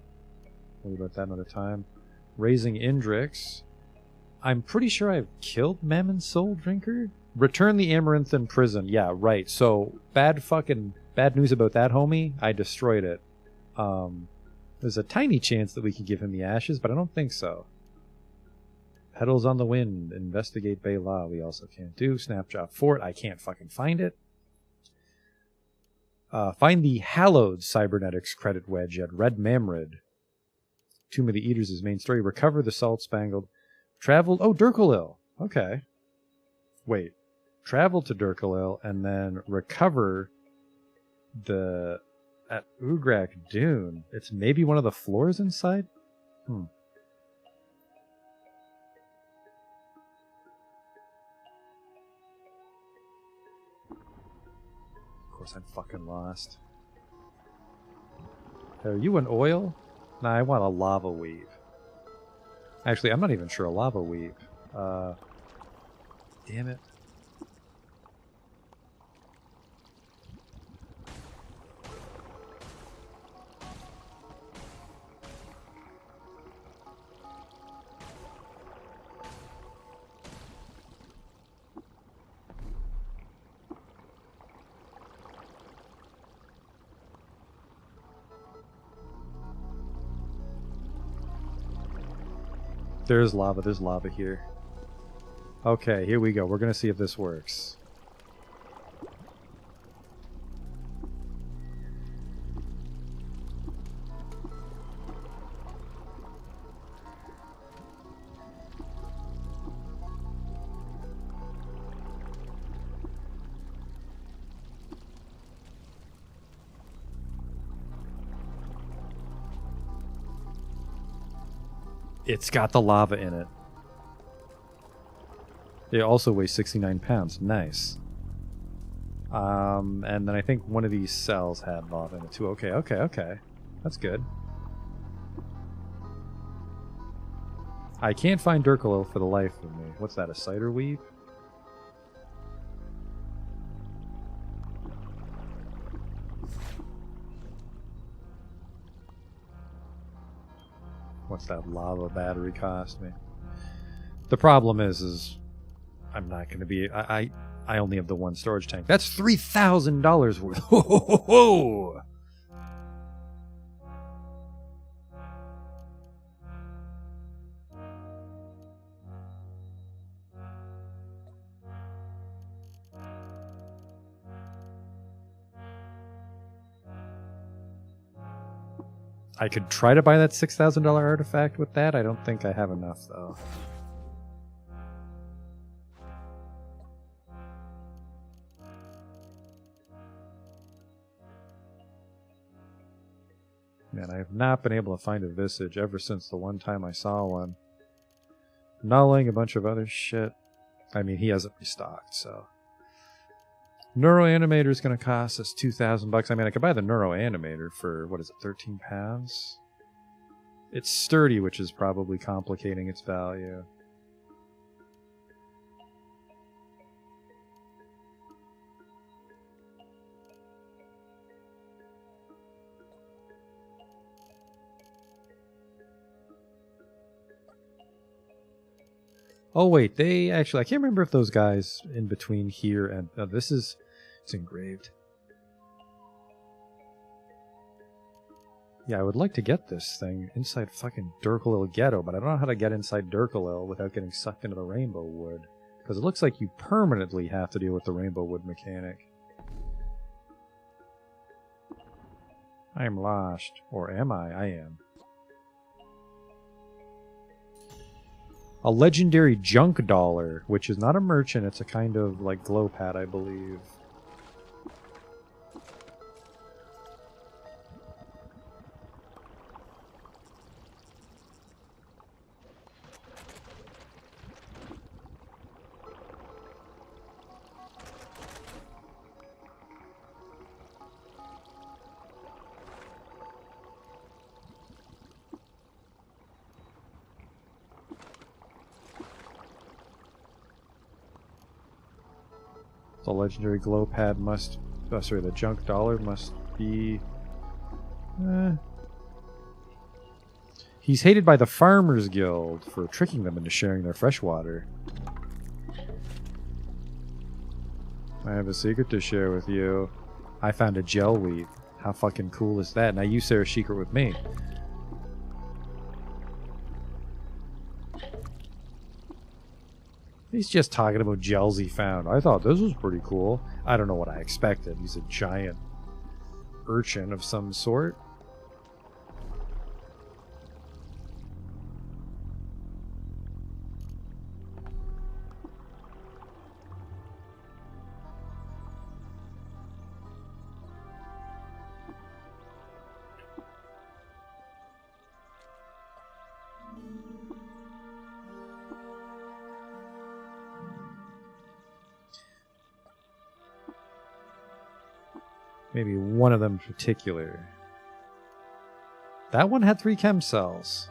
Worry about that another time. Raising Indrix. I'm pretty sure I've killed Mammon's Soul Drinker. Return the Amaranthan prison. Yeah, right. So bad news about that, homie. I destroyed it. There's a tiny chance that we can give him the ashes, but I don't think so. Petals on the Wind. Investigate Bela. We also can't do. Snapshot Fort. I can't fucking find it. Find the Hallowed Cybernetics credit wedge at Red Mamrid. Tomb of the Eaters is main story. Recover the Salt Spangled. Travel. Oh, Durkalil. Okay. Wait. Travel to Durkalil and then recover the... At Ugrak Dune. It's maybe one of the floors inside? Of course I'm fucking lost. Are you an oil? Nah, I want a lava weave. Actually, I'm not even sure a lava weave. Damn it. There's lava here. Okay, here we go. We're gonna see if this works. It's got the lava in it. It also weighs 69 pounds. Nice. And then I think one of these cells had lava in it too. Okay. That's good. I can't find Durkalil for the life of me. What's that, a cider weave? What's that lava battery cost me? The problem is I'm not going to be... I only have the one storage tank. That's $3,000 worth. Ho, ho, ho, ho. I could try to buy that $6,000 artifact with that. I don't think I have enough, though. Man, I have not been able to find a Visage ever since the one time I saw one. Nulling, a bunch of other shit. I mean, he hasn't restocked, so... Neuroanimator is going to cost us $2,000. I mean, I could buy the Neuroanimator for, what is it, 13 pounds? It's sturdy, which is probably complicating its value. Oh, wait, they actually... I can't remember if those guys in between here and... this is... It's engraved. Yeah, I would like to get this thing inside fucking Durkalil Ghetto, but I don't know how to get inside Durkalil without getting sucked into the Rainbow Wood. Because it looks like you permanently have to deal with the Rainbow Wood mechanic. I am lost. Or am I? I am. A legendary junk dollar, which is not a merchant, it's a kind of like glow pad, I believe. The legendary glow pad must... Oh, sorry, the junk dollar must be... He's hated by the Farmers Guild for tricking them into sharing their fresh water. I have a secret to share with you. I found a gel wheat. How fucking cool is that? Now you share a secret with me. He's just talking about gels he found. I thought this was pretty cool. I don't know what I expected. He's a giant urchin of some sort. Maybe one of them in particular. That one had 3 chem cells.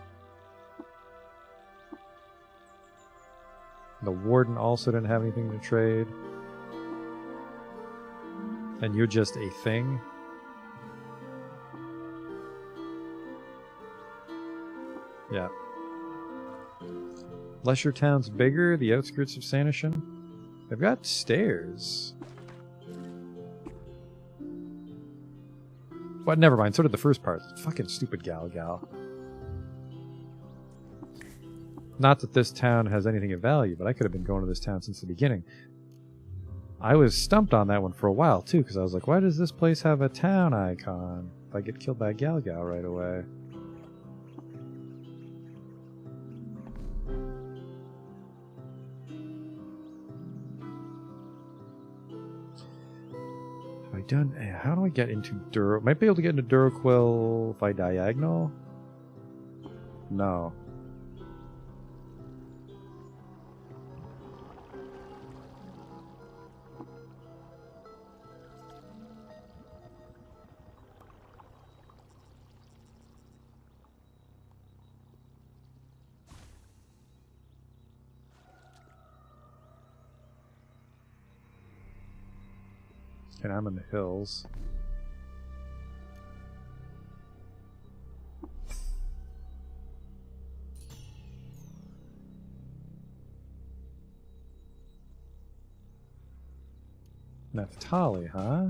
The Warden also didn't have anything to trade. And you're just a thing? Yeah. Lesher Town's bigger, the outskirts of Sanishan. They've got stairs. But never mind, so did the first part. Fucking stupid Gal. Not that this town has anything of value, but I could have been going to this town since the beginning. I was stumped on that one for a while, too, because I was like, why does this place have a town icon? If I get killed by Gal right away. Done. How do I get into Duro? Might be able to get into Duraquil by diagonal? No. And I'm in the hills. Naphtali, huh?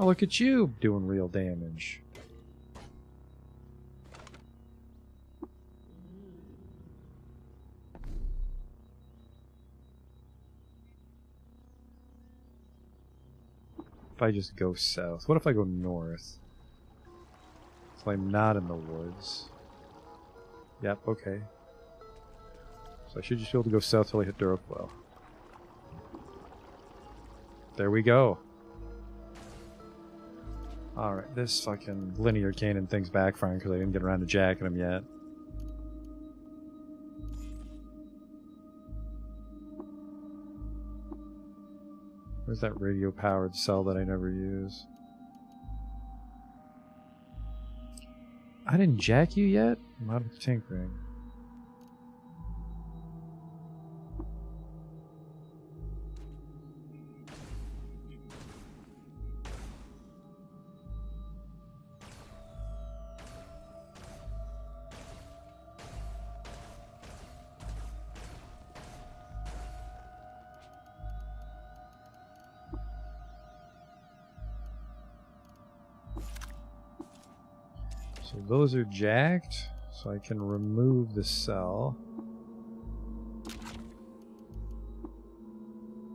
Oh, look at you doing real damage. If I just go south. What if I go north? So I'm not in the woods. Yep, okay. So I should just be able to go south till I hit Duracwell. There we go. Alright, this fucking linear cannon thing's backfiring because I didn't get around to jacking him yet. Where's that radio-powered cell that I never use? I didn't jack you yet? I'm out of tinkering. So those are jacked, so I can remove the cell.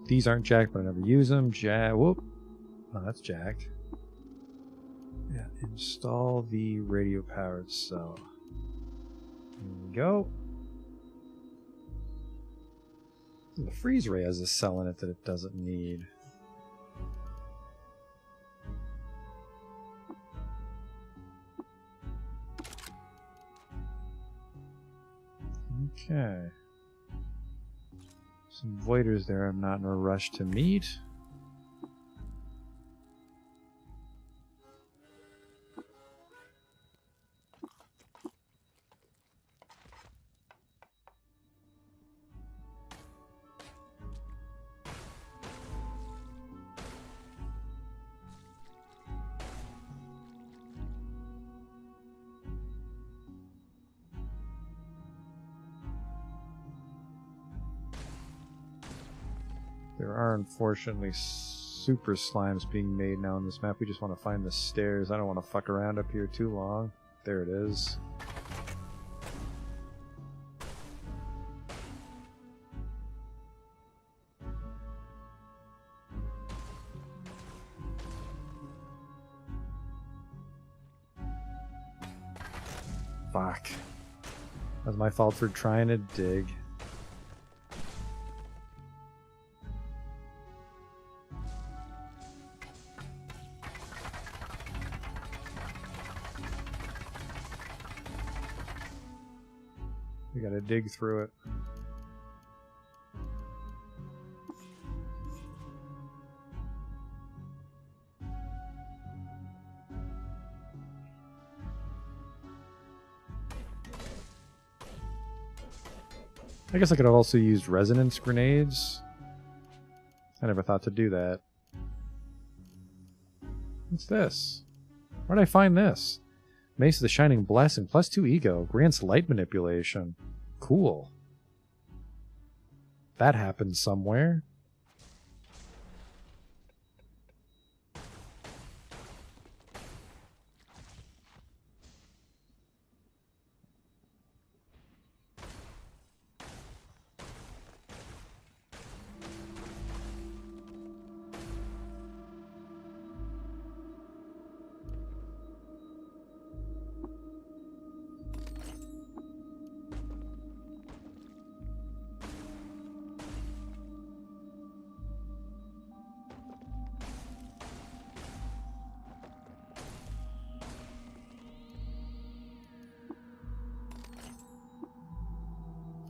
These aren't jacked, but I never use them. Whoop. Oh, that's jacked. Yeah, install the radio-powered cell. There we go. The freeze ray has a cell in it that it doesn't need. Okay. Some voiders there I'm not in a rush to meet. There are unfortunately super slimes being made now on this map. We just want to find the stairs. I don't want to fuck around up here too long. There it is. Fuck. That's my fault for trying to dig. We gotta dig through it. I guess I could have also used resonance grenades. I never thought to do that. What's this? Where'd I find this? Mace of the Shining Blessing, +2 ego, grants light manipulation. Cool. That happens somewhere.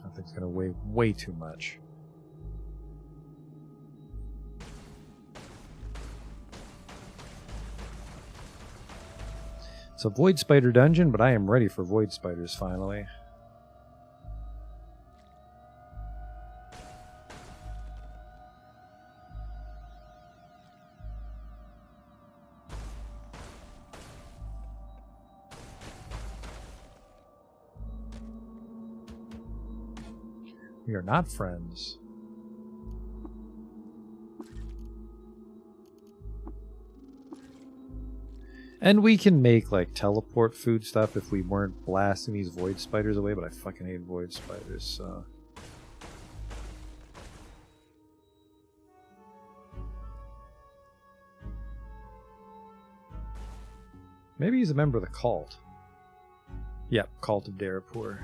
That thing's gonna weigh way too much. It's a Void Spider dungeon, but I am ready for Void Spiders finally. We are not friends. And we can make, like, teleport food stuff if we weren't blasting these void spiders away, but I fucking hate void spiders, so... Maybe he's a member of the cult. Yep, Cult of Darapur.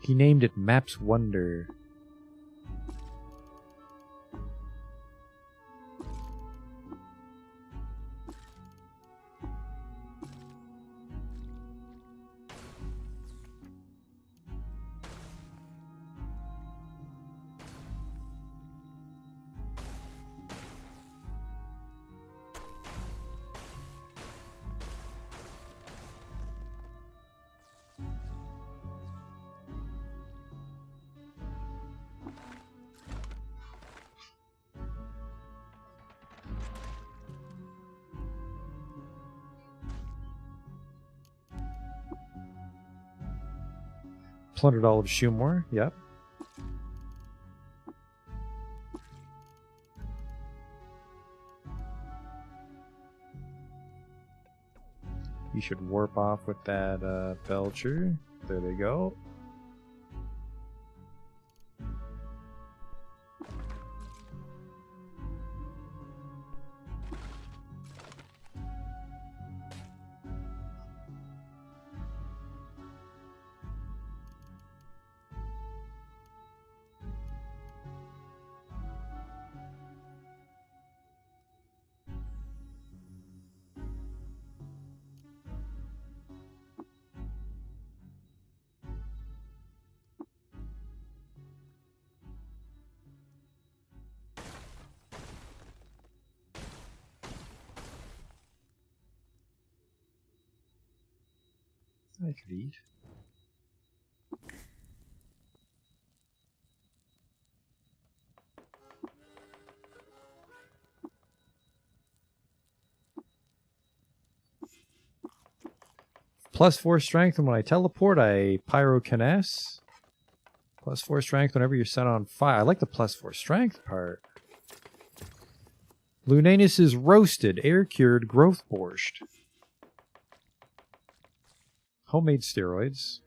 He named it Maps Wonder. Plundered all of Shumor, yep. You should warp off with that Belcher. There they go. I could eat. +4 strength, and when I teleport, I pyrokinese. +4 strength whenever you're set on fire. I like the +4 strength part. Lunanus is roasted, air-cured growth borscht. Homemade steroids.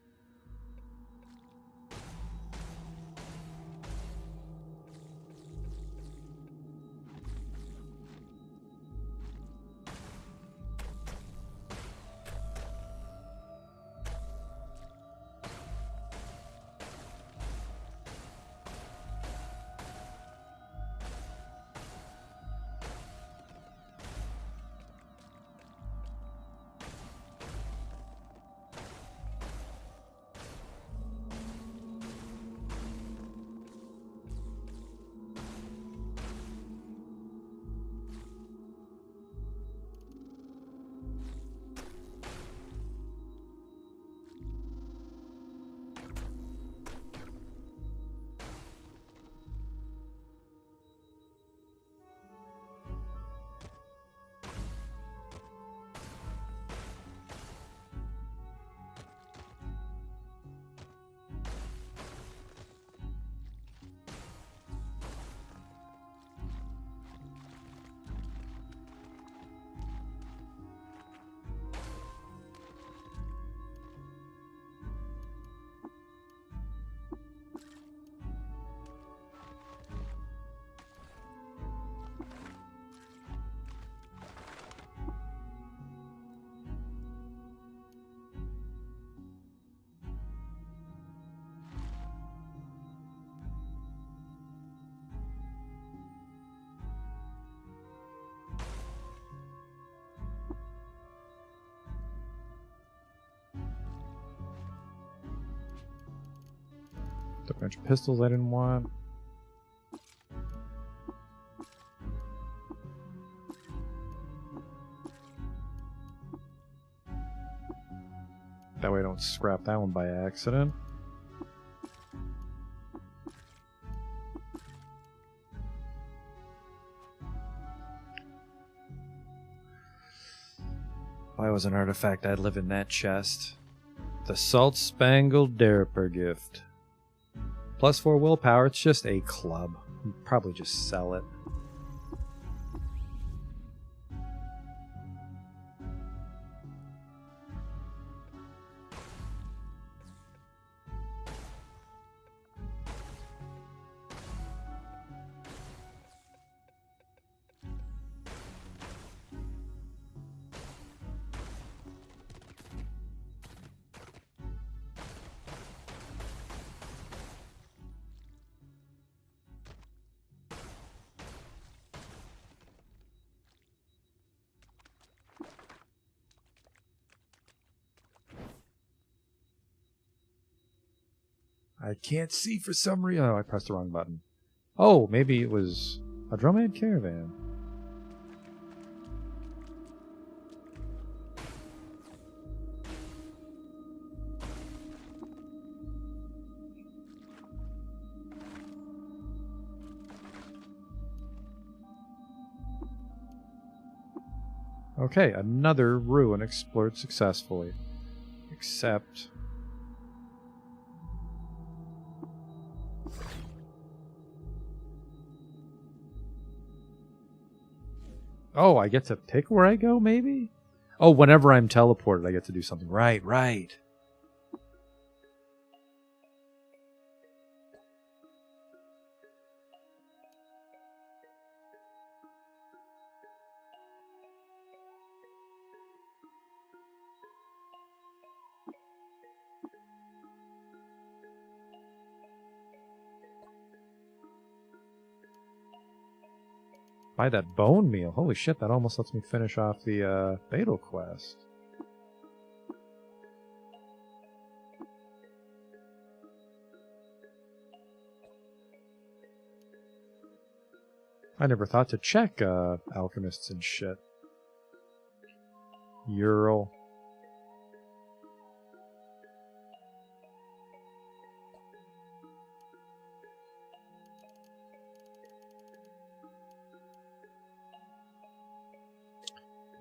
Bunch of pistols I didn't want. That way I don't scrap that one by accident. If I was an artifact, I'd live in that chest. The Salt Spangled Derper gift. +4 willpower, it's just a club. I'd probably just sell it. I can't see for some reason. Oh, I pressed the wrong button. Oh, maybe it was a Dromad Caravan. Okay, another ruin explored successfully. Except... oh, I get to pick where I go, maybe? Oh, whenever I'm teleported, I get to do something. Right, right. Buy that bone meal. Holy shit, that almost lets me finish off the Beidel quest. I never thought to check alchemists and shit. Ural.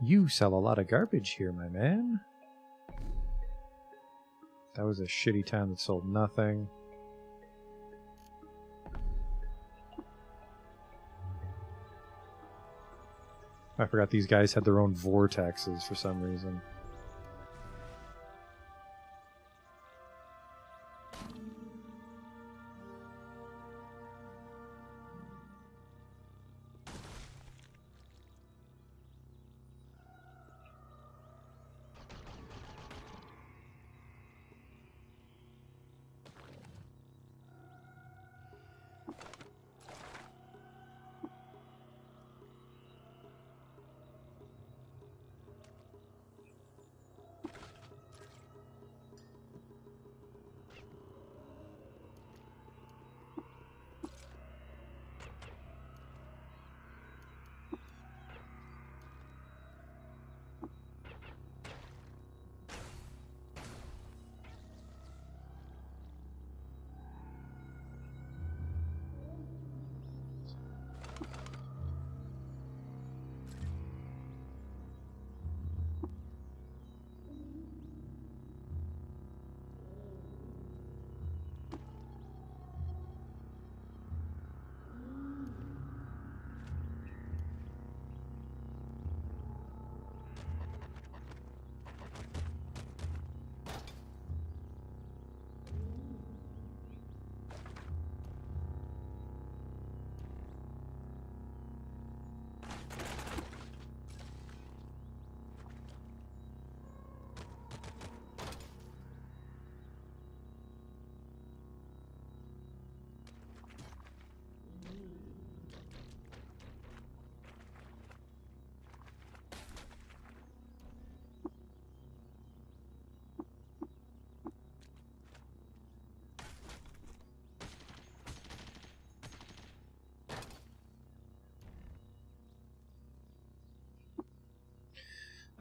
You sell a lot of garbage here, my man. That was a shitty town that sold nothing. I forgot these guys had their own vortexes for some reason.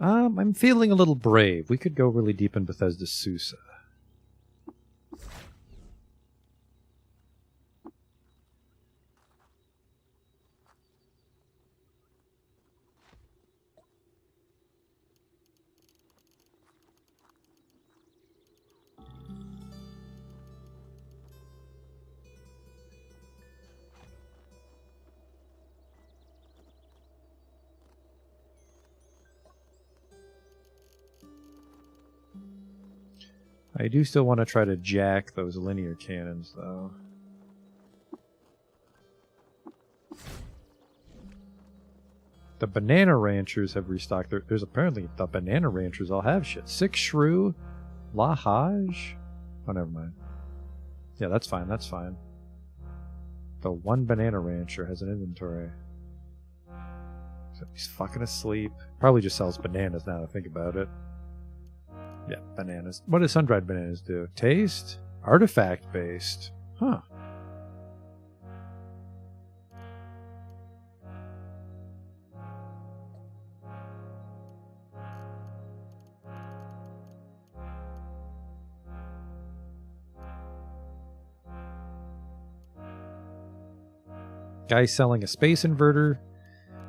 I'm feeling a little brave. We could go really deep in Bethesda Susa. I do still want to try to jack those linear cannons, though. The Banana Ranchers have restocked. There's apparently the Banana Ranchers all have shit. 6 Shrew, La Haj. Oh, never mind. Yeah, that's fine. That's fine. The one Banana Rancher has an inventory. So he's fucking asleep. Probably just sells bananas now that I think about it. Yeah, bananas. What do sun-dried bananas do? Taste? Artifact-based. Huh. Guy selling a space inverter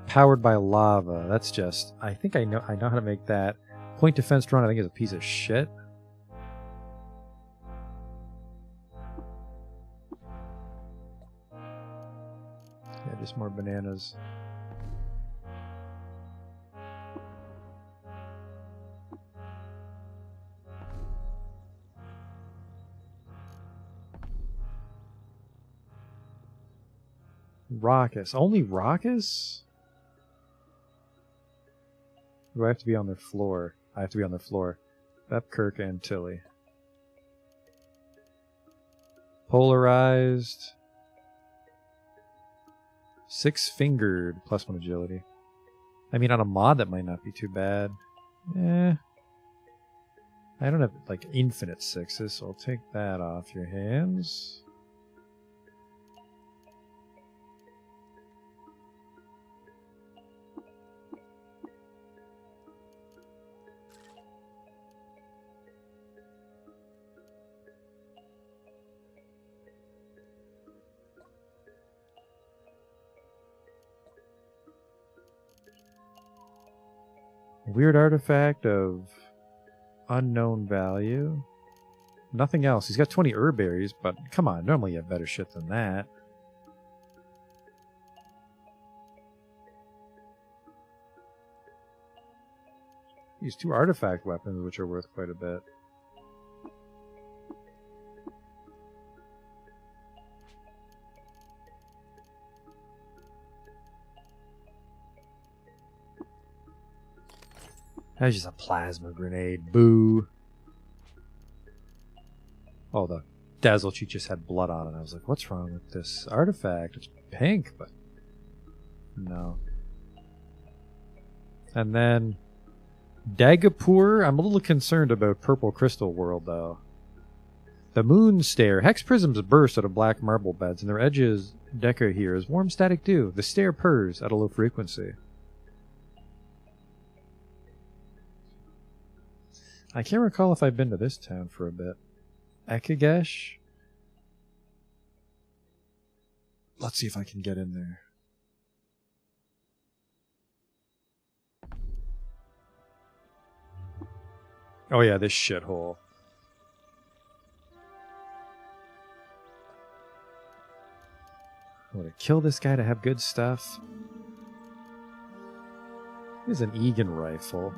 powered by lava. That's just... I think I know how to make that. Point defense drone, I think, is a piece of shit. Yeah, just more bananas. Raucous. Only Raucous? Do I have to be on their floor? I have to be on their floor. Bepkirk and Tilly. Polarized. 6-fingered. +1 agility. I mean, on a mod, that might not be too bad. Eh. I don't have, like, infinite 6s, so I'll take that off your hands. Weird artifact of unknown value. Nothing else. He's got 20 herberries, but come on, normally you have better shit than that. These 2 artifact weapons, which are worth quite a bit. That was just a plasma grenade. Boo. Oh, the Dazzle Cheat just had blood on it. I was like, what's wrong with this artifact? It's pink, but no. And then Dagapur. I'm a little concerned about Purple Crystal World, though. The Moon Stair. Hex prisms burst out of black marble beds, and their edges deca here is warm static dew. The stair purrs at a low frequency. I can't recall if I've been to this town for a bit. Ekagesh? Let's see if I can get in there. Oh yeah, this shithole. Would I kill this guy to have good stuff? Here's an Egan rifle.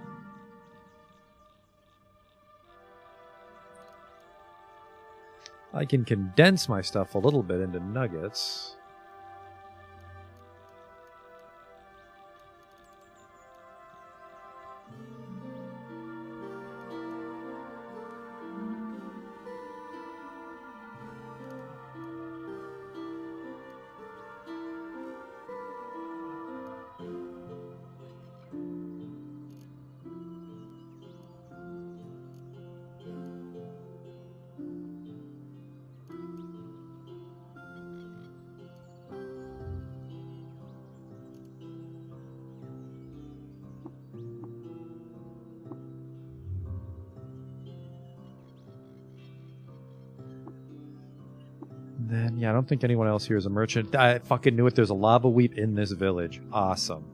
I can condense my stuff a little bit into nuggets. Yeah, I don't think anyone else here is a merchant. I fucking knew it. There's a lava weep in this village. Awesome.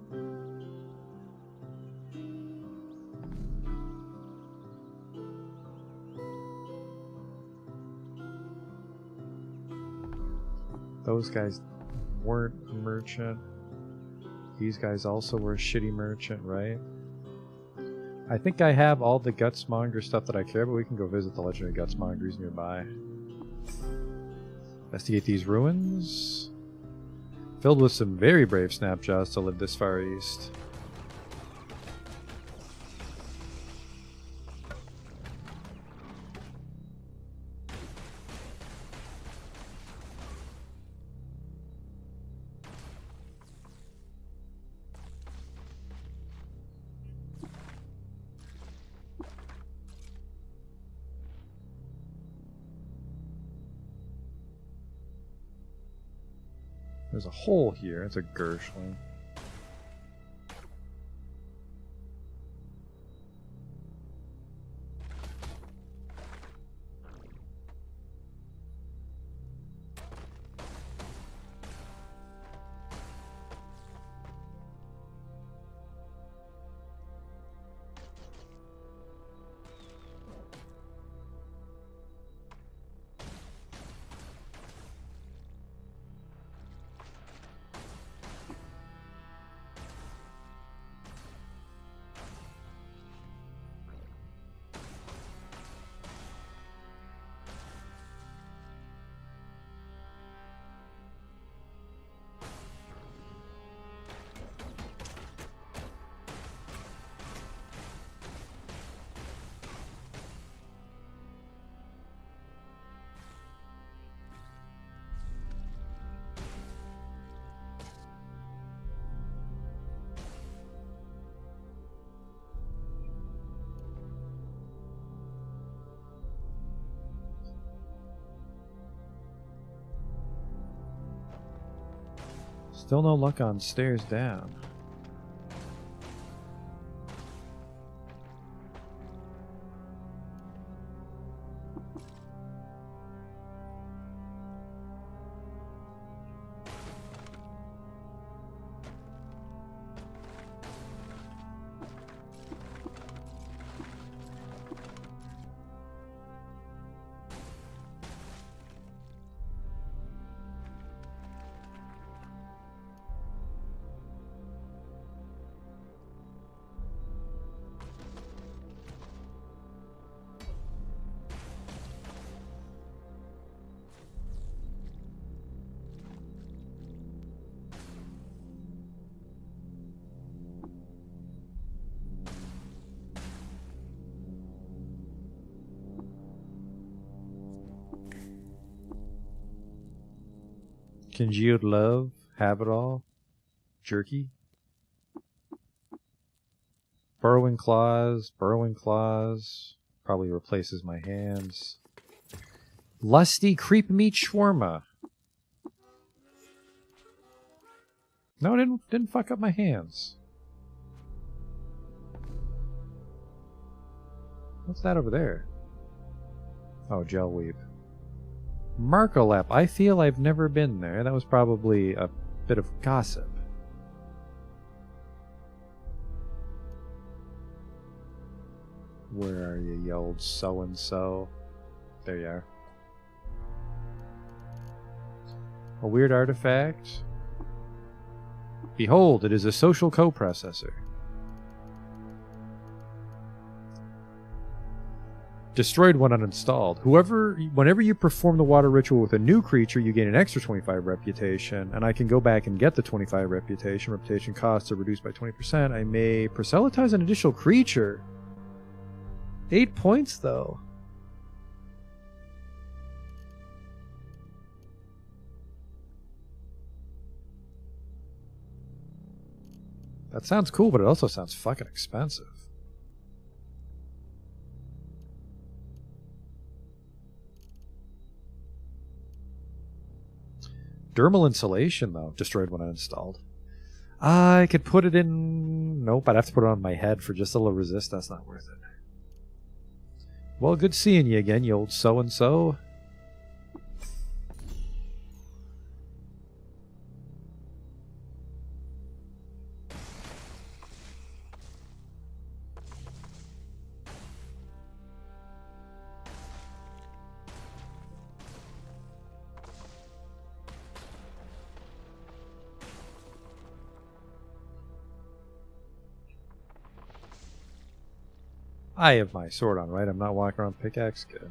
Those guys weren't a merchant. These guys also were a shitty merchant, right? I think I have all the Gutsmonger stuff that I care, but we can go visit the legendary Gutsmongers nearby. Investigate these ruins. Filled with some very brave snapjaws to live this far east. There's a hole here. It's a Gershwin. Still no luck on stairs down. Congealed love, have it all, jerky. Burrowing claws, probably replaces my hands. Lusty creep meat shawarma. No, it didn't fuck up my hands. What's that over there? Oh, gel weep. Markolap. I feel I've never been there. That was probably a bit of gossip. Where are you, you old so-and-so? There you are. A weird artifact. Behold, it is a social coprocessor. Destroyed when uninstalled. Whenever you perform the water ritual with a new creature, you gain an extra 25 reputation, and I can go back and get the 25 reputation. Reputation costs are reduced by 20%. I may proselytize an additional creature. 8 points, though. That sounds cool, but it also sounds fucking expensive. Dermal insulation, though, destroyed when uninstalled. I could put it in... Nope, I'd have to put it on my head for just a little resist. That's not worth it. Well, good seeing you again, you old so-and-so. I have my sword on, right? I'm not walking around pickaxe. Good.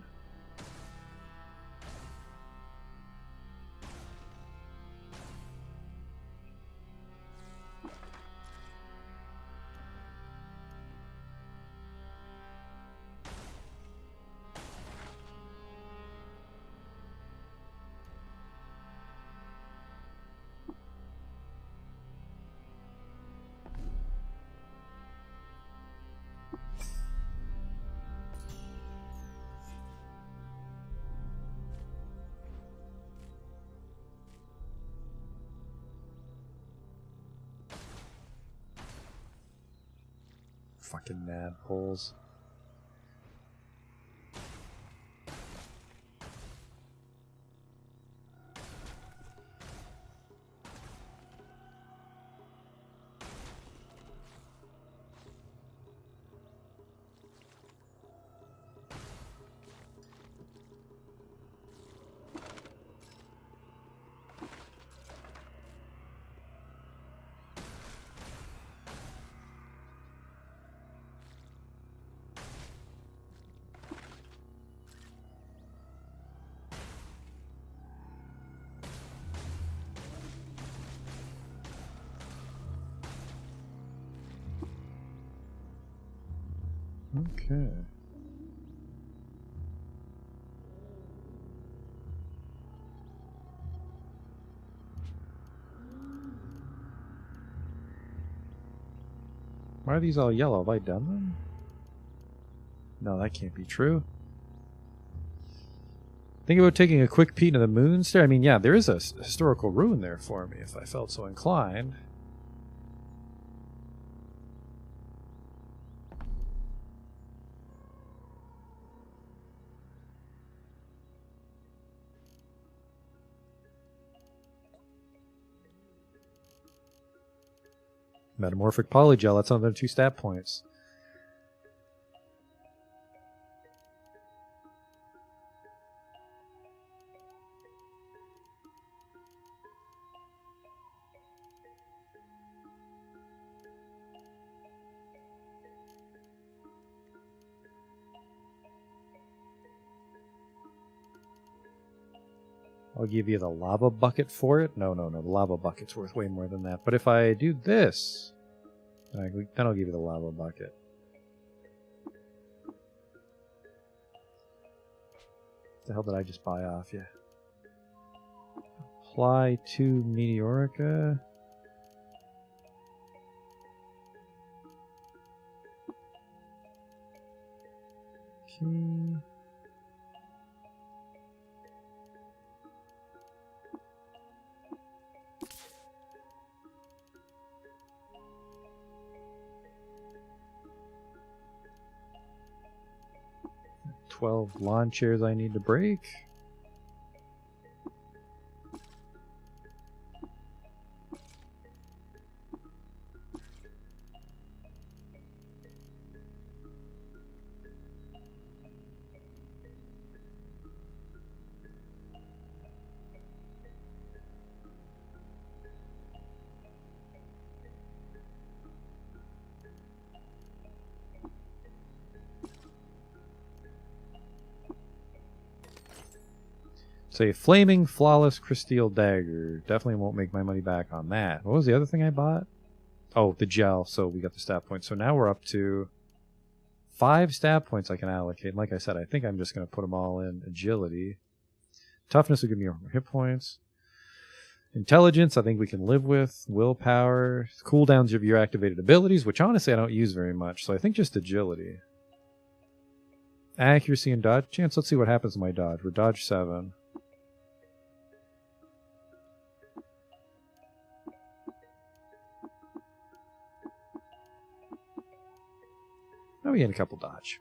Fucking mad holes. Okay. Why are these all yellow? Have I done them? No, that can't be true. Think about taking a quick peek into the Moonstair. I mean, yeah, there is a historical ruin there for me if I felt so inclined. Metamorphic polygel, that's another 2 stat points. I'll give you the lava bucket for it. No, the lava bucket's worth way more than that. But if I do this, then I'll give you the lava bucket. What the hell did I just buy off you? Apply to Meteorica. Okay. $12 lawn chairs I need to break. Say flaming flawless crysteel dagger. Definitely won't make my money back on that. What was the other thing I bought? Oh, the gel. So we got the stat points. So now we're up to 5 stat points I can allocate. And like I said, I think I'm just going to put them all in agility. Toughness will give me more hit points. Intelligence, I think we can live with. Willpower. Cooldowns of your activated abilities, which honestly I don't use very much. So I think just agility. Accuracy and dodge chance. Let's see what happens to my dodge. We're dodge 7. Now we get a couple dodge.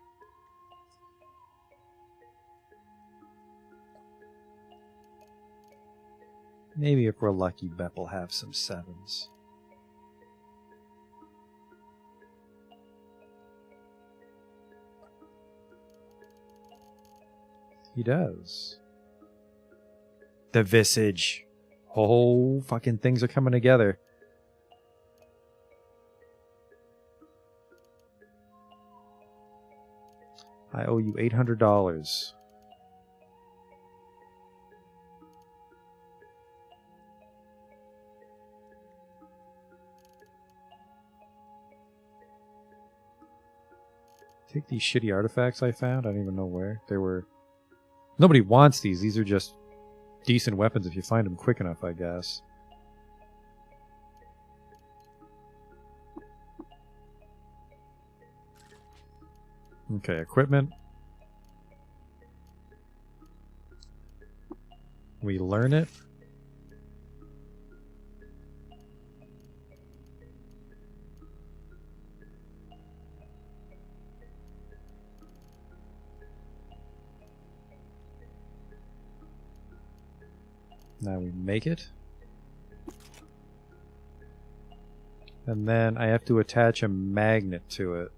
Maybe if we're lucky, Bep will have some 7s. He does. The Visage. Oh, fucking things are coming together. I owe you $800. Take these shitty artifacts I found. I don't even know where. They were... Nobody wants these. These are just decent weapons if you find them quick enough, I guess. Okay, equipment. We learn it. Now we make it. And then I have to attach a magnet to it.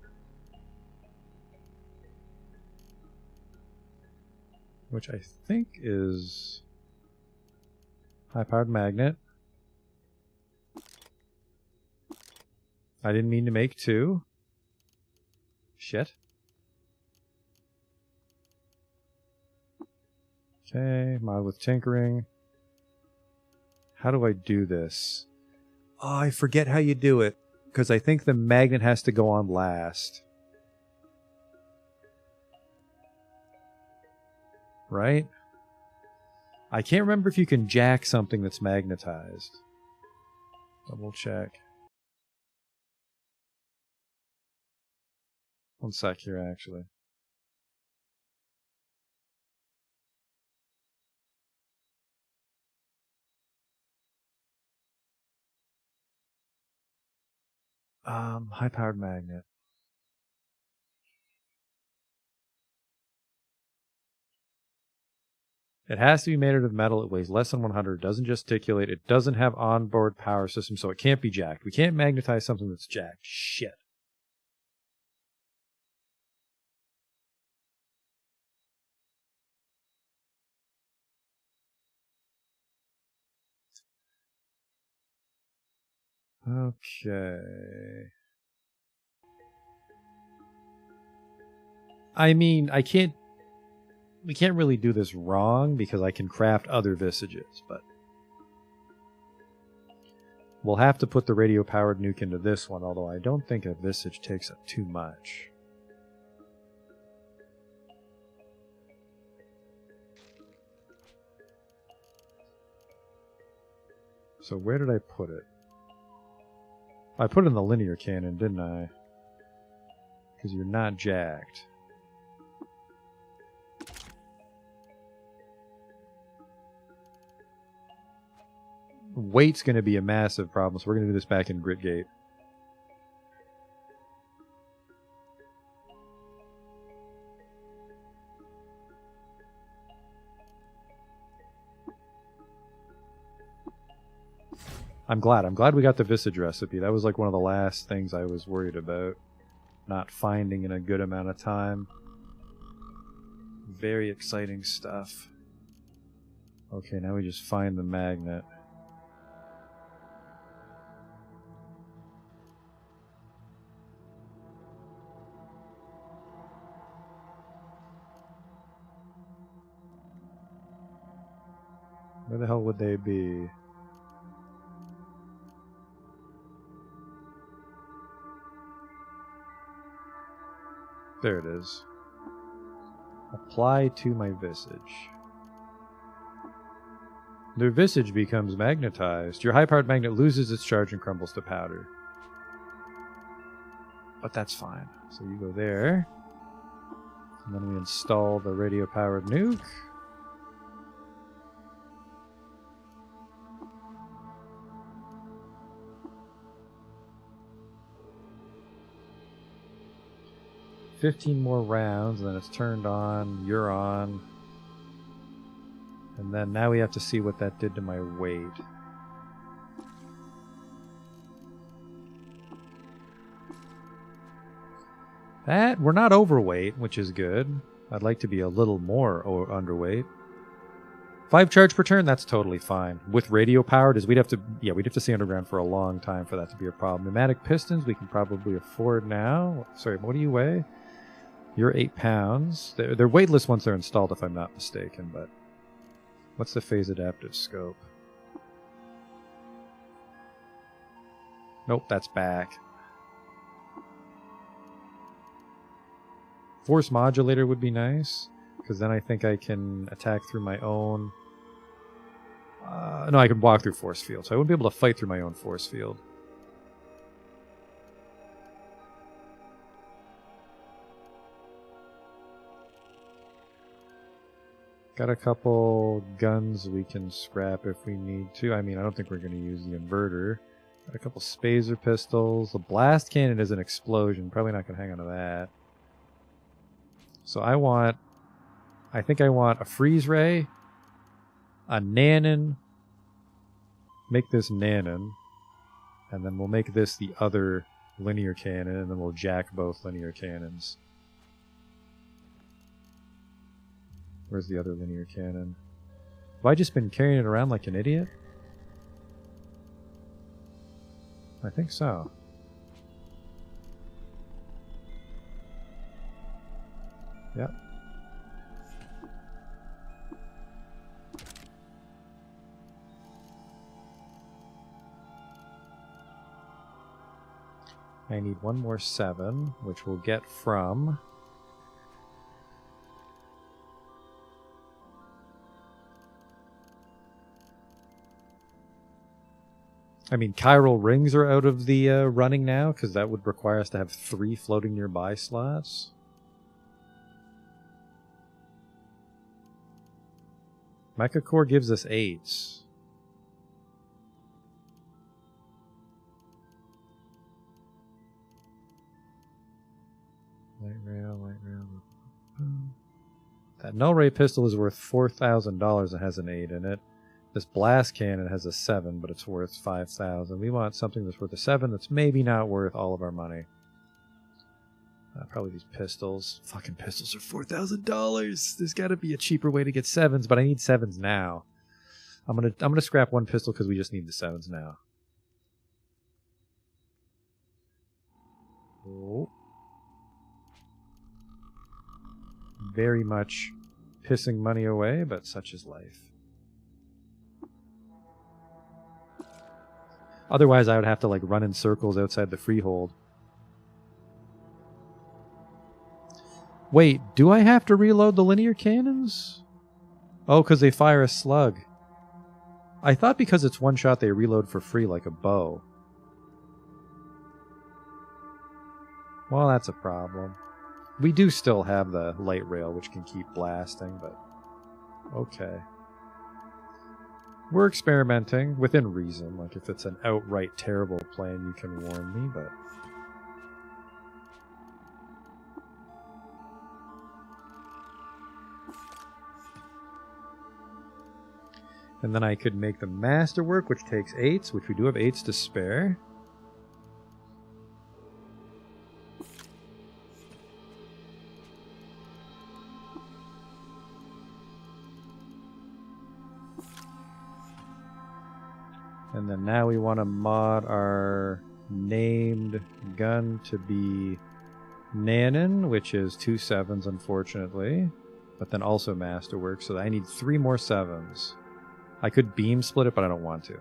Which I think is high-powered magnet. I didn't mean to make two. Shit. Okay, mod with tinkering. How do I do this? Oh, I forget how you do it. Because I think the magnet has to go on last. Right? I can't remember if you can jack something that's magnetized. Double check. One sec here, actually. High-powered magnet. It has to be made out of metal. It weighs less than 100. It doesn't gesticulate. It doesn't have onboard power system, so it can't be jacked. We can't magnetize something that's jacked. Shit. Okay. I mean, we can't really do this wrong because I can craft other visages, but we'll have to put the radio-powered nuke into this one, although I don't think a visage takes up too much. So where did I put it? I put it in the linear cannon, didn't I? Because you're not jacked. Weight's going to be a massive problem, so we're going to do this back in Gritgate. I'm glad we got the visage recipe. That was like one of the last things I was worried about. Not finding in a good amount of time. Very exciting stuff. Okay, now we just find the magnet. Where the hell would they be? There it is. Apply to my visage. The visage becomes magnetized. Your high-powered magnet loses its charge and crumbles to powder. But that's fine. So you go there. And then we install the radio-powered nuke. $15 more rounds, and then it's turned on, you're on. And then now we have to see what that did to my weight. We're not overweight, which is good. I'd like to be a little more underweight. 5 charge per turn, that's totally fine. With radio powered, we'd have to stay underground for a long time for that to be a problem. Pneumatic pistons we can probably afford now. Sorry, what do you weigh? You're 8 pounds. They're weightless once they're installed, if I'm not mistaken, but what's the phase adaptive scope? Nope, that's back. Force modulator would be nice, because then I think I can attack through my own... no, I can walk through force field, so I wouldn't be able to fight through my own force field. Got a couple guns we can scrap if we need to. I mean, I don't think we're going to use the inverter. Got a couple spazer pistols. The blast cannon is an explosion. Probably not going to hang on to that. So I think I want a freeze ray, a Nanon, make this Nanon, and then we'll make this the other linear cannon, and then we'll jack both linear cannons. Where's the other linear cannon? Have I just been carrying it around like an idiot? I think so. Yep. I need one more 7, which we'll get from... I mean, chiral rings are out of the running now, because that would require us to have 3 floating nearby slots. Mecha Core gives us 8. Light rail. That null ray pistol is worth $4,000 and has an 8 in it. This blast cannon has a 7, but it's worth 5,000. We want something that's worth a 7 that's maybe not worth all of our money. Probably these pistols. Fucking pistols are $4,000. There's got to be a cheaper way to get 7s, but I need 7s now. I'm gonna scrap one pistol because we just need the 7s now. Oh. Very much pissing money away, but such is life. Otherwise, I would have to like run in circles outside the freehold. Wait, do I have to reload the linear cannons? Oh, because they fire a slug. I thought because it's one shot they reload for free like a bow. Well, that's a problem. We do still have the light rail, which can keep blasting, but... okay. We're experimenting within reason. Like, if it's an outright terrible plan, you can warn me, but... and then I could make the masterwork, which takes 8s, which we do have 8s to spare. And then now we want to mod our named gun to be Nanon, which is 2 7s, unfortunately. But then also Masterwork, so I need 3 more 7s. I could beam split it, but I don't want to.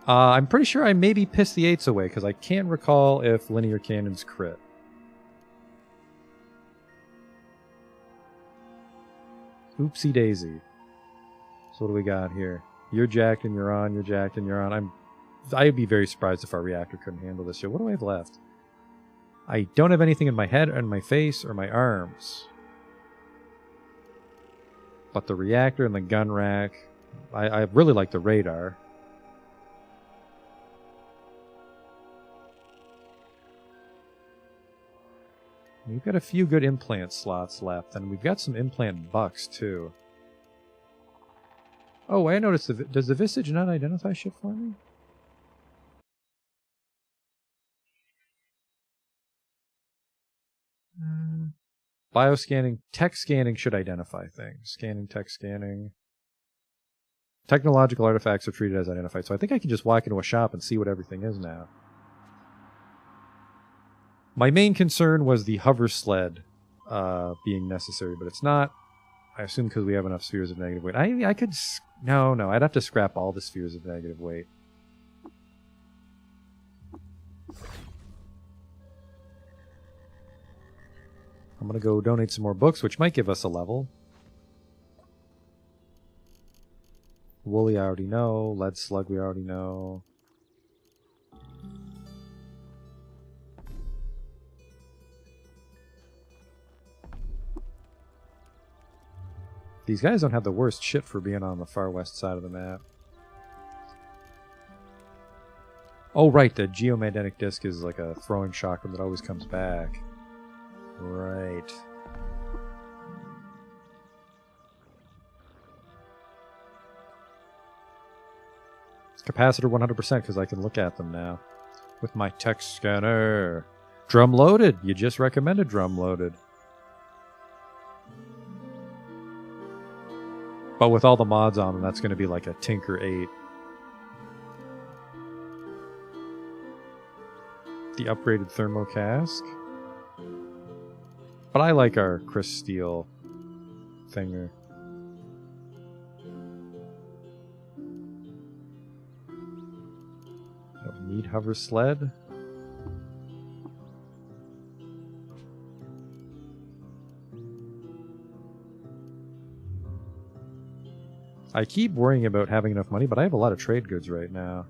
I'm pretty sure I maybe pissed the 8s away, because I can't recall if linear cannons crit. Oopsie daisy. So what do we got here? You're jacked and you're on, you're jacked and you're on. I'd be very surprised if our reactor couldn't handle this shit. What do I have left? I don't have anything in my head or in my face or my arms. But the reactor and the gun rack, I really like the radar. We've got a few good implant slots left, and we've got some implant bucks, too. Oh, I noticed, does the Visage not identify shit for me? Bioscanning, tech scanning should identify things. Scanning, tech scanning. Technological artifacts are treated as identified. So I think I can just walk into a shop and see what everything is now. My main concern was the hover sled being necessary, but it's not. I assume because we have enough spheres of negative weight. I could... No, I'd have to scrap all the spheres of negative weight. I'm going to go donate some more books, which might give us a level. Woolly, I already know. Lead slug, we already know. These guys don't have the worst shit for being on the far west side of the map. Oh, right, the geomagnetic disc is like a throwing chakra that always comes back. Right. Capacitor 100% because I can look at them now. With my tech scanner. Drum loaded. You just recommended drum loaded. But with all the mods on them, that's going to be like a Tinker 8. The upgraded thermo cask. But I like our Chris Steel thinger. Don't need hover sled. I keep worrying about having enough money, but I have a lot of trade goods right now.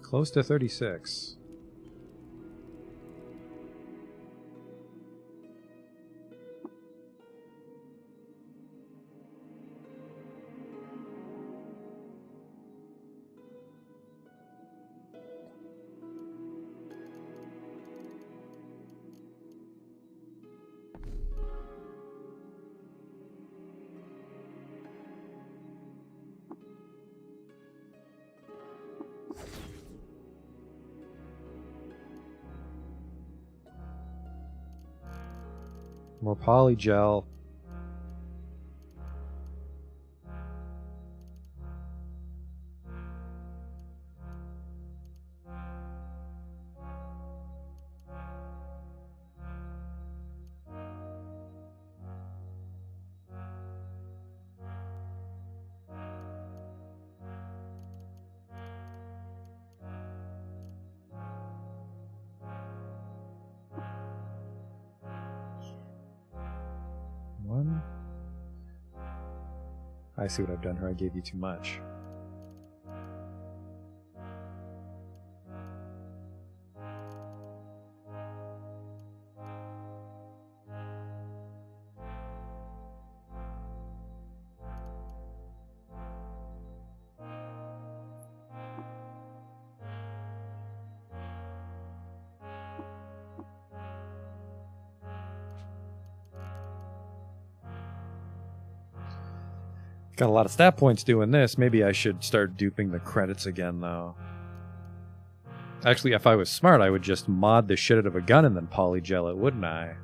Close to 36. More polygel. One. I see what I've done here. I gave you too much. Got a lot of stat points doing this. Maybe I should start duping the credits again, though. Actually, if I was smart, I would just mod the shit out of a gun and then polygel it, wouldn't I?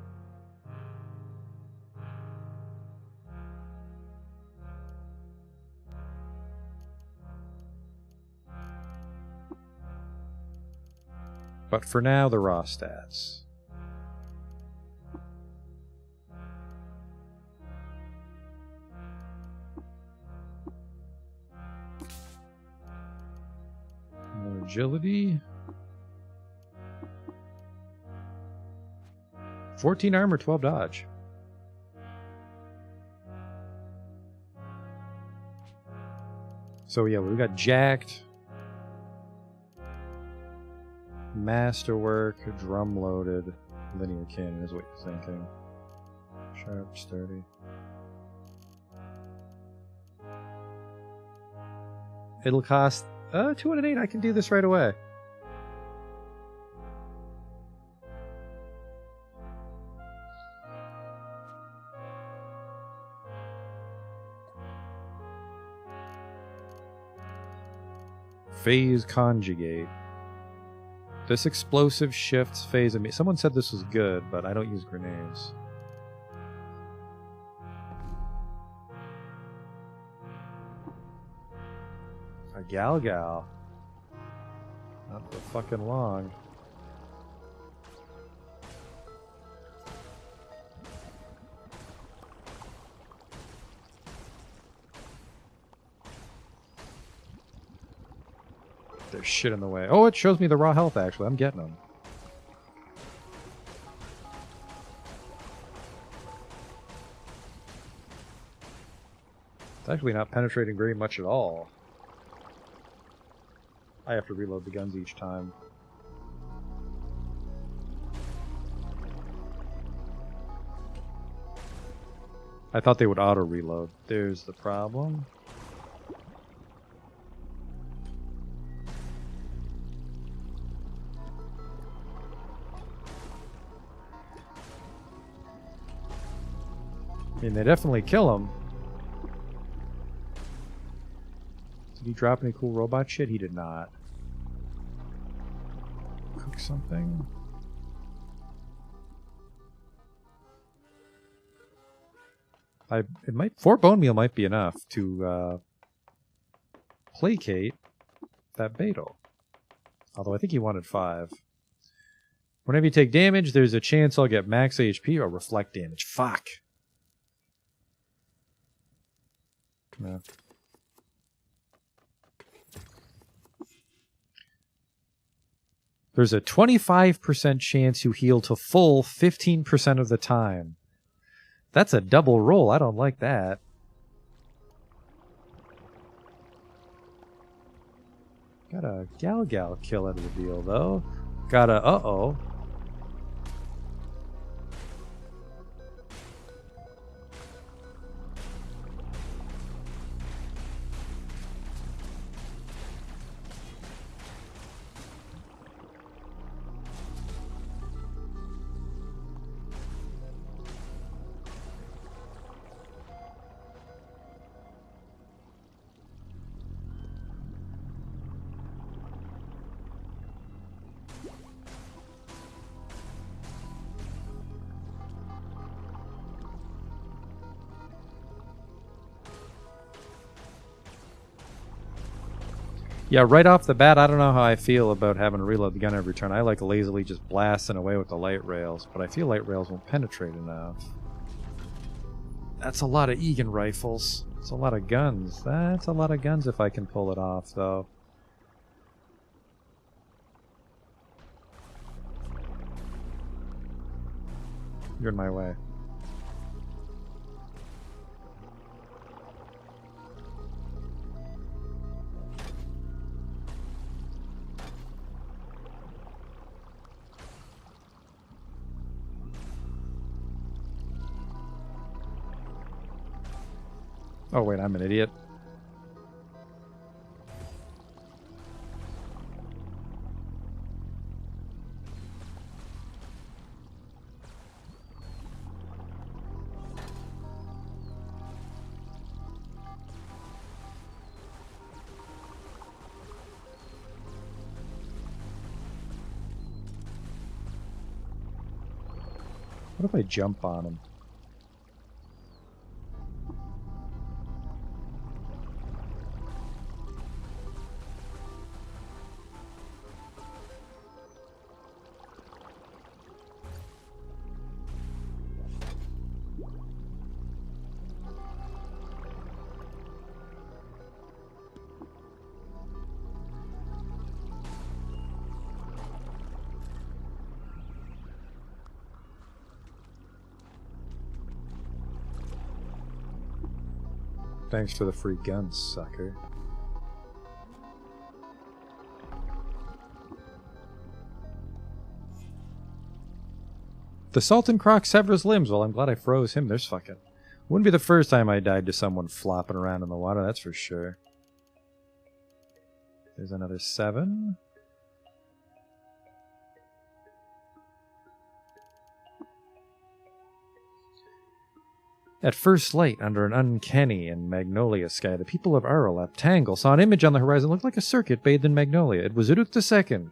But for now, the raw stats. More agility. 14 armor, 12 dodge. So yeah, we got jacked. Masterwork, drum loaded, linear cannon is what you're thinking. Sharp, sturdy. It'll cost 208. I can do this right away. Phase conjugate. This explosive shifts phase of me. Someone said this was good, but I don't use grenades. A Galgal. Not for fucking long. There's shit in the way. Oh, it shows me the raw health, actually. I'm getting them. It's actually not penetrating very much at all. I have to reload the guns each time. I thought they would auto-reload. There's the problem. I mean, they definitely kill him. Did he drop any cool robot shit? He did not. Cook something? Four bone meal might be enough to placate that Beetle. Although I think he wanted 5. Whenever you take damage, there's a chance I'll get max HP or reflect damage. Fuck. Come on. There's a 25% chance you heal to full 15% of the time. That's a double roll. I don't like that. Got a Galgal kill out of the deal, though. Got a uh-oh. Yeah, right off the bat, I don't know how I feel about having to reload the gun every turn. I like lazily just blasting away with the light rails, but I feel light rails won't penetrate enough. That's a lot of Egan rifles. That's a lot of guns. That's a lot of guns if I can pull it off, though. You're in my way. Oh wait, I'm an idiot. What if I jump on him? Thanks for the free guns, sucker. The Sultan Croc severs limbs. Well, I'm glad I froze him. There's fucking... Wouldn't be the first time I died to someone flopping around in the water, that's for sure. There's another 7. At first light, under an uncanny and magnolia sky, the people of Aralep, Tangle, saw an image on the horizon that looked like a circuit bathed in magnolia. It was Uruk II.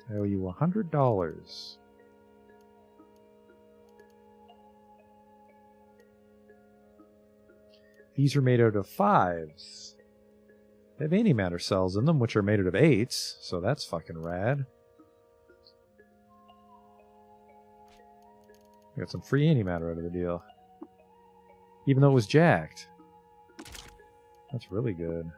I owe you $100. These are made out of 5s. They have antimatter cells in them, which are made out of 8s, so that's fucking rad. We got some free antimatter out of the deal. Even though it was jacked. That's really good.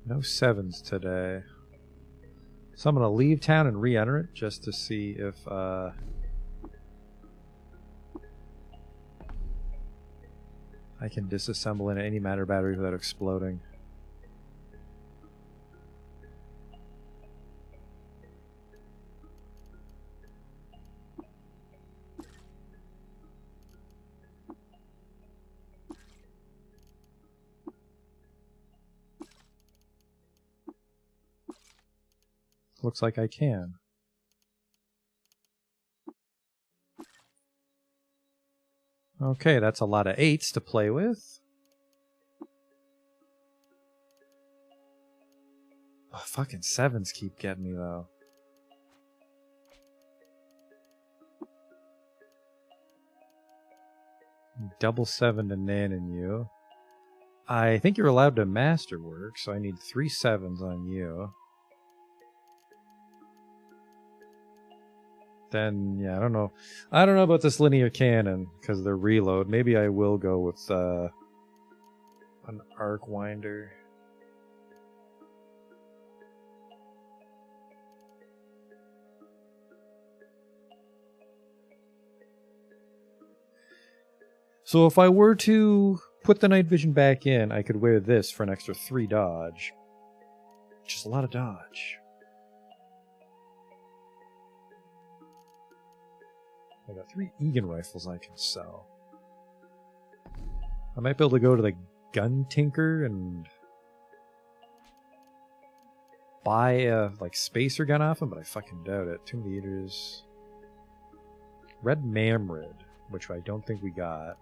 No 7s today. So I'm going to leave town and re-enter it just to see if I can disassemble an antimatter battery without exploding. Looks like I can. Okay, that's a lot of 8s to play with. Oh, fucking 7s keep getting me, though. Double 7 to Nan and you. I think you're allowed to masterwork, so I need 3 7s on you. Then, yeah, I don't know. I don't know about this linear cannon, because of the reload. Maybe I will go with an arc winder. So if I were to put the night vision back in, I could wear this for an extra 3 dodge. Which is a lot of dodge. I got 3 Egan rifles I can sell. I might be able to go to the gun tinker and buy a spacer gun off him, but I fucking doubt it. Tomb Eaters. Red Mamrid, which I don't think we got.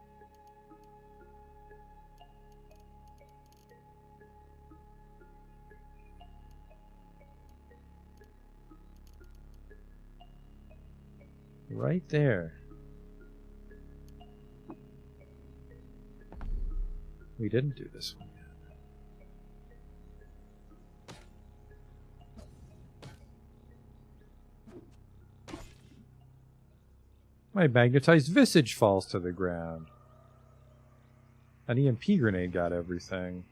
Right there. We didn't do this one yet. My magnetized visage falls to the ground. An EMP grenade got everything.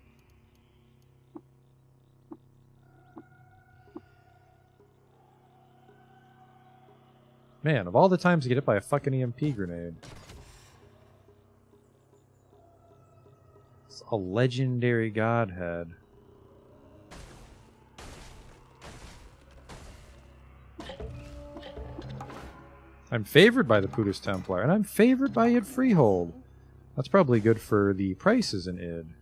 Man, of all the times to get hit by a fucking EMP grenade. It's a legendary godhead. I'm favored by the Pudus Templar, and I'm favored by Id Freehold. That's probably good for the prices in Id.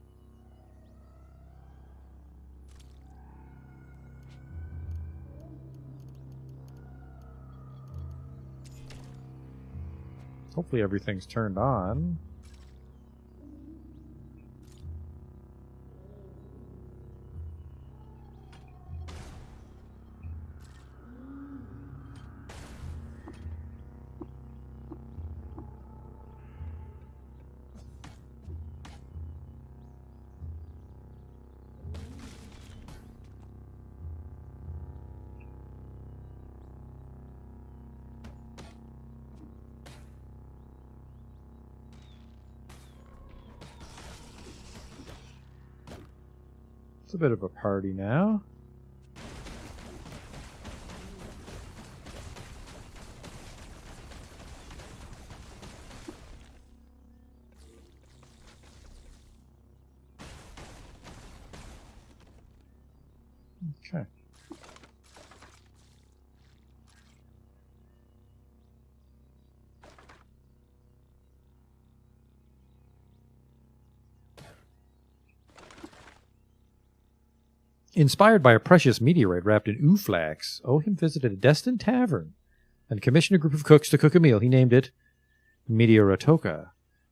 Hopefully everything's turned on. It's a bit of a party now. Okay. Inspired by a precious meteorite wrapped in ooflax, Ohim visited a destined tavern and commissioned a group of cooks to cook a meal. He named it Meteorotoka.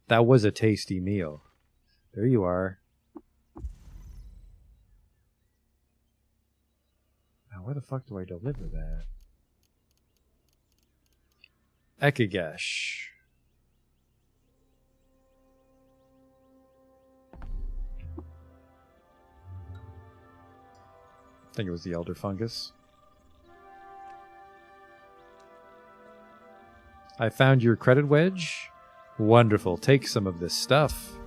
That was a tasty meal. There you are. Now, where the fuck do I deliver that? Ekigesh. I think it was the Elder Fungus. I found your credit wedge. Wonderful. Take some of this stuff.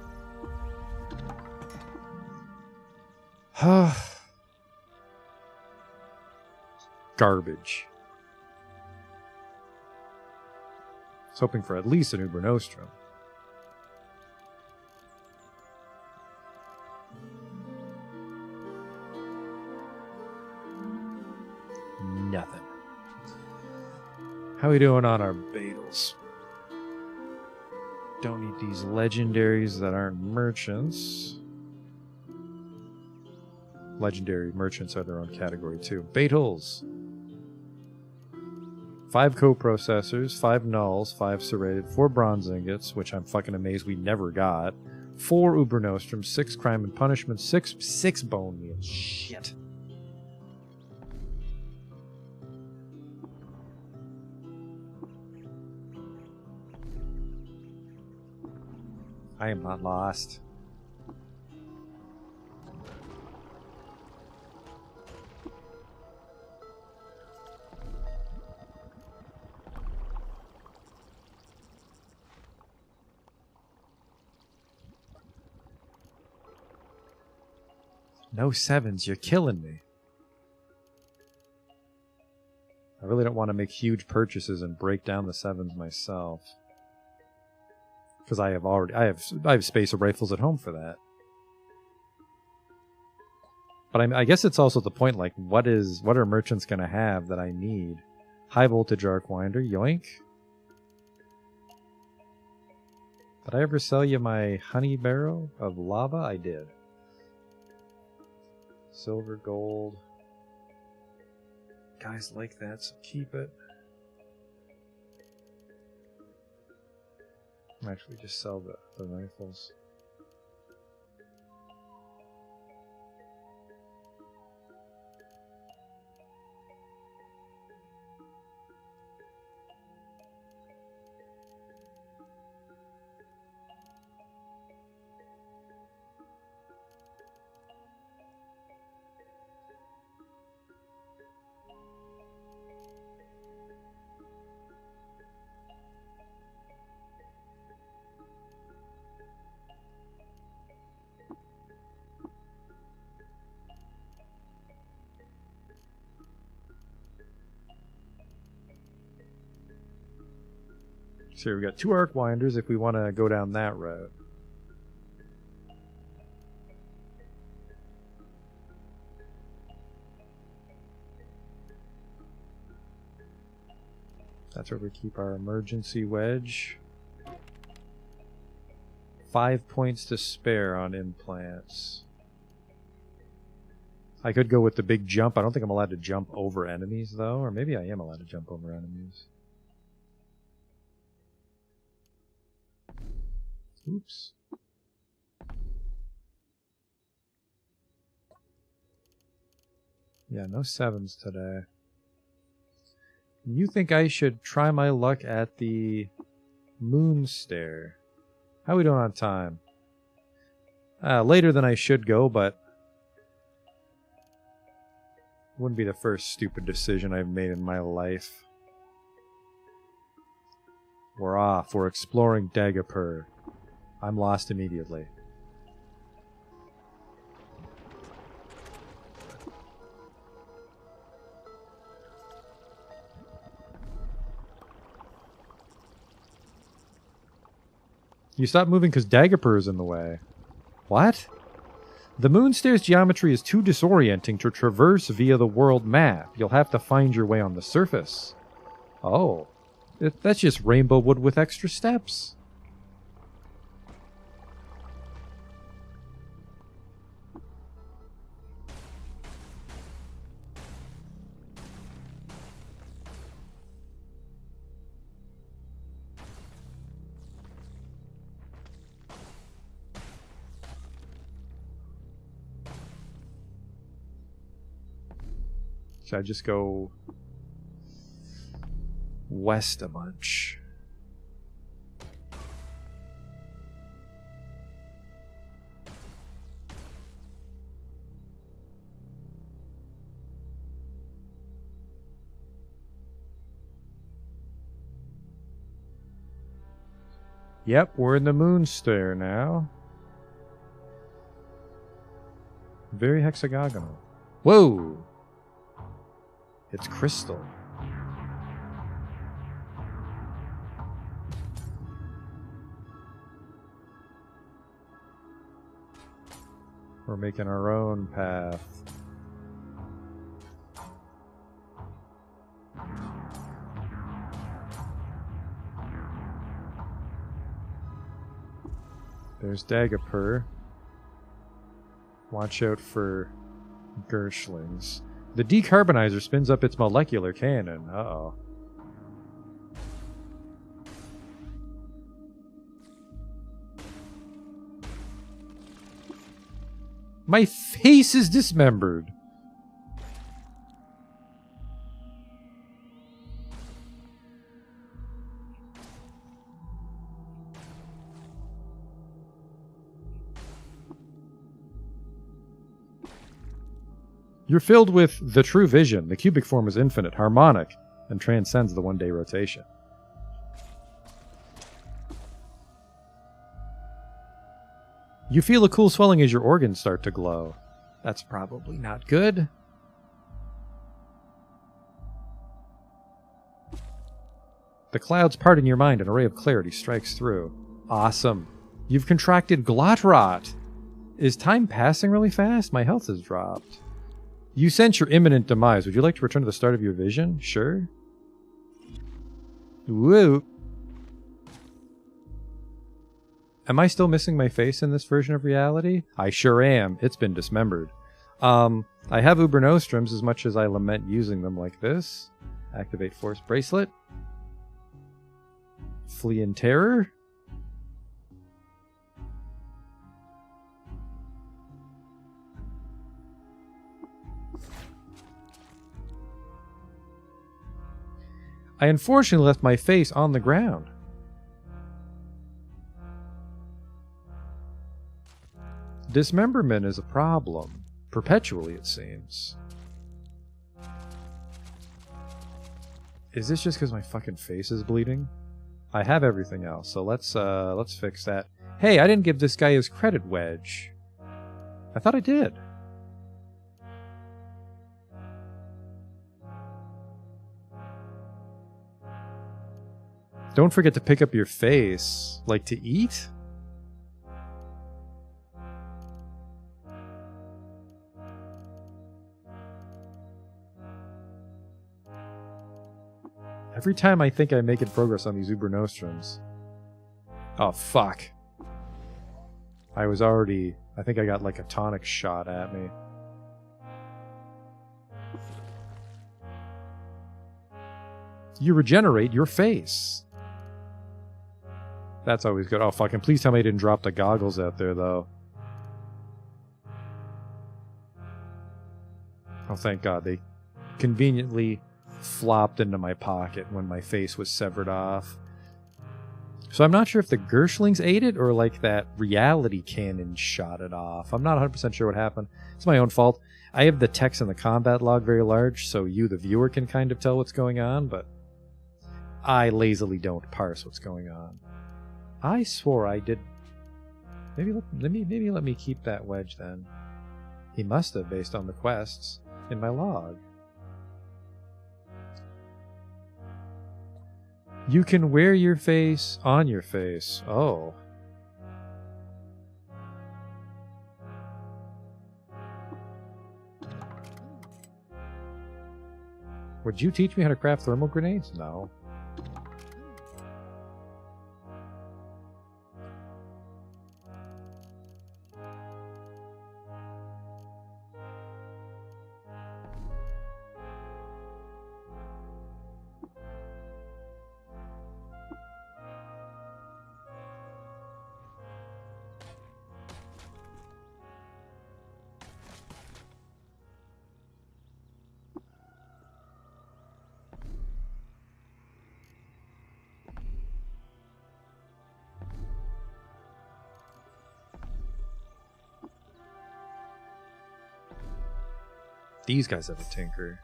Garbage. I was hoping for at least an Uber Nostrum. Nothing. How we doing on our Beetles? Don't need these legendaries that aren't merchants. Legendary merchants are their own category too. Beetles. 5 coprocessors, 5 nulls, 5 serrated, 4 bronze ingots, which I'm fucking amazed we never got. 4 Uber Nostrums, 6 crime and punishment, 6 bone meals. Shit. I am not lost. No 7s, you're killing me. I really don't want to make huge purchases and break down the 7s myself. Because I have spacer rifles at home for that. But I guess it's also the point, like, what are merchants going to have that I need? High voltage arc winder, yoink. Did I ever sell you my honey barrel of lava? I did. Silver, gold. Guys like that, so keep it. Actually, just sell the rifles. So we've got 2 arc winders if we want to go down that route. That's where we keep our emergency wedge. 5 points to spare on implants. I could go with the big jump. I don't think I'm allowed to jump over enemies, though. Or maybe I am allowed to jump over enemies. Oops. Yeah, no 7s today. You think I should try my luck at the moon stair? How are we doing on time? Later than I should go, but wouldn't be the first stupid decision I've made in my life. We're off. We're exploring Dagapur. I'm lost immediately. You stop moving because Dagapur is in the way. What? The Moonstairs geometry is too disorienting to traverse via the world map. You'll have to find your way on the surface. Oh. That's just Rainbow Wood with extra steps. Should I just go west a bunch? Yep, we're in the Moonstair now. Very hexagonal. Whoa! It's crystal. We're making our own path. There's Dagapur. Watch out for Gershlings. The decarbonizer spins up its molecular cannon. Uh-oh. My face is dismembered. You're filled with the true vision. The cubic form is infinite, harmonic, and transcends the one-day rotation. You feel a cool swelling as your organs start to glow. That's probably not good. The clouds part in your mind, an array of clarity strikes through. Awesome. You've contracted glot rot. Is time passing really fast? My health has dropped. You sense your imminent demise. Would you like to return to the start of your vision? Sure. Woo. Am I still missing my face in this version of reality? I sure am. It's been dismembered. I have Uber Nostrums as much as I lament using them like this. Activate Force Bracelet. Flee in Terror. I unfortunately left my face on the ground. Dismemberment is a problem. Perpetually, it seems. Is this just because my fucking face is bleeding? I have everything else, so let's fix that. Hey, I didn't give this guy his credit wedge. I thought I did. Don't forget to pick up your face. Like to eat? Every time I think I'm making progress on these Uber Nostrums. Oh, fuck. I think I got like a tonic shot at me. You regenerate your face. That's always good. Oh, fucking please tell me I didn't drop the goggles out there, though. Oh, thank God. They conveniently flopped into my pocket when my face was severed off. So I'm not sure if the Gershlings ate it or like that reality cannon shot it off. I'm not 100% sure what happened. It's my own fault. I have the text in the combat log very large, so you, the viewer, can kind of tell what's going on, but I lazily don't parse what's going on. I swore I did. Maybe let me keep that wedge then. He must have, based on the quests in my log. You can wear your face on your face. Oh. Would you teach me how to craft thermal grenades? No. These guys have a tinker.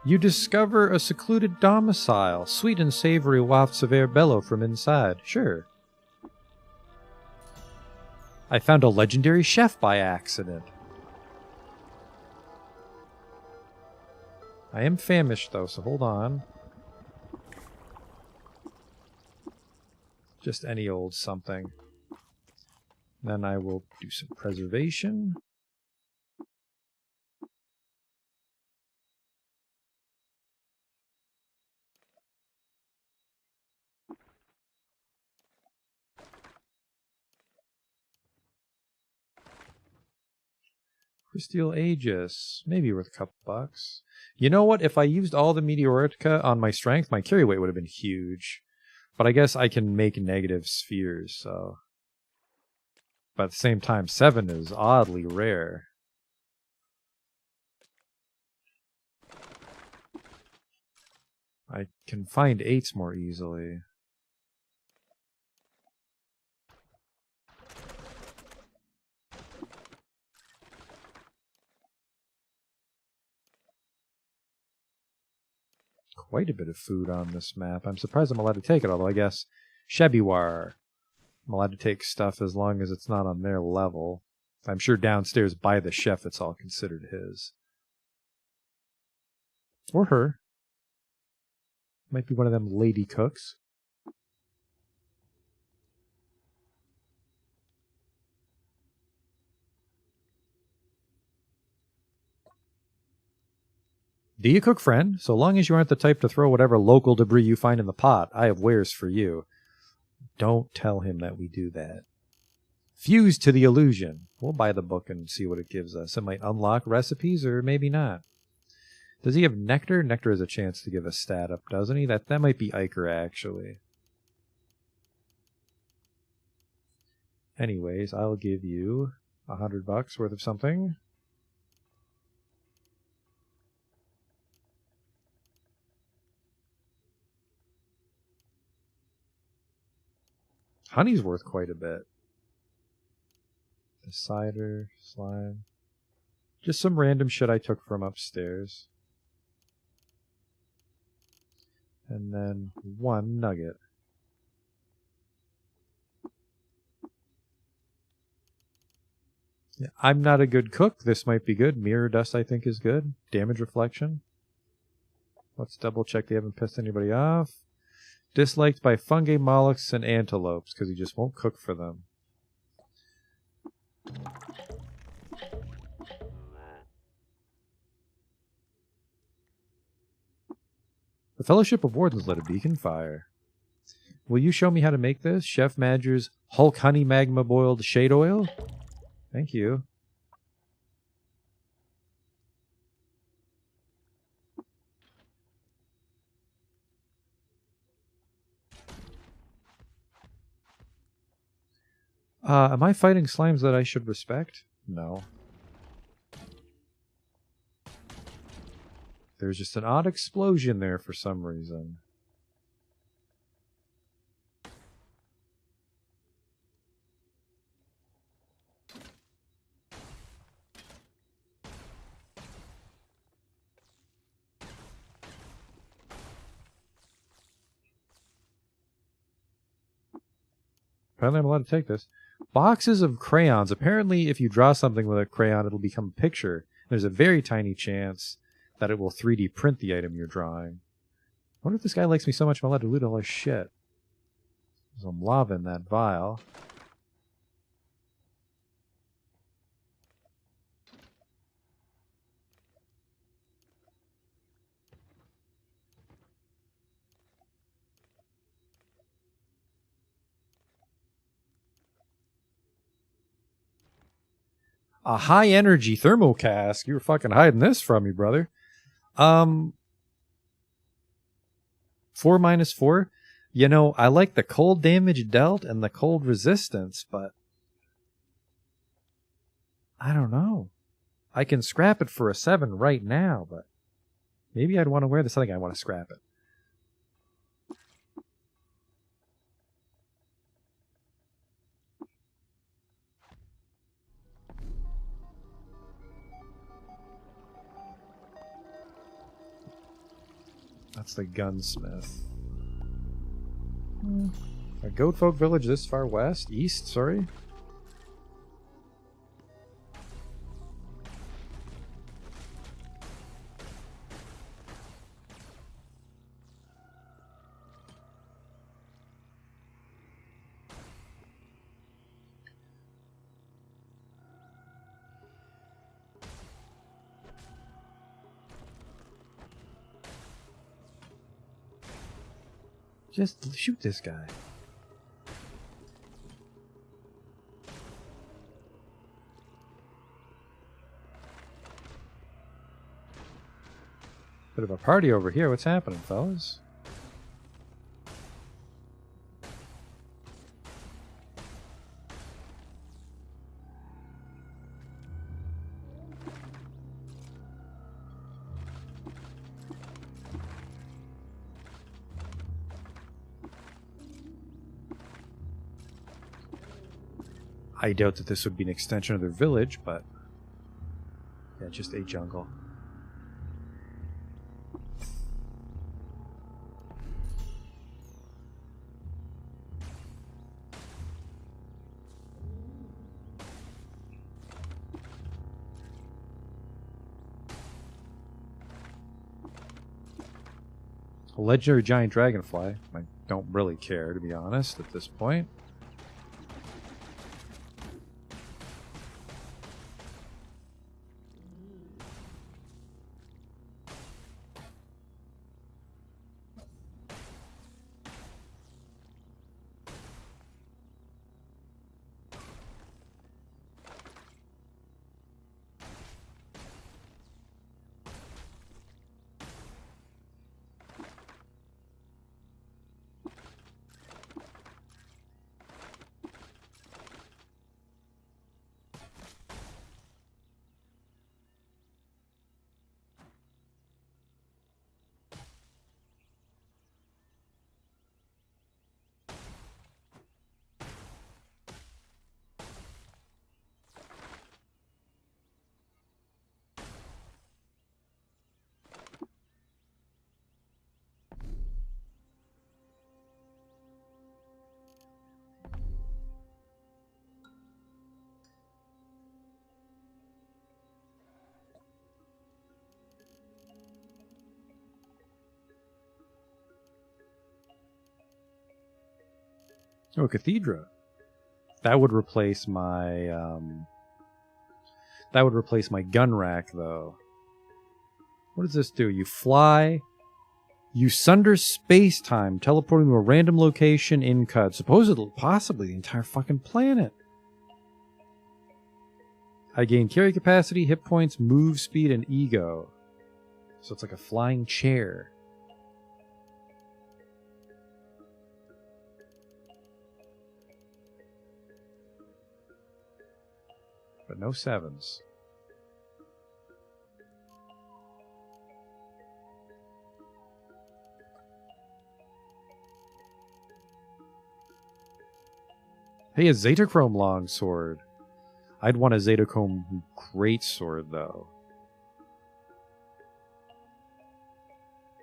You discover a secluded domicile. Sweet and savory wafts of air bellow from inside. Sure. I found a legendary chef by accident. I am famished, though, so hold on. Just any old something. Then I will do some preservation. Crystal Aegis. Maybe worth a couple bucks. You know what? If I used all the Meteoritica on my strength, my carry weight would have been huge. But I guess I can make negative spheres, so... But at the same time, 7 is oddly rare. I can find 8s more easily. Quite a bit of food on this map. I'm surprised I'm allowed to take it, although I guess Shabiwar. I'm allowed to take stuff as long as it's not on their level. I'm sure downstairs by the chef it's all considered his. Or her. Might be one of them lady cooks. Do you cook, friend? So long as you aren't the type to throw whatever local debris you find in the pot, I have wares for you. Don't tell him that we do that. Fuse to the illusion. We'll buy the book and see what it gives us. It might unlock recipes or maybe not. Does he have nectar? Nectar has a chance to give a stat up, doesn't he? That might be Iker, actually. Anyways, I'll give you $100 worth of something. Honey's worth quite a bit. The cider, slime. Just some random shit I took from upstairs. And then 1 nugget. Yeah, I'm not a good cook. This might be good. Mirror dust I think is good. Damage reflection. Let's double check they haven't pissed anybody off. Disliked by fungi, mollusks, and antelopes, because he just won't cook for them. The Fellowship of Wardens lit a beacon fire. Will you show me how to make this? Chef Madger's Hulk Honey Magma Boiled Shade Oil? Thank you. Am I fighting slimes that I should respect? No. There's just an odd explosion there for some reason. Apparently I'm allowed to take this. Boxes of crayons. Apparently, if you draw something with a crayon, it'll become a picture. There's a very tiny chance that it will 3D print the item you're drawing. I wonder if this guy likes me so much I'm allowed to loot all his shit. There's some lava in that vial. A high energy thermo cask. You were fucking hiding this from me, brother. 4-4. You know, I like the cold damage dealt and the cold resistance, but I don't know. I can scrap it for a 7 right now, but maybe I'd want to wear this. I think I want to scrap it. That's the gunsmith. A Goatfolk village this far west? East, sorry? Just shoot this guy. Bit of a party over here. What's happening, fellas? I doubt that this would be an extension of their village, but yeah, just a jungle. A legendary giant dragonfly. I don't really care, to be honest, at this point. Oh, Cathedra. That would replace my gun rack, though. What does this do? You fly. You sunder space-time, teleporting to a random location in CUD. Supposedly, possibly the entire fucking planet. I gain carry capacity, hit points, move speed, and ego. So it's like a flying chair. But no 7s. Hey, a Zetachrome longsword. I'd want a Zetachrome greatsword, though.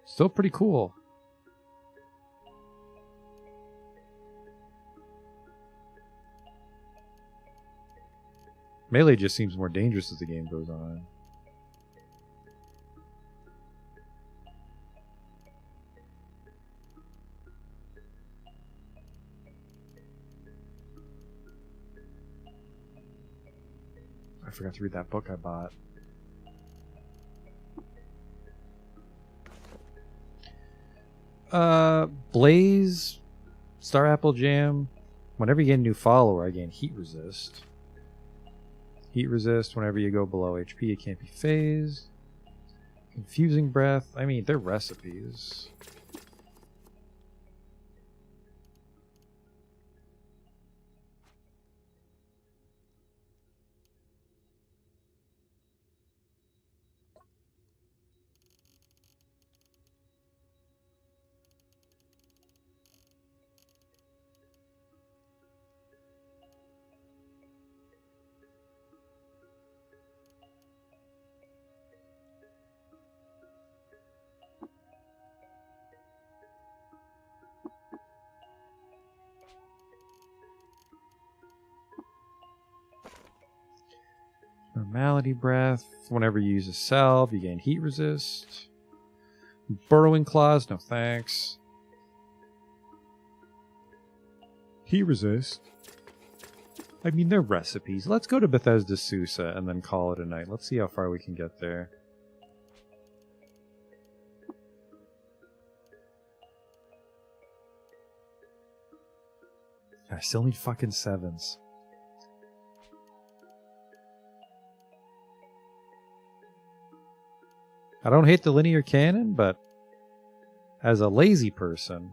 Still pretty cool. Melee just seems more dangerous as the game goes on. I forgot to read that book I bought. Blaze, Star Apple Jam. Whenever you get a new follower, I gain heat resist. Heat resist. Whenever you go below HP, it can't be phased. Confusing breath. I mean, they're recipes. Normality breath. Whenever you use a salve, you gain heat resist. Burrowing claws, no thanks. Heat resist. I mean, they're recipes. Let's go to Bethesda Susa and then call it a night. Let's see how far we can get there. I still need fucking 7s. I don't hate the linear cannon, but as a lazy person,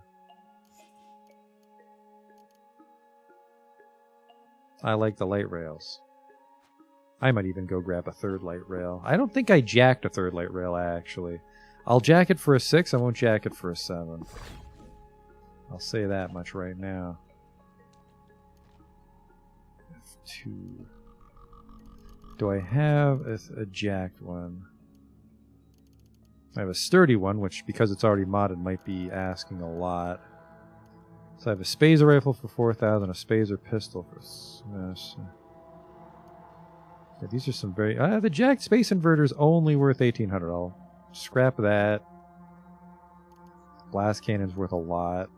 I like the light rails. I might even go grab a 3rd light rail. I don't think I jacked a 3rd light rail, actually. I'll jack it for a 6, I won't jack it for a 7. I'll say that much right now. F2. Do I have a jacked one? I have a sturdy one, which, because it's already modded, might be asking a lot. So I have a Spazer rifle for 4,000, a Spazer pistol for... Yeah, these are some very... the jacked space inverter is only worth 1,800. I'll scrap that. Blast cannon's worth a lot.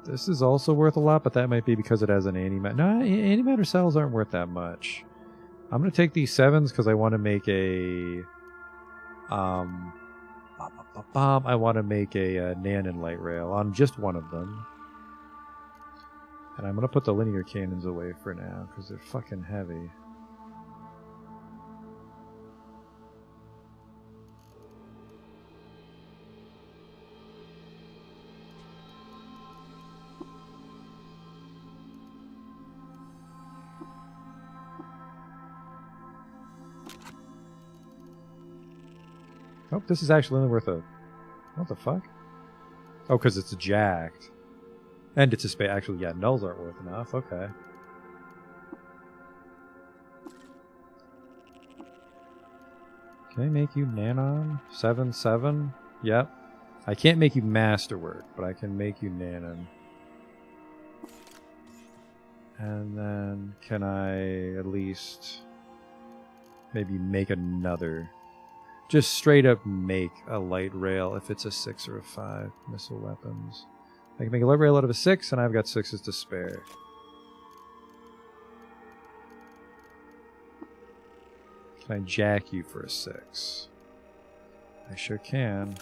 This is also worth a lot, but that might be because it has an antimatter. No, antimatter cells aren't worth that much. I'm going to take these 7s because I want to make a... I want to make a Nanon light rail on just one of them. And I'm going to put the linear cannons away for now because they're fucking heavy. Oh, this is actually only worth a... What the fuck? Oh, because it's jacked. And it's a space. Actually, yeah, nulls aren't worth enough. Okay. Can I make you Nanon? 7/7? Yep. I can't make you Masterwork, but I can make you Nanon. And then can I at least maybe make another... Just straight up make a light rail if it's a 6 or a 5 missile weapons. I can make a light rail out of a 6, and I've got 6s to spare. Can I jack you for a 6? I sure can.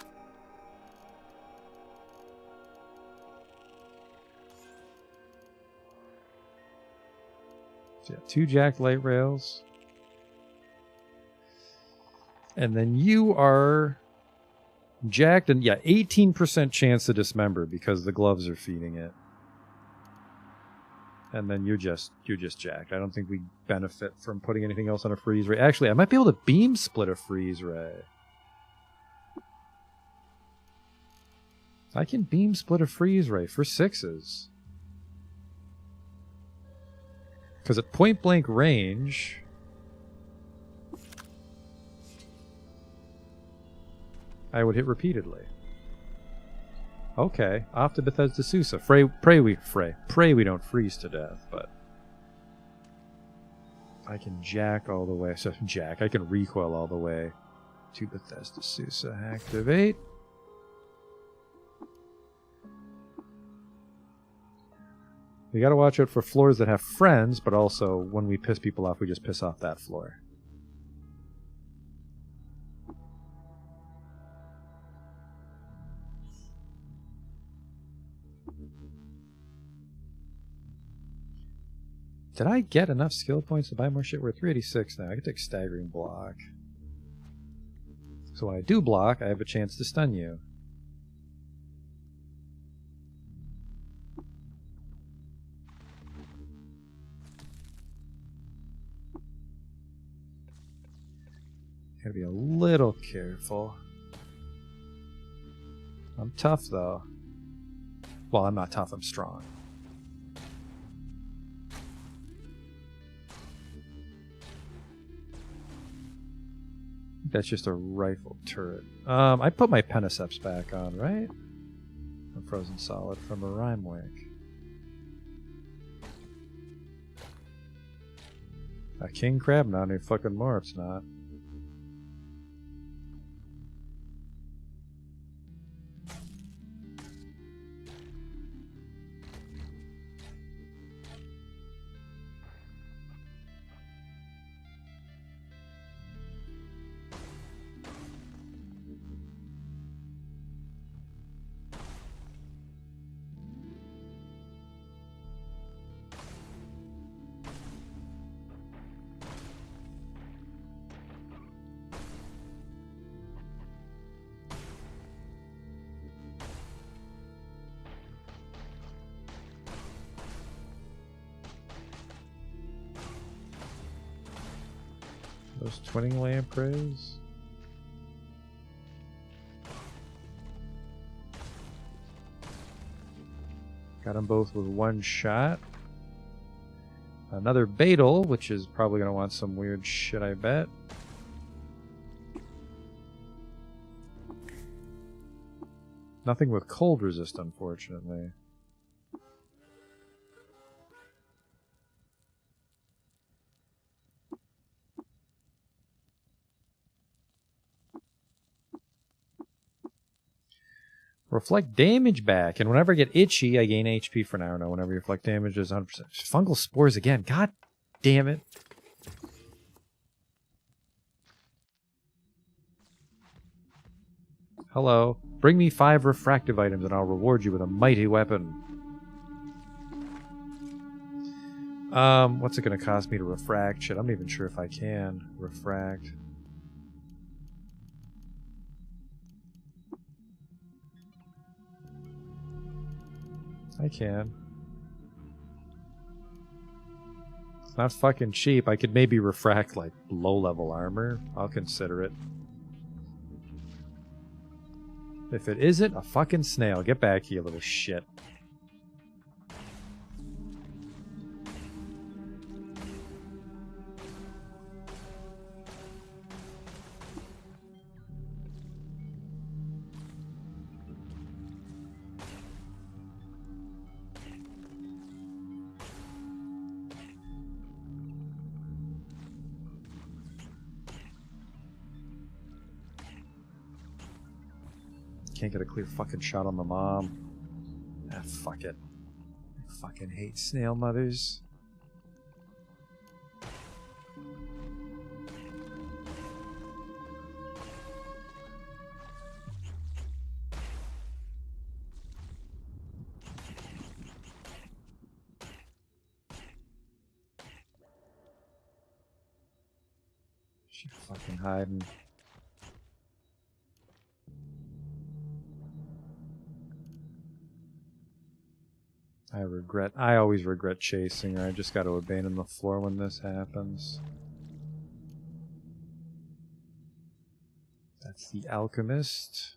So yeah, 2 jacked light rails. And then you are jacked, and yeah, 18% chance to dismember because the gloves are feeding it. And then you're just jacked. I don't think we benefit from putting anything else on a freeze ray. Actually, I might be able to beam split a freeze ray. I can beam split a freeze ray for 6s. Because at point blank range... I would hit repeatedly. Okay, off to Bethesda Susa. Pray we don't freeze to death, but I can jack all the way. So jack, I can recoil all the way to Bethesda Susa. Activate. We gotta watch out for floors that have friends, but also when we piss people off, we just piss off that floor. Did I get enough skill points to buy more shit? We're at 386 now. I can take staggering block. So when I do block, I have a chance to stun you. Gotta be a little careful. I'm tough though. Well, I'm not tough, I'm strong. That's just a rifle turret. I put my Peniceps back on, right? From Frozen Solid from a Rhymewick. A king crab? Not any fucking more, it's not. Those twinning lampreys. Got them both with one shot. Another Beetle, which is probably going to want some weird shit, I bet. Nothing with cold resist, unfortunately. Reflect damage back, and whenever I get itchy, I gain HP for now. No, whenever you reflect damage is 100%. Fungal spores again. God damn it. Hello. Bring me 5 refractive items, and I'll reward you with a mighty weapon. What's it going to cost me to refract? Shit, I'm not even sure if I can refract. I can. It's not fucking cheap. I could maybe refract like low-level armor. I'll consider it. If it isn't, a fucking snail. Get back here, little shit. Can't get a clear fucking shot on the mom. Ah, fuck it. I fucking hate snail mothers. She's fucking hiding. I always regret chasing her. I just got to abandon the floor when this happens. That's the alchemist.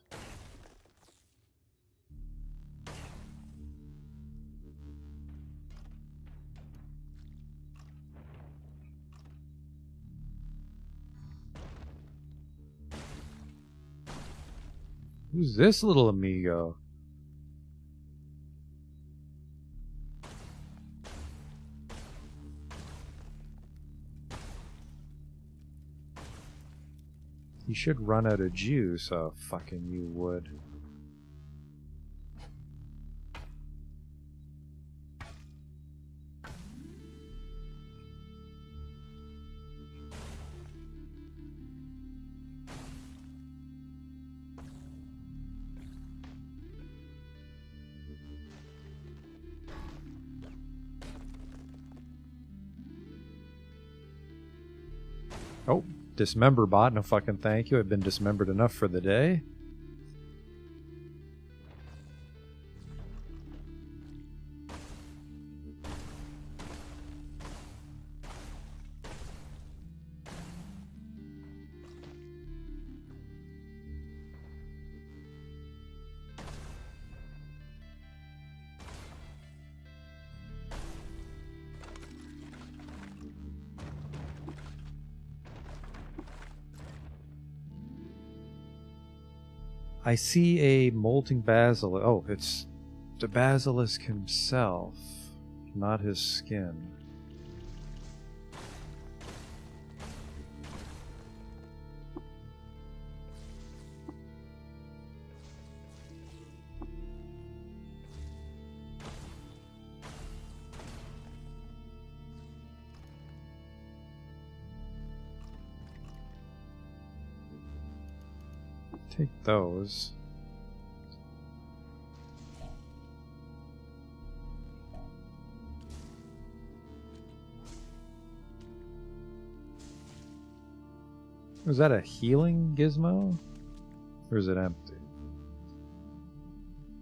Who's this little amigo? You should run out of juice. Oh, fucking you would. Oh, dismember bot. No fucking thank you. I've been dismembered enough for the day. I see a molting basilisk. Oh, it's the basilisk himself, not his skin. Take those. Was that a healing gizmo? Or is it empty?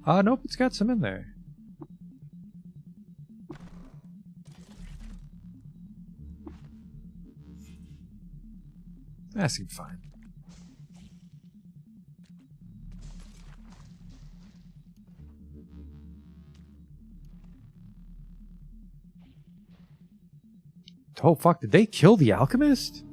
Nope, it's got some in there. That seemed fine. Oh fuck, did they kill the alchemist?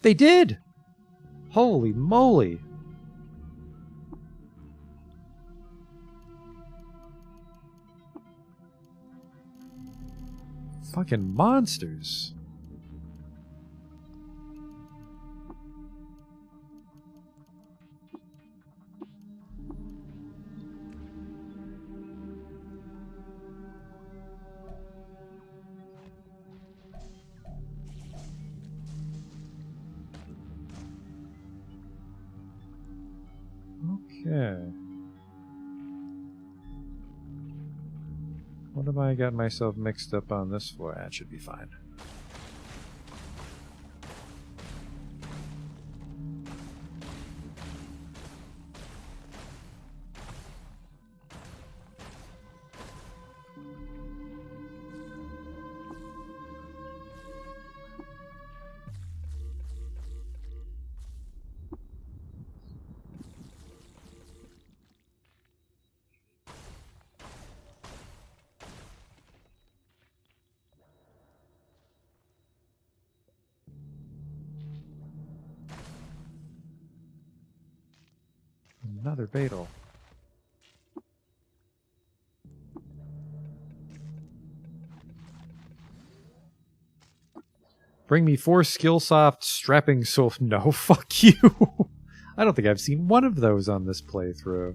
They did! Holy moly! Fucking monsters. Okay. What have I got myself mixed up on this for? That should be fine. Another Beetle. Bring me 4 Skillsoft strapping soul. No, fuck you. I don't think I've seen one of those on this playthrough.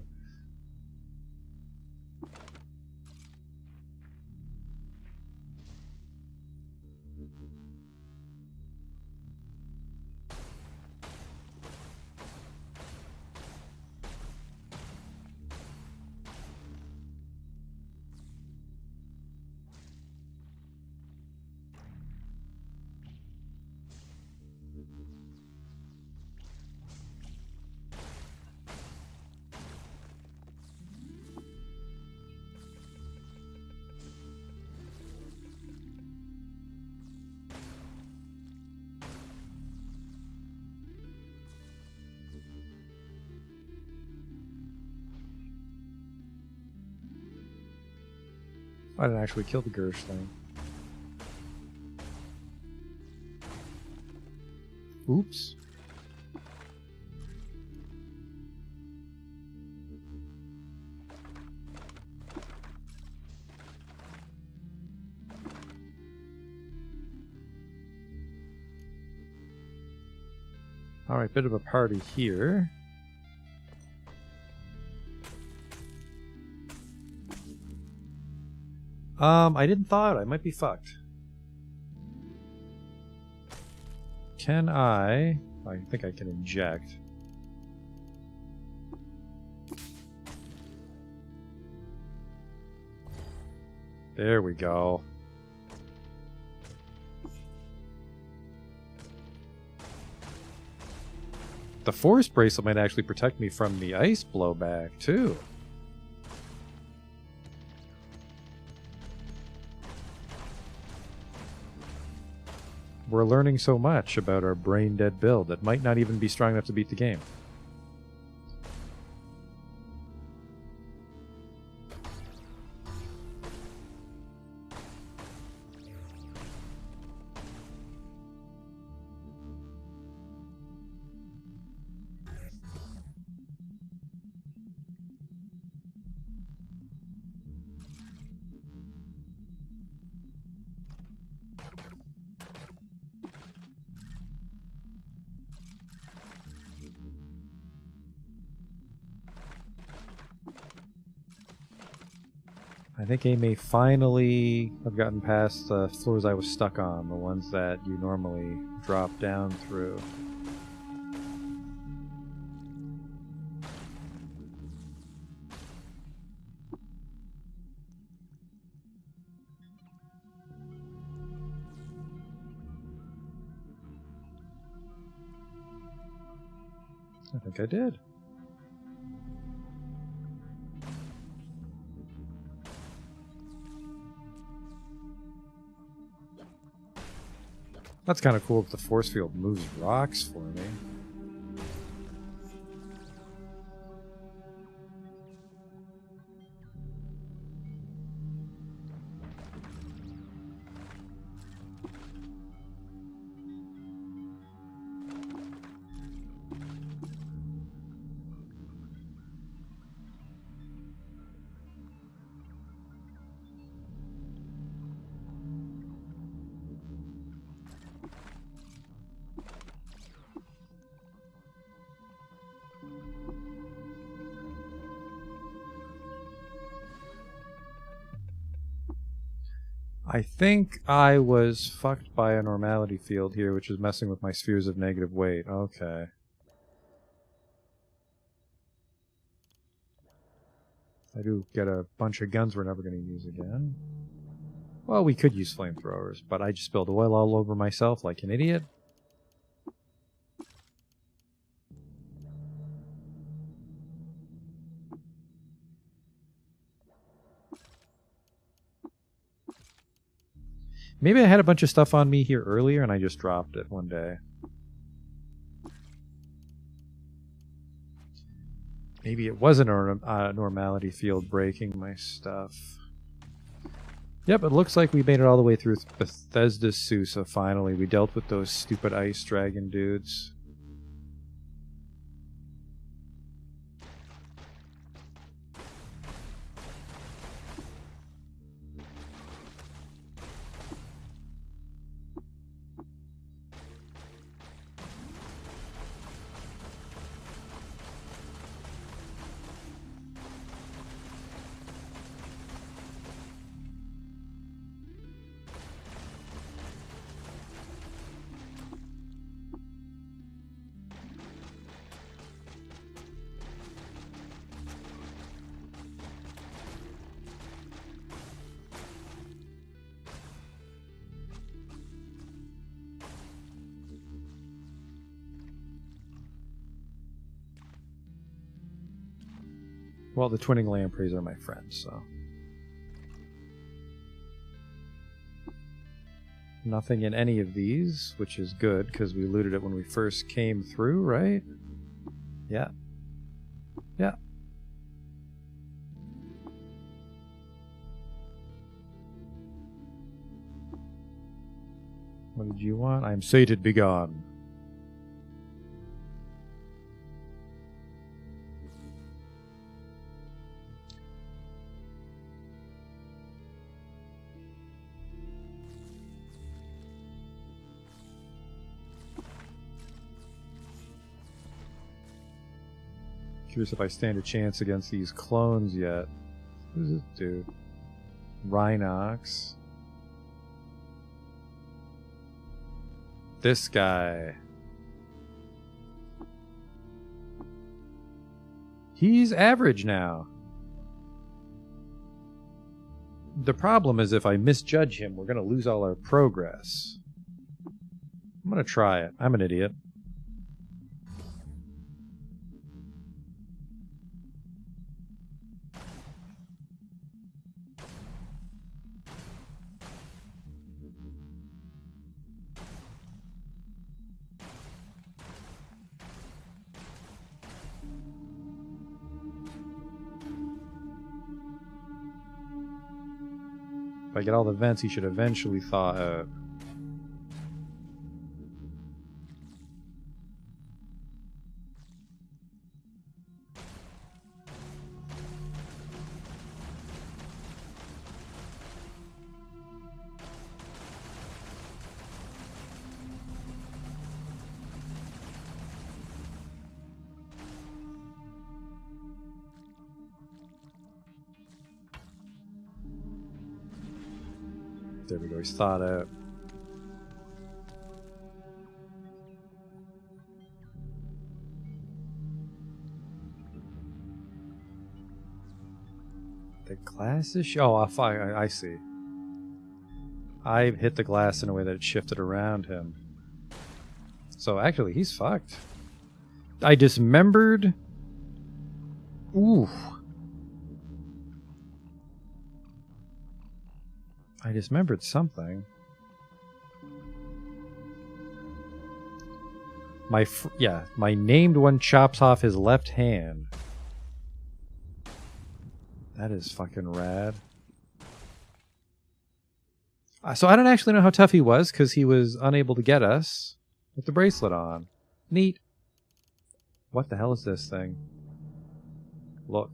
I didn't actually kill the Gersh thing. Oops. Alright, bit of a party here. I didn't thought I might be fucked. Can I I think I can inject. There we go. The force bracelet might actually protect me from the ice blowback, too. We're learning so much about our brain-dead build that might not even be strong enough to beat the game. I think I may finally have gotten past the floors I was stuck on, the ones that you normally drop down through. I think I did. That's kind of cool if the force field moves rocks for me. I think I was fucked by a normality field here, which is messing with my spheres of negative weight. Okay. I do get a bunch of guns we're never going to use again. Well, we could use flamethrowers, but I just spilled oil all over myself like an idiot. Maybe I had a bunch of stuff on me here earlier and I just dropped it one day. Maybe it wasn't a normality field breaking my stuff. Yep, it looks like we made it all the way through Bethesda Susa finally. We dealt with those stupid ice dragon dudes. Well, the twinning lampreys are my friends, so. Nothing in any of these, which is good, because we looted it when we first came through, right? Yeah. Yeah. What did you want? I am sated, begone. Curious if I stand a chance against these clones yet. Who's this dude? Rhinox. This guy. He's average now. The problem is if I misjudge him, we're going to lose all our progress. I'm going to try it. I'm an idiot. If I get all the vents, he should eventually thaw out. There we go, he's thawed out. The glass is... Oh, I see. I hit the glass in a way that it shifted around him. So actually, he's fucked. I dismembered... Ooh. I dismembered something. My named one chops off his left hand. That is fucking rad. So I don't actually know how tough he was because he was unable to get us with the bracelet on. Neat. What the hell is this thing? Look.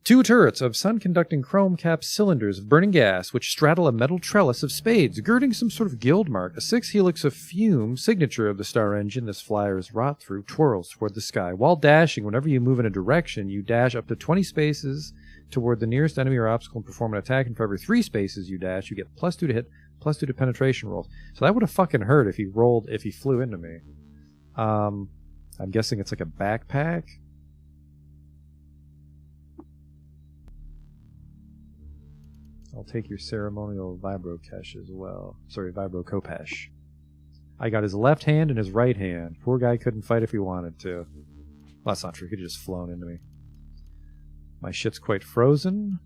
2 turrets of sun-conducting chrome-capped cylinders of burning gas which straddle a metal trellis of spades, girding some sort of guild mark. A 6 helix of fume, signature of the star engine this flyer is wrought through, twirls toward the sky. While dashing, whenever you move in a direction, you dash up to 20 spaces toward the nearest enemy or obstacle and perform an attack, and for every 3 spaces you dash, you get +2 to hit, +2 to penetration rolls. So that would have fucking hurt if he flew into me. I'm guessing it's like a backpack. I'll take your ceremonial vibrokesh as well. Sorry, vibrokopesh. I got his left hand and his right hand. Poor guy couldn't fight if he wanted to. Well, that's not true. He could have just flown into me. My shit's quite frozen.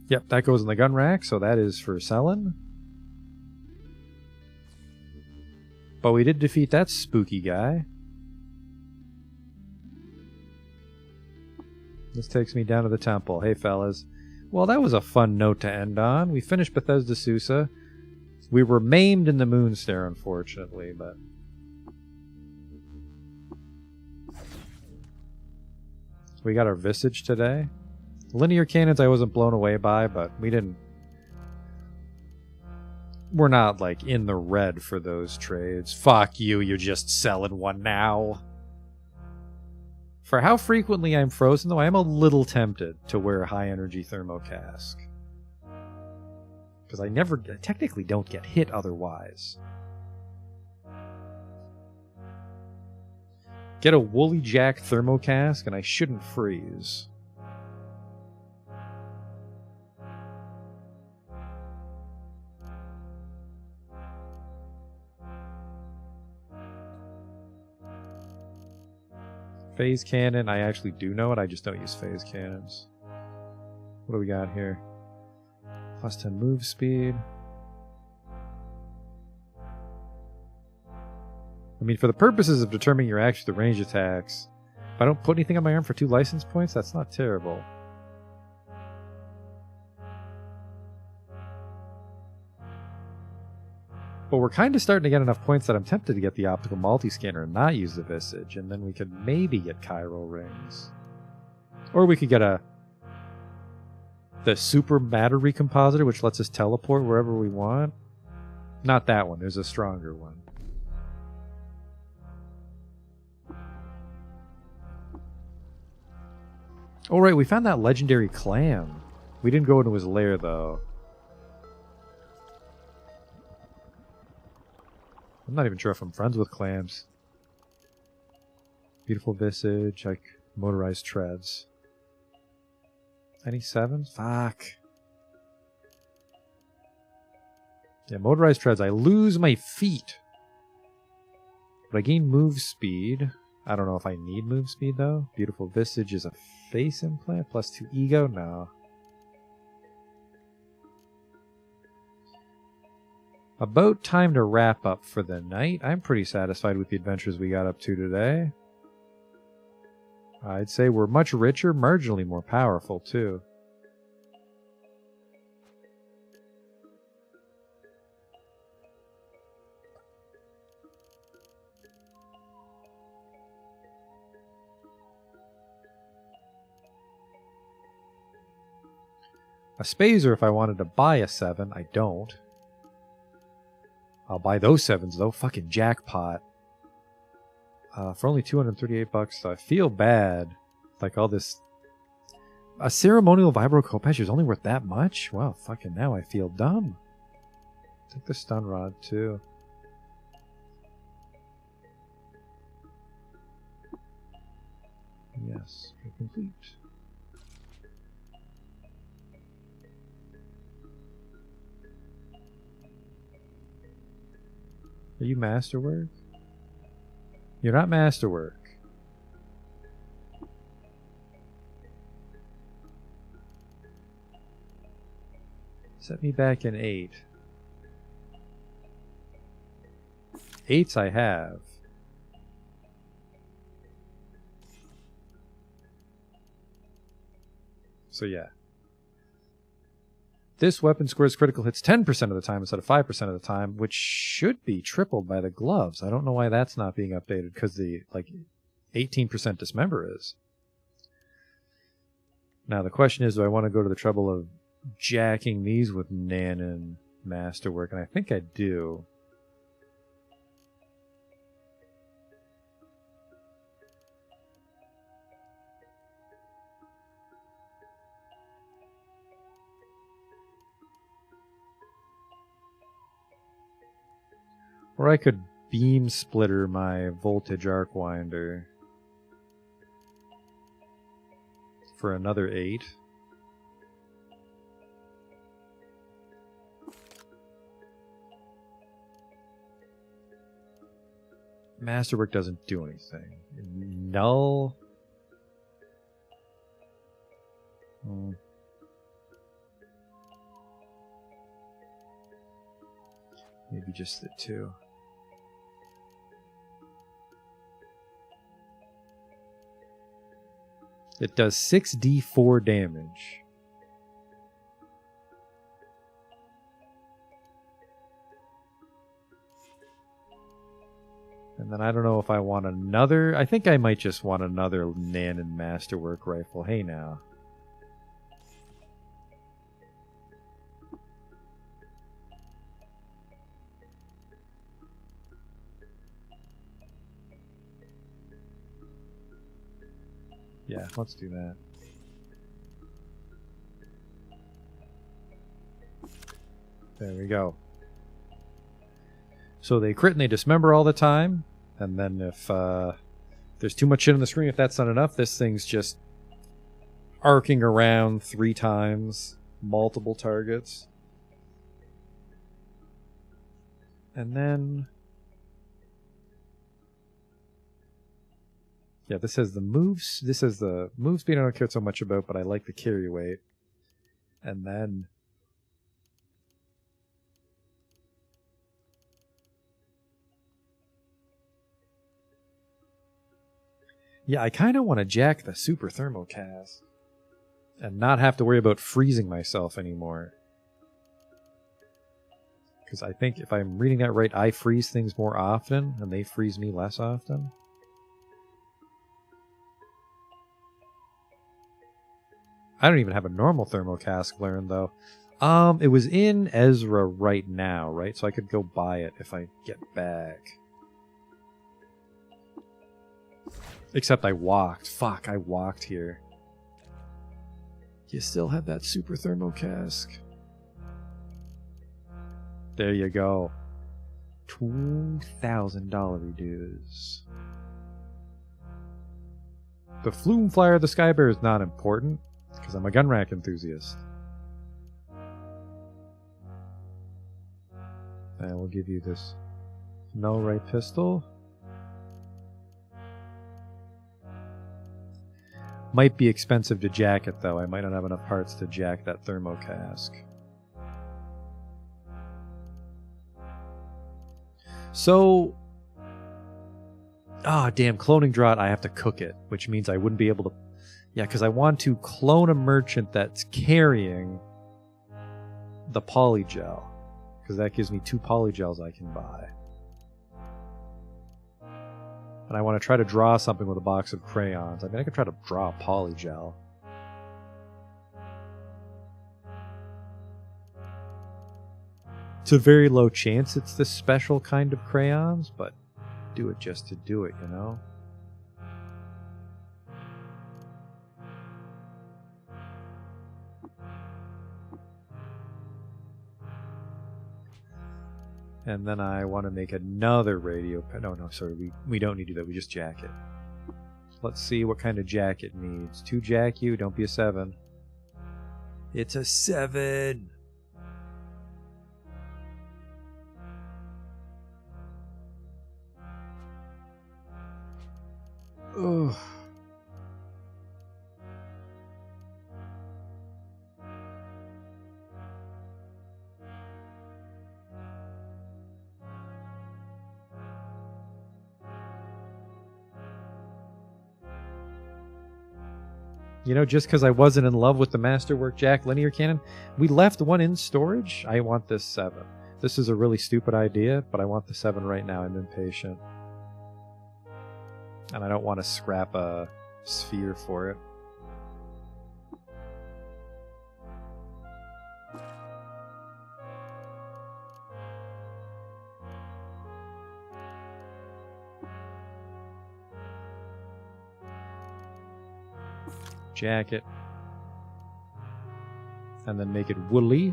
Yep, that goes in the gun rack, so that is for selling. But we did defeat that spooky guy. This takes me down to the temple. Hey, fellas. Well, that was a fun note to end on. We finished Bethesda Susa. We were maimed in the Moonstare, unfortunately, but... we got our Visage today. Linear cannons I wasn't blown away by, but we didn't... we're not, like, in the red for those trades. Fuck you, you're just selling one now. For how frequently I'm frozen, though, I am a little tempted to wear a high-energy thermocask. Because I technically don't get hit otherwise. Get a Woolly Jack thermocask, and I shouldn't freeze. Phase cannon, I actually do know it, I just don't use phase cannons. What do we got here? +10 move speed. I mean, for the purposes of determining your action with the range attacks, if I don't put anything on my arm for 2 license points, that's not terrible. But we're kind of starting to get enough points that I'm tempted to get the optical multi-scanner and not use the Visage, and then we could maybe get Chiral Rings. Or we could get the Super Matter Recompositor, which lets us teleport wherever we want. Not that one, there's a stronger one. Oh right, we found that legendary clam. We didn't go into his lair, though. I'm not even sure if I'm friends with clams. Beautiful visage, like motorized treads. Any sevens? Fuck. Yeah, motorized treads. I lose my feet. But I gain move speed. I don't know if I need move speed though. Beautiful visage is a face implant. Plus 2 ego? No. About time to wrap up for the night. I'm pretty satisfied with the adventures we got up to today. I'd say we're much richer, marginally more powerful too. A Spazer if I wanted to buy a 7. I don't. I'll buy those 7s though. Fucking jackpot. For only $238, I feel bad. Like all this... A ceremonial Vibro Khopesh is only worth that much? Well, fucking now I feel dumb. Take the stun rod too. Yes, we're complete. Are you Masterwork? You're not Masterwork. Set me back in 8. 8s I have. So yeah. This weapon scores critical hits 10% of the time instead of 5% of the time, which should be tripled by the gloves. I don't know why that's not being updated, because the 18% dismember is. Now the question is, do I want to go to the trouble of jacking these with Nanan Masterwork? And I think I do. Or I could beam splitter my voltage Arcwinder for another 8. Masterwork doesn't do anything. Null. Maybe just the 2. It does 6d4 damage. And then I don't know if I want another... I think I might just want another Nanan Masterwork rifle. Hey now. Yeah, let's do that. There we go. So they crit and they dismember all the time, and then if there's too much shit on the screen, if that's not enough, this thing's just arcing around 3 times, multiple targets. And then... yeah, this has the moves. This is the move speed I don't care so much about, but I like the carry weight. And then... yeah, I kind of want to jack the Super Thermocast and not have to worry about freezing myself anymore. Because I think if I'm reading that right, I freeze things more often and they freeze me less often. I don't even have a normal Thermocask learned, though. It was in Ezra right now, right? So I could go buy it if I get back. Except I walked. Fuck, I walked here. You still have that Super Thermocask. There you go. $2,000 dues. The Flume Flyer of the Sky Bear is not important, because I'm a gun rack enthusiast. And we'll give you this Null-Ray pistol. Might be expensive to jack it, though. I might not have enough parts to jack that thermocask. So... Ah, damn, cloning draught, I have to cook it, which means I wouldn't be able to... Yeah, because I want to clone a merchant that's carrying the polygel, because that gives me 2 polygels I can buy. And I want to try to draw something with a box of crayons. I mean, I could try to draw a polygel. It's a very low chance it's this special kind of crayons, but do it just to do it, you know? And then I want to make another radio... No, sorry, we don't need to do that. We just jack it. Let's see what kind of jack it needs. 2 jack you, don't be a 7. It's a 7! Ugh. You know, just because I wasn't in love with the Masterwork Jack linear cannon, we left one in storage. I want this 7. This is a really stupid idea, but I want the 7 right now. I'm impatient. And I don't want to scrap a sphere for it. Jacket. And then make it woolly.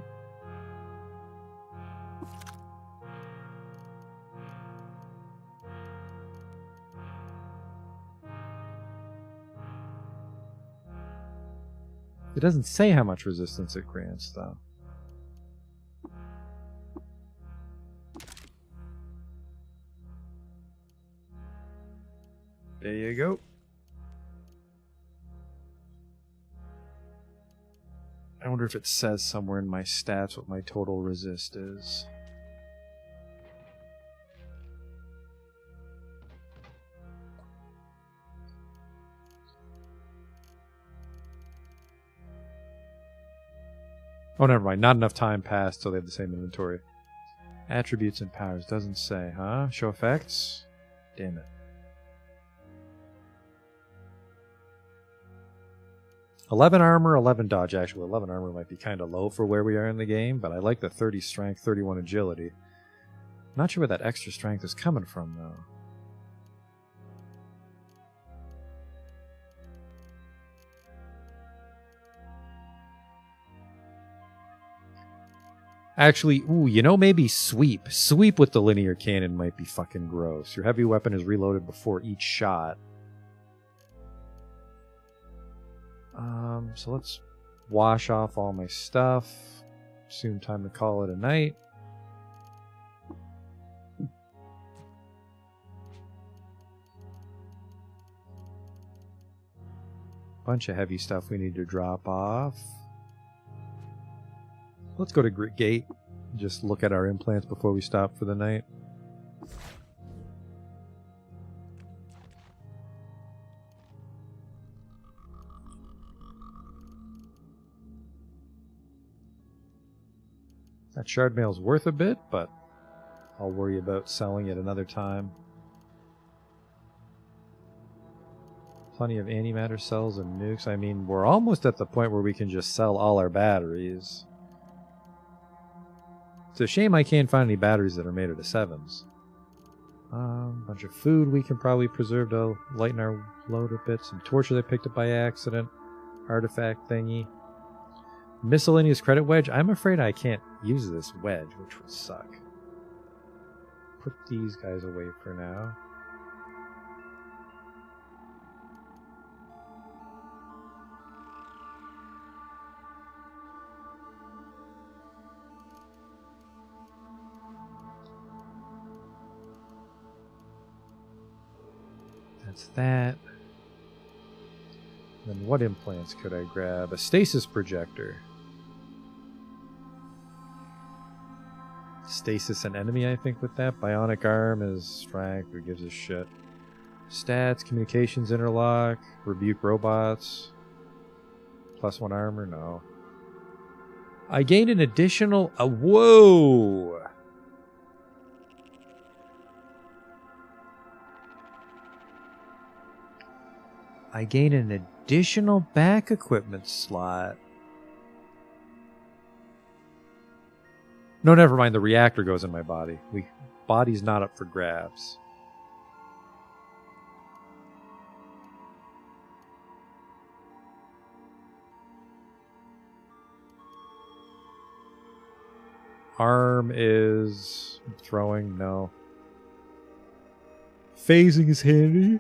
It doesn't say how much resistance it grants, though. There you go. I wonder if it says somewhere in my stats what my total resist is. Oh, never mind. Not enough time passed till they have the same inventory. Attributes and powers. Doesn't say, huh? Show effects? Damn it. $11 armor, 11 dodge. Actually, 11 armor might be kind of low for where we are in the game, but I like the 30 strength, 31 agility. Not sure where that extra strength is coming from, though. Actually, ooh, you know, maybe sweep. Sweep with the linear cannon might be fucking gross. Your heavy weapon is reloaded before each shot. So let's wash off all my stuff. Soon time to call it a night. Bunch of heavy stuff we need to drop off. Let's go to Grit Gate. Just look at our implants before we stop for the night. That shard mail's worth a bit, but I'll worry about selling it another time. Plenty of antimatter cells and nukes. I mean, we're almost at the point where we can just sell all our batteries. It's a shame I can't find any batteries that are made out of 7s. Bunch of food we can probably preserve to lighten our load a bit. Some torches I picked up by accident. Artifact thingy. Miscellaneous credit wedge. I'm afraid I can't use this wedge, which would suck. put these guys away for now. That's that. Then what implants could I grab? A stasis projector. Stasis an enemy, I think, with that. Bionic arm is strength. Who gives a shit? Stats, communications interlock, rebuke robots. +1 armor, no. I gained an additional. Whoa! I gain an additional back equipment slot. No, never mind. The reactor goes in my body. Body's not up for grabs. Arm is throwing, no. Phasing is handy.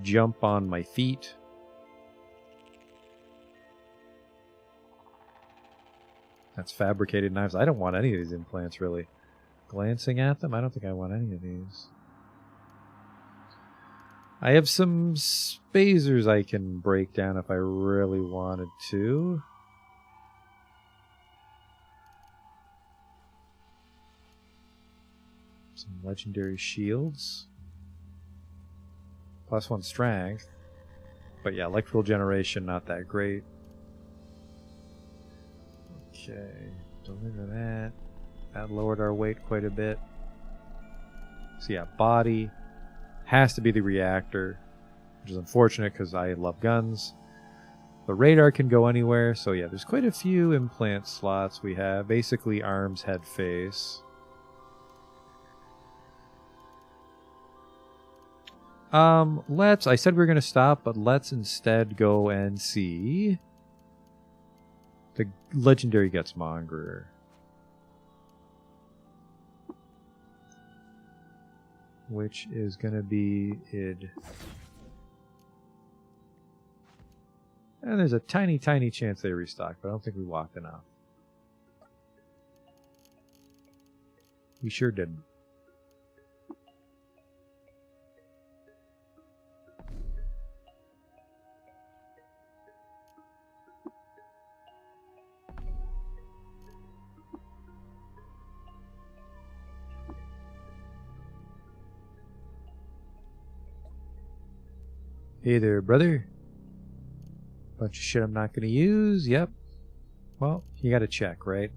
Jump on my feet. That's fabricated knives. I don't want any of these implants, really. Glancing at them, I don't think I want any of these. I have some spacers I can break down if I really wanted to. Some legendary shields. +1 strength. But yeah, electrical generation, not that great. Okay, deliver that. That lowered our weight quite a bit. So yeah, body has to be the reactor, which is unfortunate because I love guns. The radar can go anywhere, so yeah, there's quite a few implant slots we have. Basically arms, head, face. I said we were going to stop, but let's instead go and see the legendary Gutsmongerer. Which is going to be id. And there's a tiny, tiny chance they restock, but I don't think we walked enough. We sure didn't. Hey there, brother. Bunch of shit I'm not going to use. Yep. Well, you got to check, right?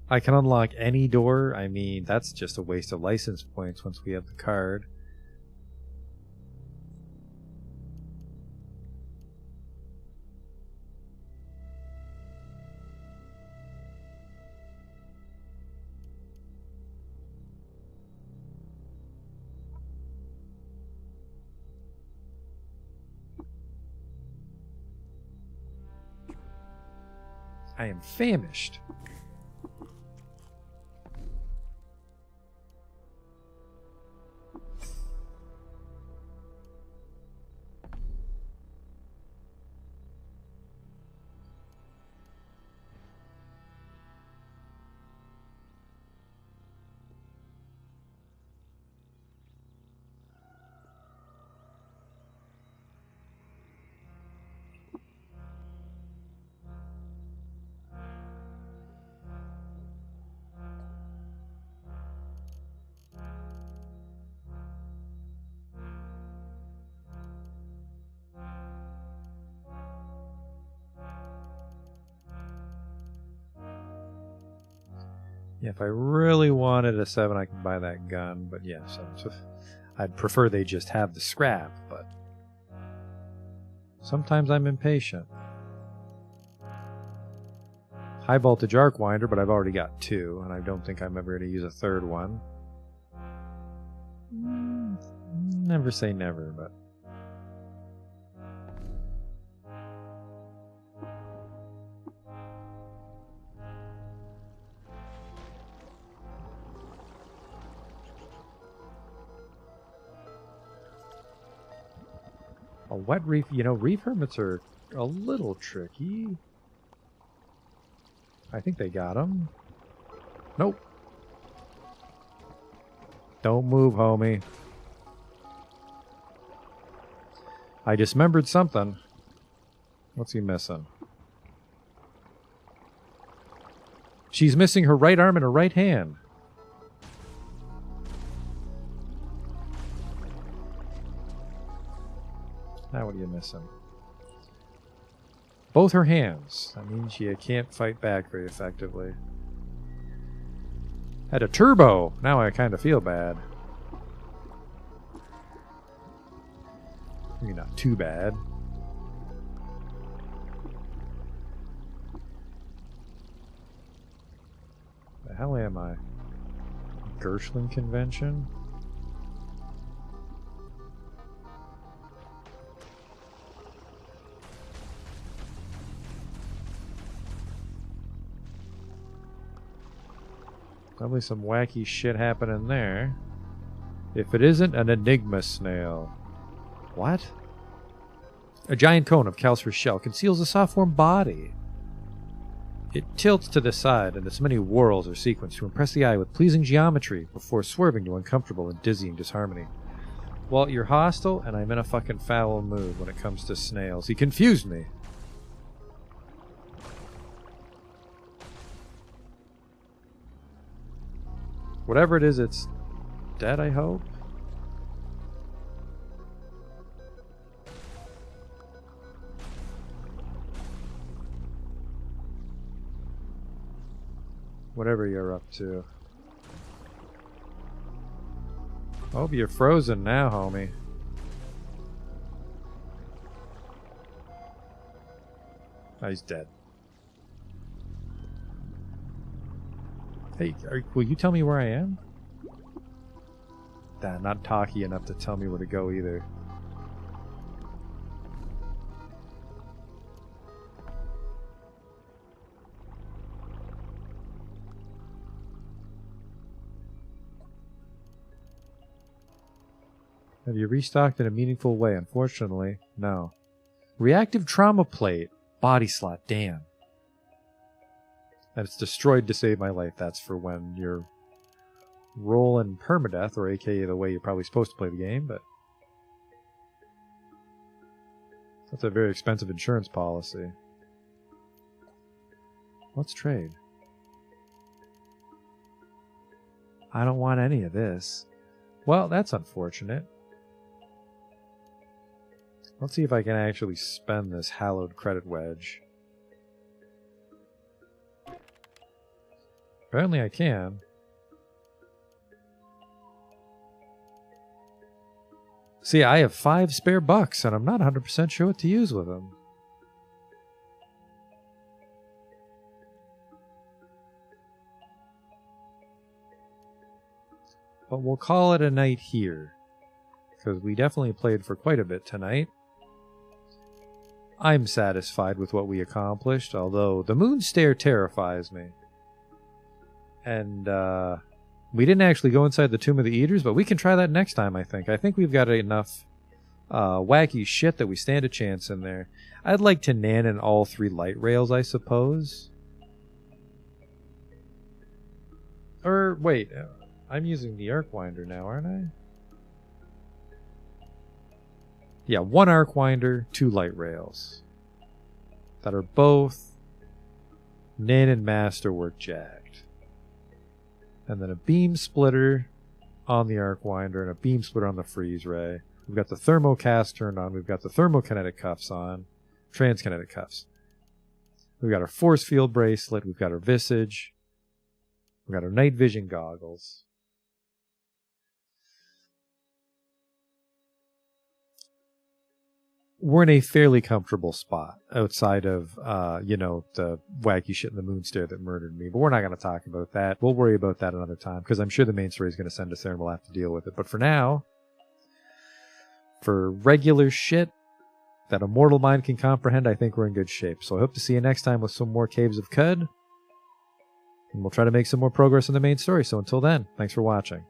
I can unlock any door. I mean, that's just a waste of license points once we have the card. I am famished. Yeah, if I really wanted a 7, I can buy that gun, but yeah, so I'd prefer they just have the scrap, but sometimes I'm impatient. High voltage arc winder, but I've already got 2, and I don't think I'm ever going to use a 3rd one. Never say never, but wet reef, reef hermits are a little tricky. I think they got him. Nope. Don't move, homie. I dismembered something. What's he missing? She's missing her right arm and her right hand. Now what are you missing? Both her hands. That means you can't fight back very effectively. Had a turbo. Now I kind of feel bad. Maybe not too bad. The hell am I? Gershwin Convention? Probably some wacky shit happening there. If it isn't an enigma snail. What? A giant cone of calciferous shell conceals a soft-formed body. It tilts to the side, and its many whorls are sequenced to impress the eye with pleasing geometry before swerving to uncomfortable and dizzying disharmony. Well, you're hostile, and I'm in a fucking foul mood when it comes to snails. He confused me. Whatever it is, it's dead, I hope. Whatever you're up to. Hope you're frozen now, homie. Oh, he's dead. Hey, will you tell me where I am? Nah, not talky enough to tell me where to go either. Have you restocked in a meaningful way? Unfortunately, no. Reactive trauma plate. Body slot, damn. And it's destroyed to save my life. That's for when you're rolling permadeath, or aka the way you're probably supposed to play the game, but that's a very expensive insurance policy. Let's trade. I don't want any of this. Well, that's unfortunate. Let's see if I can actually spend this hallowed credit wedge. Apparently I can. See, I have 5 spare bucks, and I'm not 100% sure what to use with them. But we'll call it a night here, because we definitely played for quite a bit tonight. I'm satisfied with what we accomplished, although the moon stare terrifies me. And we didn't actually go inside the Tomb of the Eaters, but we can try that next time, I think. I think we've got enough wacky shit that we stand a chance in there. I'd like to nan in all 3 light rails, I suppose. Or, wait, I'm using the Arcwinder now, aren't I? Yeah, 1 Arcwinder, 2 light rails. That are both Nin and Masterwork jacked. And then a beam splitter on the Arcwinder and a beam splitter on the Freeze Ray. We've got the Thermocast turned on. We've got the Thermokinetic cuffs on. Transkinetic cuffs. We've got our Force Field bracelet. We've got our Visage. We've got our Night Vision goggles. We're in a fairly comfortable spot outside of, the wacky shit in the Moonstare that murdered me. But we're not going to talk about that. We'll worry about that another time, because I'm sure the main story is going to send us there and we'll have to deal with it. But for now, for regular shit that a mortal mind can comprehend, I think we're in good shape. So I hope to see you next time with some more Caves of Qud. And we'll try to make some more progress in the main story. So until then, thanks for watching.